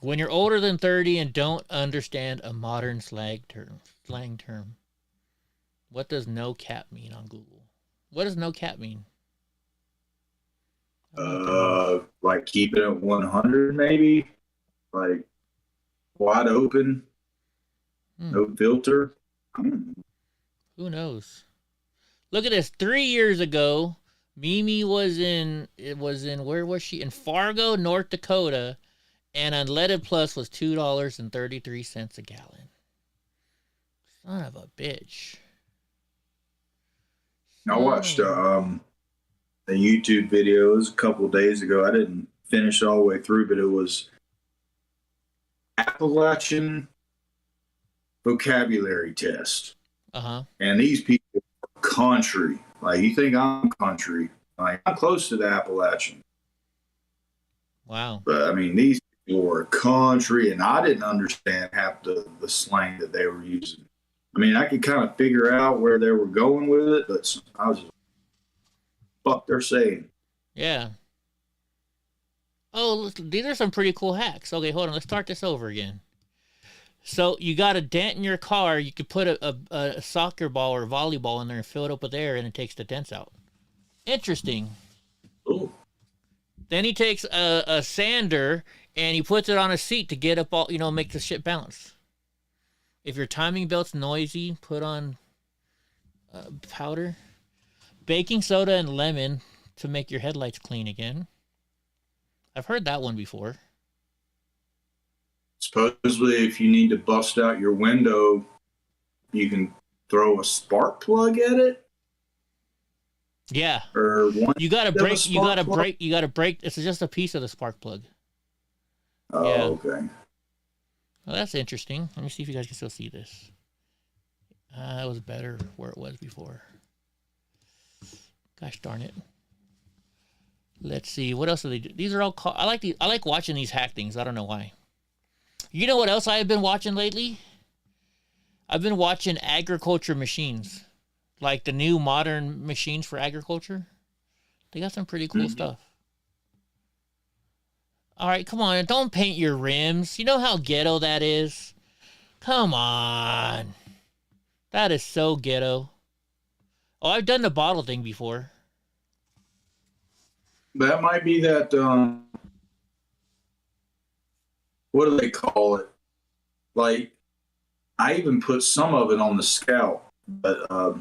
When you're older than 30 and don't understand a modern slang term, what does no cap mean on Google? What does no cap mean? Like keeping it 100, maybe, like wide open, no filter. Who knows? Look at this. 3 years ago, Mimi was in where was she? In Fargo, North Dakota, and Unleaded Plus was $2.33 a gallon. Son of a bitch. I watched a YouTube video. It was a couple of days ago. I didn't finish all the way through, but it was Appalachian vocabulary test. And these people are country. Like, you think I'm country. Like, I'm close to the Appalachian. Wow. But, I mean, these people were country, and I didn't understand half the slang that they were using. I mean, I could kind of figure out where they were going with it, but I was just, fuck they're saying. Yeah. Oh, these are some pretty cool hacks. Okay, hold on. Let's start this over again. So you got a dent in your car. You could put a soccer ball or volleyball in there and fill it up with air, and it takes the dents out. Interesting. Ooh. Then he takes a sander and he puts it on a seat to get up all, make the shit bounce. If your timing belt's noisy, put on powder. Baking soda and lemon to make your headlights clean again. I've heard that one before. Supposedly, if you need to bust out your window, you can throw a spark plug at it. Yeah. Or one. You gotta break. You gotta break. It's just a piece of the spark plug. Oh, yeah. Okay. Well, that's interesting. Let me see if you guys can still see this. That was better where it was before. Gosh darn it. Let's see. What else do they do? These are all. I like watching these hack things. I don't know why. You know what else I have been watching lately? I've been watching agriculture machines, like the new modern machines for agriculture. They got some pretty cool stuff. All right, come on. Don't paint your rims. You know how ghetto that is? Come on. That is so ghetto. Oh, I've done the bottle thing before. That might be that, what do they call it? Like, I even put some of it on the scalp, but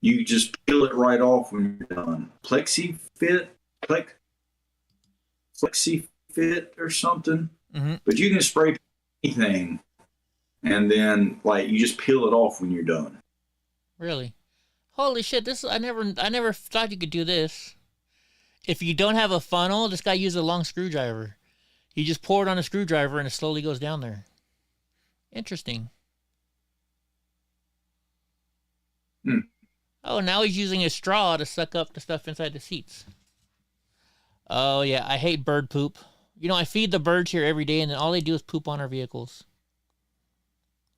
you just peel it right off when you're done. Flexi fit or something. Mm-hmm. But you can spray anything, and then like you just peel it off when you're done. Really? Holy shit! This I never thought you could do this. If you don't have a funnel, this guy used a long screwdriver. You just pour it on a screwdriver and it slowly goes down there. Interesting. Oh, now he's using a straw to suck up the stuff inside the seats. Oh, yeah. I hate bird poop. You know, I feed the birds here every day, and then all they do is poop on our vehicles.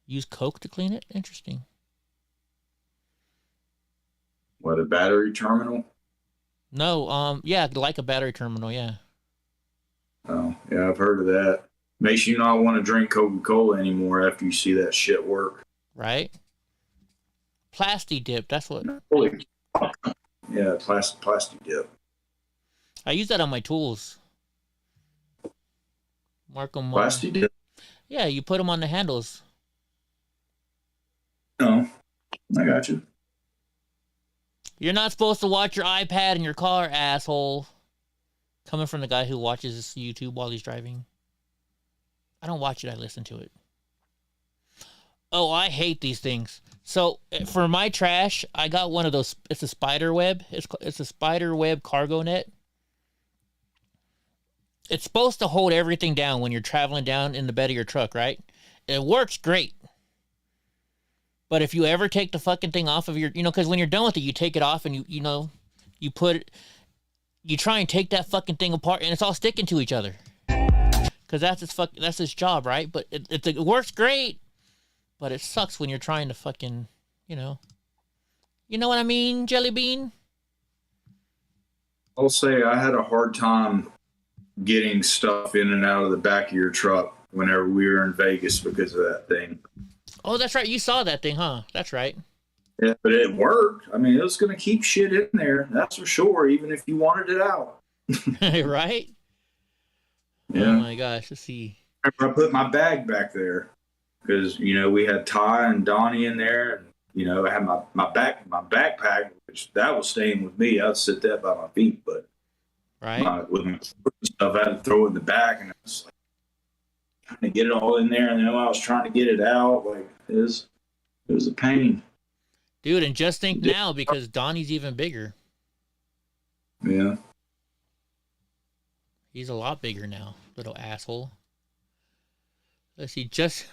Use Coke to clean it? Interesting. What, a battery terminal? No, yeah, like a battery terminal, yeah. Oh, yeah, I've heard of that. Makes you not want to drink Coca-Cola anymore after you see that shit work. Right? Plasti dip, that's what. Holy, yeah, plastic dip. I use that on my tools. Mark them. Plastic dip? Yeah, you put them on the handles. No, I got you. You're not supposed to watch your iPad in your car, asshole. Coming from the guy who watches this YouTube while he's driving. I don't watch it, I listen to it. Oh, I hate these things. So, for my trash, I got one of those. It's a spider web. It's a spider web cargo net. It's supposed to hold everything down when you're traveling down in the bed of your truck, right? It works great. But if you ever take the fucking thing off of your, because when you're done with it, you take it off and you put it, you try and take that fucking thing apart and it's all sticking to each other. Because that's its job, right? But it works great. But it sucks when you're trying to fucking, You know what I mean, Jelly Bean? I'll say I had a hard time getting stuff in and out of the back of your truck whenever we were in Vegas because of that thing. Oh, that's right. You saw that thing, huh? That's right. Yeah, but it worked. I mean, it was going to keep shit in there. That's for sure, even if you wanted it out. Right? Yeah. Oh, my gosh. Let's see. I put my bag back there because, we had Ty and Donnie in there. And, I had my backpack, which that was staying with me. I'd sit that by my feet. But with my stuff, I had to throw it in the back. And I was like, trying to get it all in there. And then I was trying to get it out. Like, it was a pain. Dude, and just think now, because Donnie's even bigger. Yeah. He's a lot bigger now, little asshole. Let's see, just...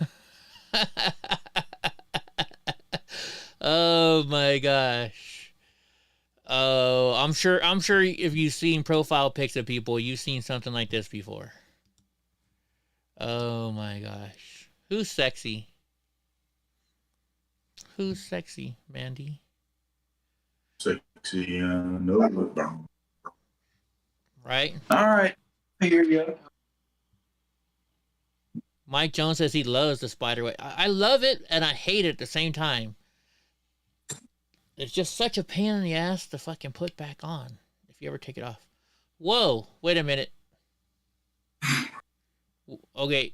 Oh, my gosh. Oh, I'm sure if you've seen profile pics of people, you've seen something like this before. Oh, my gosh. Who's sexy? Who's sexy, Mandy? Sexy, no. Right? All right. Here you go. Mike Jones says he loves the spider web. I love it and I hate it at the same time. It's just such a pain in the ass to fucking put back on if you ever take it off. Whoa, wait a minute. Okay.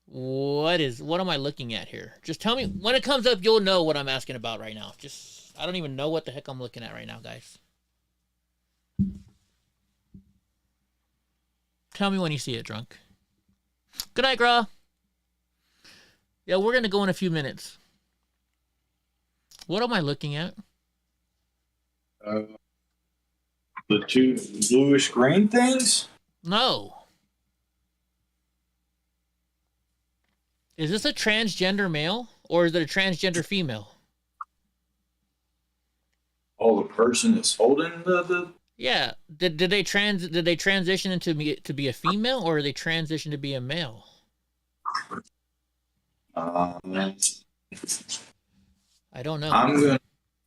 What am I looking at here? Just tell me when it comes up, you'll know what I'm asking about right now. I don't even know what the heck I'm looking at right now, guys. Tell me when you see it, drunk. Good night, Gra. Yeah, we're going to go in a few minutes. What am I looking at? The two bluish green things? No. Is this a transgender male or is it a transgender female? Oh, the person that's holding the Yeah. Did they transition into to be a female, or they transition to be a male? uh, I don't know. I'm gonna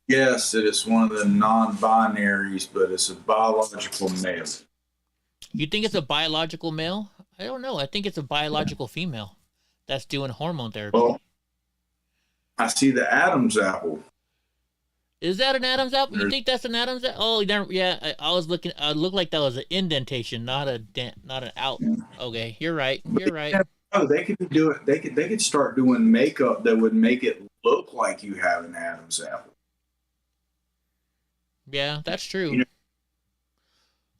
guess that it's one of the non-binaries, but it's a biological male. You think it's a biological male? I don't know. I think it's a biological female that's doing hormone therapy. Well, I see the Adam's apple. Is that an Adam's apple? You think that's an Adam's apple? Oh, yeah. I was looking. It looked like that was an indentation, not an out. Okay, you're right. You're right. Oh, they could do it. They could start doing makeup that would make it look like you have an Adam's apple. Yeah, that's true. You know,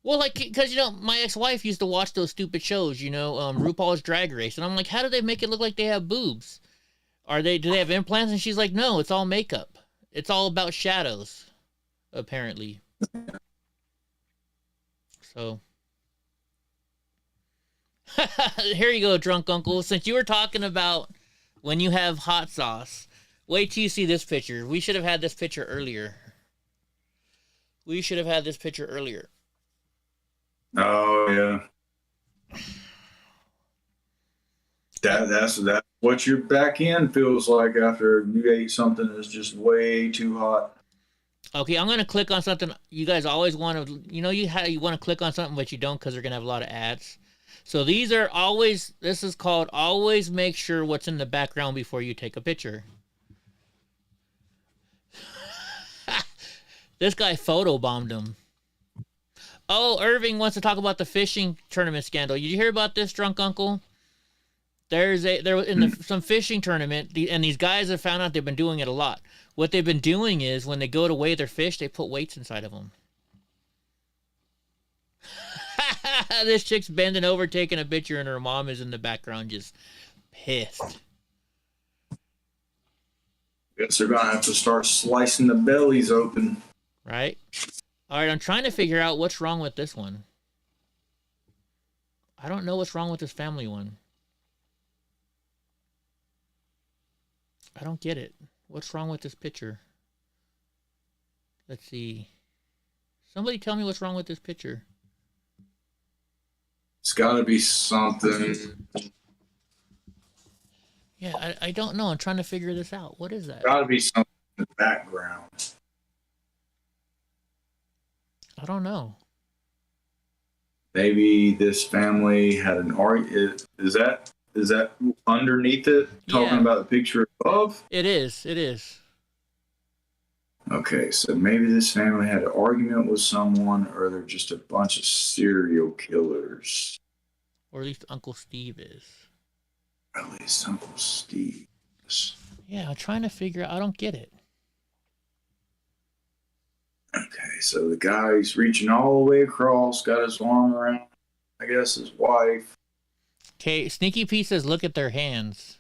well, like, because, my ex-wife used to watch those stupid shows, RuPaul's Drag Race. And I'm like, how do they make it look like they have boobs? Do they have implants? And she's like, no, it's all makeup. It's all about shadows, apparently. So. Here you go, drunk uncle. Since you were talking about when you have hot sauce, wait till you see this picture. We should have had this picture earlier. Oh yeah. That's what your back end feels like after you ate something that's just way too hot. Okay, I'm gonna click on something. You guys always want to, you want to click on something, but you don't because they're gonna have a lot of ads. So these are always. This is called always make sure what's in the background before you take a picture. This guy photobombed him. Oh, Irving wants to talk about the fishing tournament scandal. Did you hear about this, drunk uncle? There was some fishing tournament, and these guys have found out they've been doing it a lot. What they've been doing is when they go to weigh their fish, they put weights inside of them. This chick's bending over, taking a picture, and her mom is in the background just pissed. Guess they're gonna have to start slicing the bellies open. Right? All right, I'm trying to figure out what's wrong with this one. I don't know what's wrong with this family one. I don't get it. What's wrong with this picture? Let's see. Somebody tell me what's wrong with this picture. It's got to be something. Yeah, I don't know. I'm trying to figure this out. What is that? Got to be something in the background. I don't know. Maybe this family had an argument. Is that underneath it? Talking about the picture above? It is. Okay, so maybe this family had an argument with someone, or they're just a bunch of serial killers. Or at least Uncle Steve is. At least Uncle Steve is. Yeah, I'm trying to figure out. I don't get it. Okay, so the guy's reaching all the way across, got his arm around, I guess, his wife. Okay, Sneaky Pete says, look at their hands.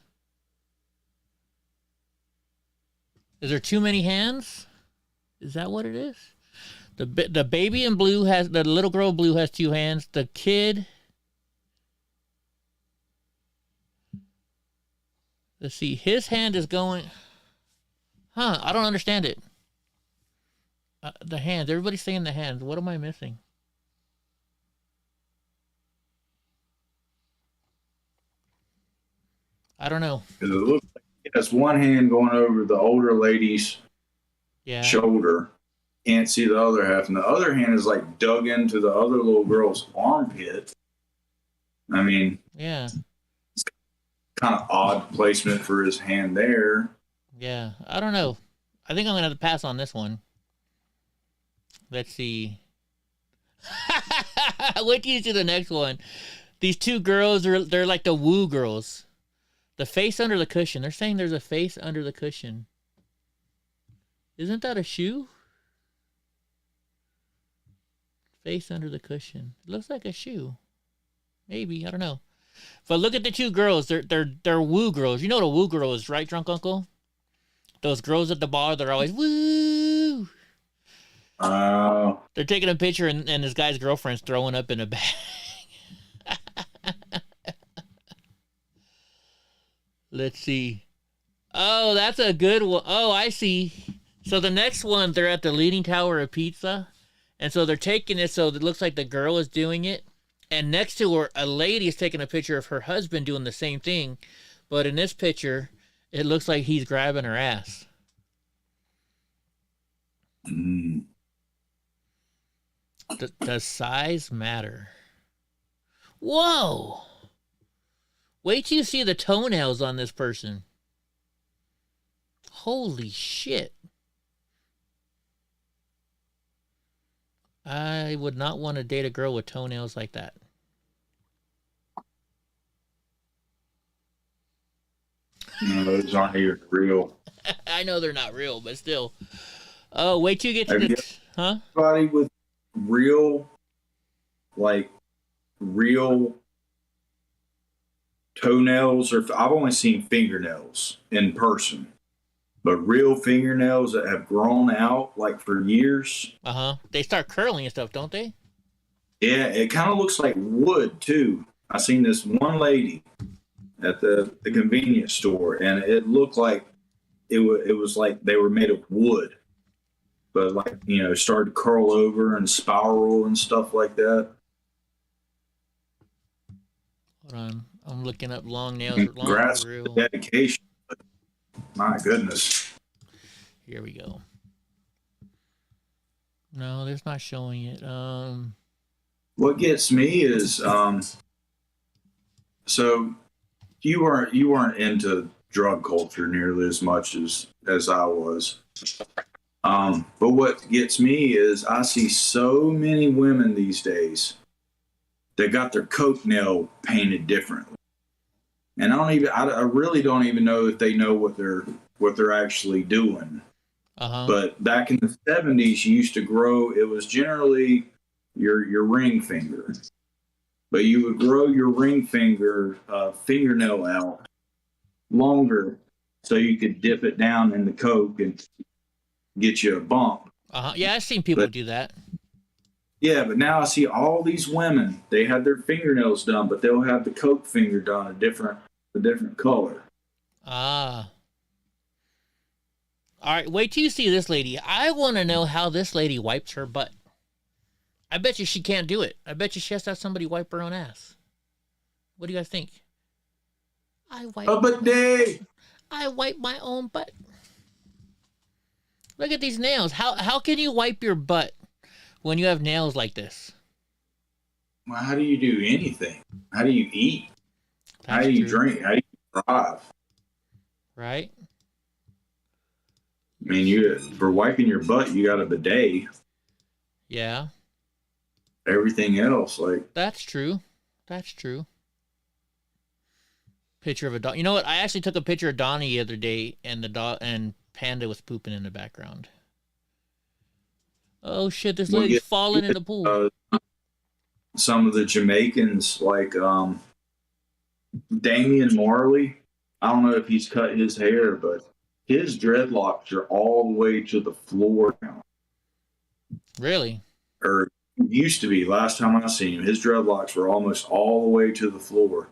Is there too many hands? Is that what it is? The baby in blue has, the little girl in blue has 2 hands. The kid. Let's see, his hand is going. I don't understand it. The hands. Everybody's saying the hands. What am I missing? I don't know. It looks like he has one hand going over the older lady's shoulder. Can't see the other half. And the other hand is like dug into the other little girl's armpit. I mean, yeah. It's kind of odd placement for his hand there. Yeah. I don't know. I think I'm going to have to pass on this one. Let's see. Wait till you see the next one. These 2 girls, they're like the woo girls. The face under the cushion. They're saying there's a face under the cushion. Isn't that a shoe? Face under the cushion. It looks like a shoe. Maybe, I don't know. But look at the 2 girls. They're woo girls. You know what a woo girl is, right, drunk uncle? Those girls at the bar, they're always woo. They're taking a picture and this guy's girlfriend's throwing up in a bag. Let's see. Oh, that's a good one. Oh, I see. So the next one, they're at the Leaning Tower of Pizza. And so they're taking it so it looks like the girl is doing it. And next to her, a lady is taking a picture of her husband doing the same thing. But in this picture, it looks like he's grabbing her ass. Does size matter? Whoa! Wait till you see the toenails on this person. Holy shit. I would not want to date a girl with toenails like that. No, those aren't even real. I know they're not real, but still. Oh, wait till you get to the... Huh? Anybody with real toenails, or I've only seen fingernails in person, but real fingernails that have grown out like for years. They start curling and stuff, don't they? Yeah, it kind of looks like wood too. I seen this one lady at the convenience store, and it looked like it was like they were made of wood, but like, you know, started to curl over and spiral and stuff like that. Hold on, I'm looking up long nails. Congrats for the dedication. My goodness. Here we go. No, there's not showing it. What gets me is so you weren't into drug culture nearly as much as I was. But what gets me is I see so many women these days that got their coke nail painted differently. And I really don't even know if they know what they're actually doing. But back in the 70s, you used to grow, it was generally your ring finger. But you would grow your ring finger fingernail out longer so you could dip it down in the coke and get you a bump. Yeah, I've seen people do that. Yeah, but now I see all these women, they have their fingernails done, but they'll have the coke finger done a different color. All right, wait till you see this lady. I want to know how this lady wipes her butt. I bet you she can't do it. I bet you she has to have somebody wipe her own ass. What do you guys think? I wipe my own butt. Look at these nails. How can you wipe your butt when you have nails like this? Well, how do you do anything? How do you eat? How do you drink? How do you drive? Right. I mean, for wiping your butt, you got a bidet. Yeah. Everything else, like... That's true. That's true. Picture of a dog. You know what? I actually took a picture of Donnie the other day, and the dog and Panda was pooping in the background. Oh shit! This lady's falling in the pool. Some of the Jamaicans, like Damian Marley. I don't know if he's cut his hair, but his dreadlocks are all the way to the floor now. Really? Or used to be. Last time I seen him, his dreadlocks were almost all the way to the floor.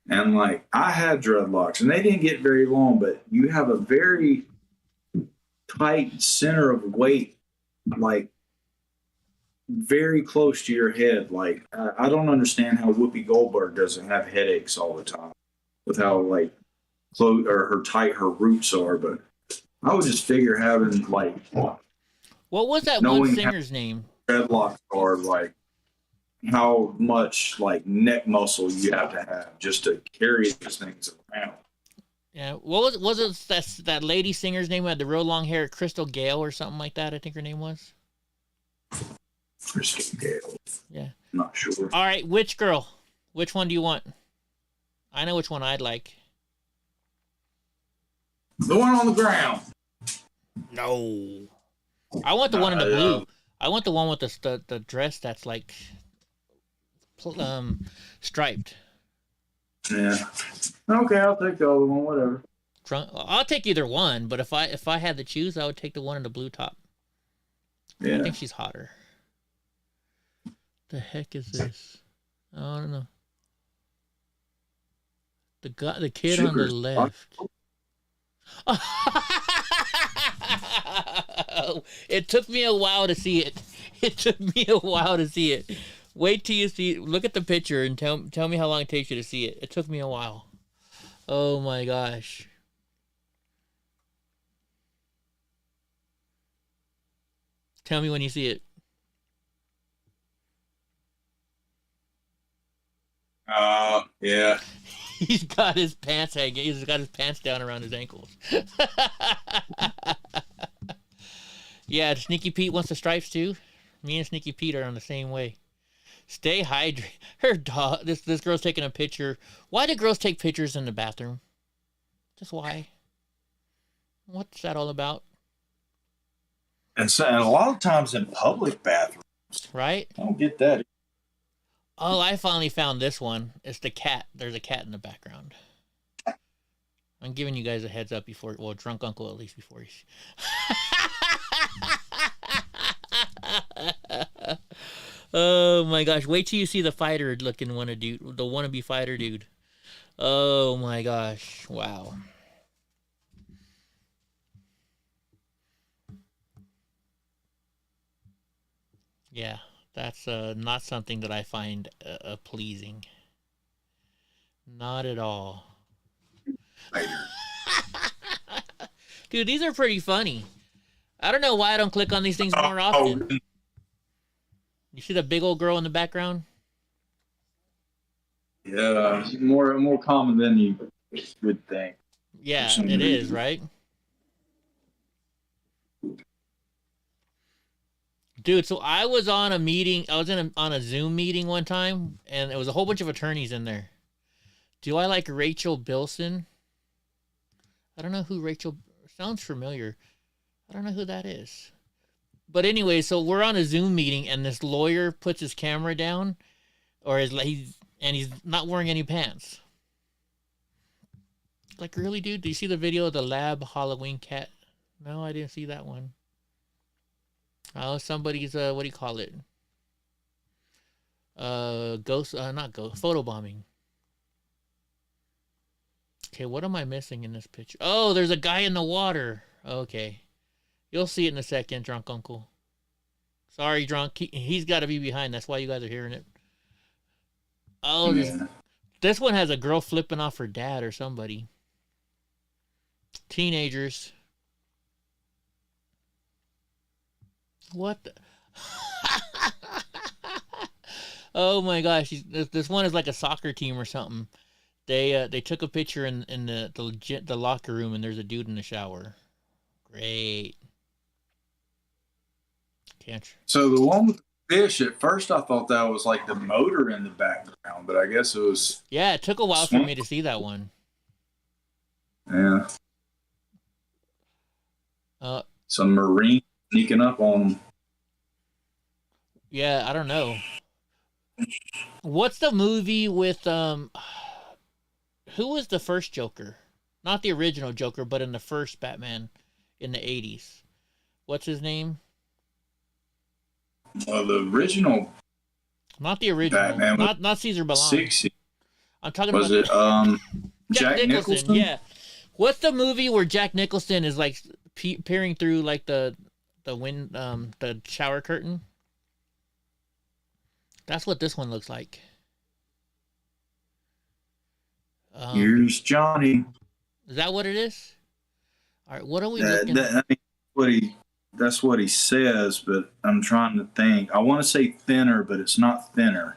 And like, I had dreadlocks, and they didn't get very long, but you have a very tight center of weight, like very close to your head. Like, I don't understand how Whoopi Goldberg doesn't have headaches all the time with how like close or her tight her roots are. But I would just figure having like, what was that one singer's name? Dreadlocks are like how much like neck muscle you have to have just to carry these things around. Yeah, what was it that lady singer's name who had the real long hair, Crystal Gale or something like that? I think her name was. Crystal Gale. Yeah. Not sure. All right, which girl? Which one do you want? I know which one I'd like. The one on the ground. No. I want the one in the blue. I want the one with the dress that's like striped. Yeah. Okay, I'll take the other one. Whatever. I'll take either one, but if I had to choose, I would take the one in the blue top. Yeah. I think she's hotter. The heck is this? I don't know. The kid on the left. It took me a while to see it. It took me a while to see it. Wait till you see. Look at the picture and tell me how long it takes you to see it. It took me a while. Oh my gosh. Tell me when you see it. Yeah. He's got his pants hanging. He's got his pants down around his ankles. Yeah, Sneaky Pete wants the stripes too. Me and Sneaky Pete are on the same way. Stay hydrated. Her dog. This girl's taking a picture. Why do girls take pictures in the bathroom? Just why? What's that all about? And a lot of times in public bathrooms. Right? I don't get that. Oh, I finally found this one. It's the cat. There's a cat in the background. I'm giving you guys a heads up before, well, drunk uncle at least before he. Oh my gosh! Wait till you see the fighter looking dude, the wannabe fighter dude. Oh my gosh! Wow. Yeah, that's not something that I find pleasing. Not at all. Dude, these are pretty funny. I don't know why I don't click on these things more often. You see the big old girl in the background? Yeah, more common than you would think. Yeah, it is, right? Dude, so I was on a meeting. I was on a Zoom meeting one time, and there was a whole bunch of attorneys in there. Do I like Rachel Bilson? I don't know who Rachel... Sounds familiar. I don't know who that is. But anyway, so we're on a Zoom meeting, and this lawyer puts his camera down, or he's not wearing any pants. Like, really, dude? Do you see the video of the lab Halloween cat? No, I didn't see that one. Oh, somebody's what do you call it? Not ghost, photobombing. Okay, what am I missing in this picture? Oh, there's a guy in the water. Okay. You'll see it in a second, drunk uncle. Sorry, drunk. He's got to be behind. That's why you guys are hearing it. Oh, yeah. This one has a girl flipping off her dad or somebody. Teenagers. What the... Oh my gosh. This one is like a soccer team or something. They took a picture in the locker room, and there's a dude in the shower. Great. Can't. So the one with the fish, at first I thought that was like the motor in the background, but I guess it was. Yeah, it took a while for me to see that one. Yeah. Some Marine sneaking up on them. Yeah, I don't know. What's the movie with who was the first Joker? Not the original Joker, but in the first Batman in the 80s. What's his name? The original. Not the original. Batman, not Caesar Milan. 60. I'm talking was about. Was it Jack Nicholson? Yeah. What's the movie where Jack Nicholson is like peering through like the shower curtain? That's what this one looks like. Here's Johnny. Is that what it is? All right, what are we looking at? I mean, that's what he says, but I'm trying to think. I want to say thinner, but it's not thinner.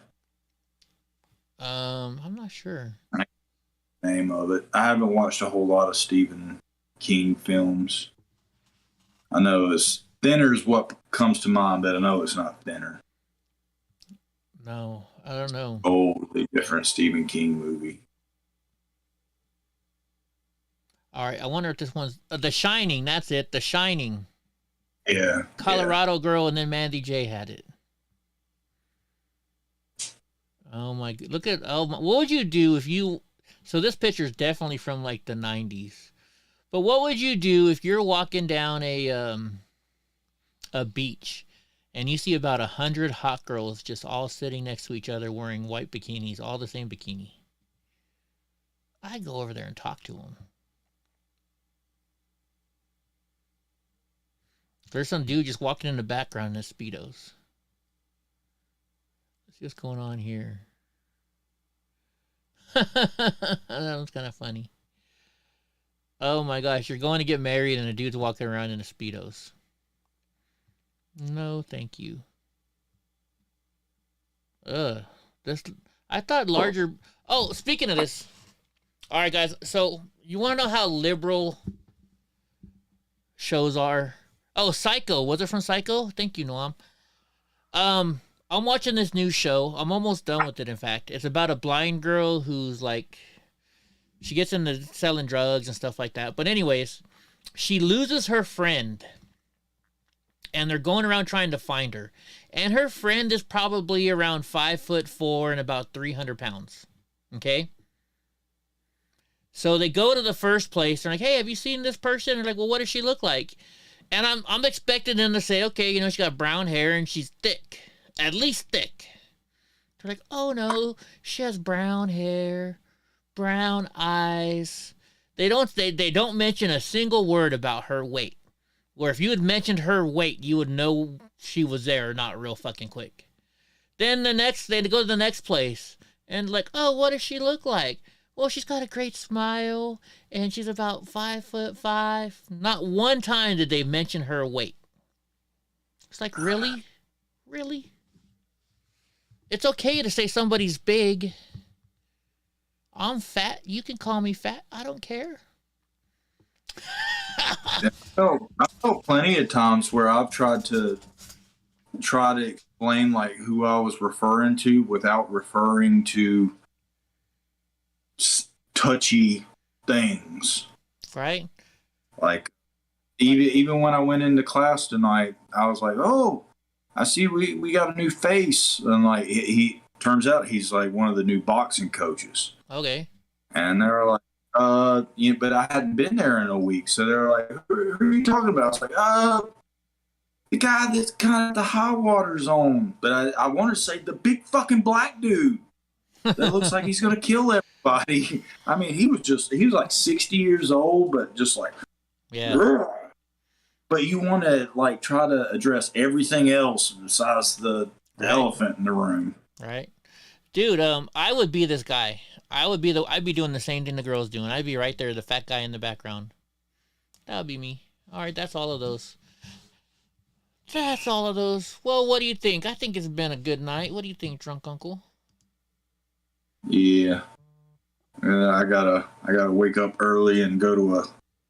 I'm not sure. Name of it. I haven't watched a whole lot of Stephen King films. I know it's thinner is what comes to mind, but I know it's not thinner. No, I don't know. Totally different Stephen King movie. All right, I wonder if this one's The Shining. That's it, The Shining. Yeah. Colorado Girl, and then Mandy J had it. Oh my! Look at what would you do if you? So this picture is definitely from like the 90s. But what would you do if you're walking down a beach and you see about 100 hot girls just all sitting next to each other wearing white bikinis, all the same bikini? I'd go over there and talk to them. There's some dude just walking in the background in Speedos. Let's see what's going on here. That was kind of funny. Oh my gosh, you're going to get married and a dude's walking around in the Speedos. No, thank you. This, I thought larger. Oh, speaking of this. All right, guys. So you want to know how liberal shows are? Oh, Psycho. Was it from Psycho? Thank you, Noam. I'm watching this new show. I'm almost done with it, in fact. It's about a blind girl who's like, she gets into selling drugs and stuff like that. But anyways, she loses her friend. And they're going around trying to find her. And her friend is probably around 5'4" and about 300 pounds. Okay? So they go to the first place. They're like, hey, have you seen this person? They're like, well, what does she look like? And I'm expecting them to say, okay, you know, she got brown hair and she's thick. At least thick. They're like, oh no, she has brown hair, brown eyes. They don't mention a single word about her weight. Where if you had mentioned her weight, you would know she was there not real fucking quick. Then they go to the next place. And like, oh, what does she look like? Well, she's got a great smile. And she's about 5'5". Not one time did they mention her weight. It's like, really? Really? It's okay to say somebody's big. I'm fat. You can call me fat. I don't care. I know plenty of times where I've tried to explain like who I was referring to without referring to touchy things. Right? Like even when I went into class tonight, I was like, "Oh, I see we got a new face," and like he turns out he's like one of the new boxing coaches. Okay. And they're like, but I hadn't been there in a week. So they're like, who are you talking about? I was like, the guy that's kind of the high water zone. But I want to say the big fucking black dude that looks like he's going to kill everybody. I mean, he was like 60 years old, but just like, yeah. Rrr. But you want to like try to address everything else besides the elephant in the room. Right. Dude, I would be this guy. I'd be doing the same thing the girl's doing. I'd be right there, the fat guy in the background. That would be me. All right, that's all of those. That's all of those. Well, what do you think? I think it's been a good night. What do you think, Drunk Uncle? Yeah. I gotta wake up early and go to a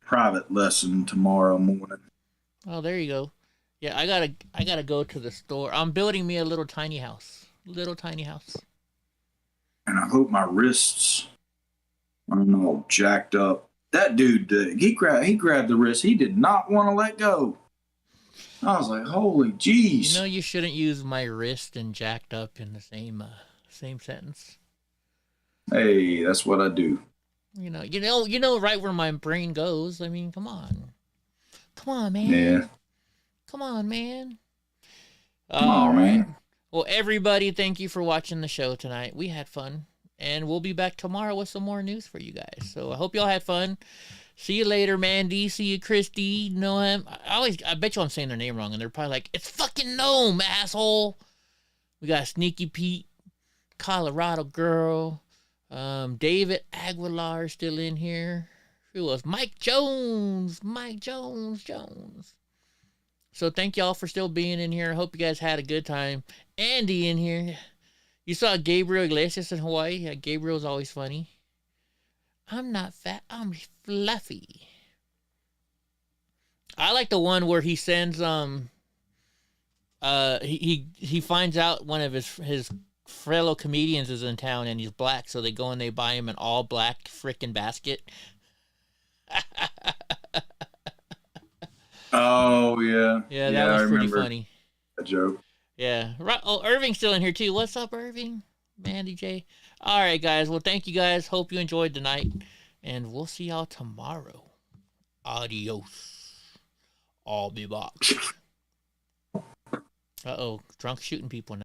private lesson tomorrow morning. Oh, there you go. Yeah, I gotta go to the store. I'm building me a little tiny house. Little tiny house. And I hope my wrists aren't all jacked up. That dude, he grabbed the wrist. He did not want to let go. I was like, holy jeez. You know you shouldn't use my wrist and jacked up in the same sentence. Hey, that's what I do. You know right where my brain goes. I mean, come on. Come on, man. Yeah. Come on, man. Come on, man. Well, everybody, thank you for watching the show tonight. We had fun. And we'll be back tomorrow with some more news for you guys. So I hope y'all had fun. See you later, Mandy. See you, Christy. Noam. I bet you I'm saying their name wrong. And they're probably like, it's fucking Noam, asshole. We got Sneaky Pete, Colorado Girl, David Aguilar still in here. Who else? Mike Jones. So thank y'all for still being in here. I hope you guys had a good time. Andy in here. You saw Gabriel Iglesias in Hawaii. Yeah, Gabriel's always funny. I'm not fat. I'm fluffy. I like the one where he sends he finds out one of his fellow comedians is in town and he's black, so they go and they buy him an all black freaking basket. Oh yeah. Yeah, that was pretty funny. A joke. Yeah. Oh, Irving's still in here too. What's up, Irving? Mandy J. All right, guys. Well, thank you guys. Hope you enjoyed the night, and we'll see y'all tomorrow. Adios. I'll be back. Uh-oh. Drunk shooting people now.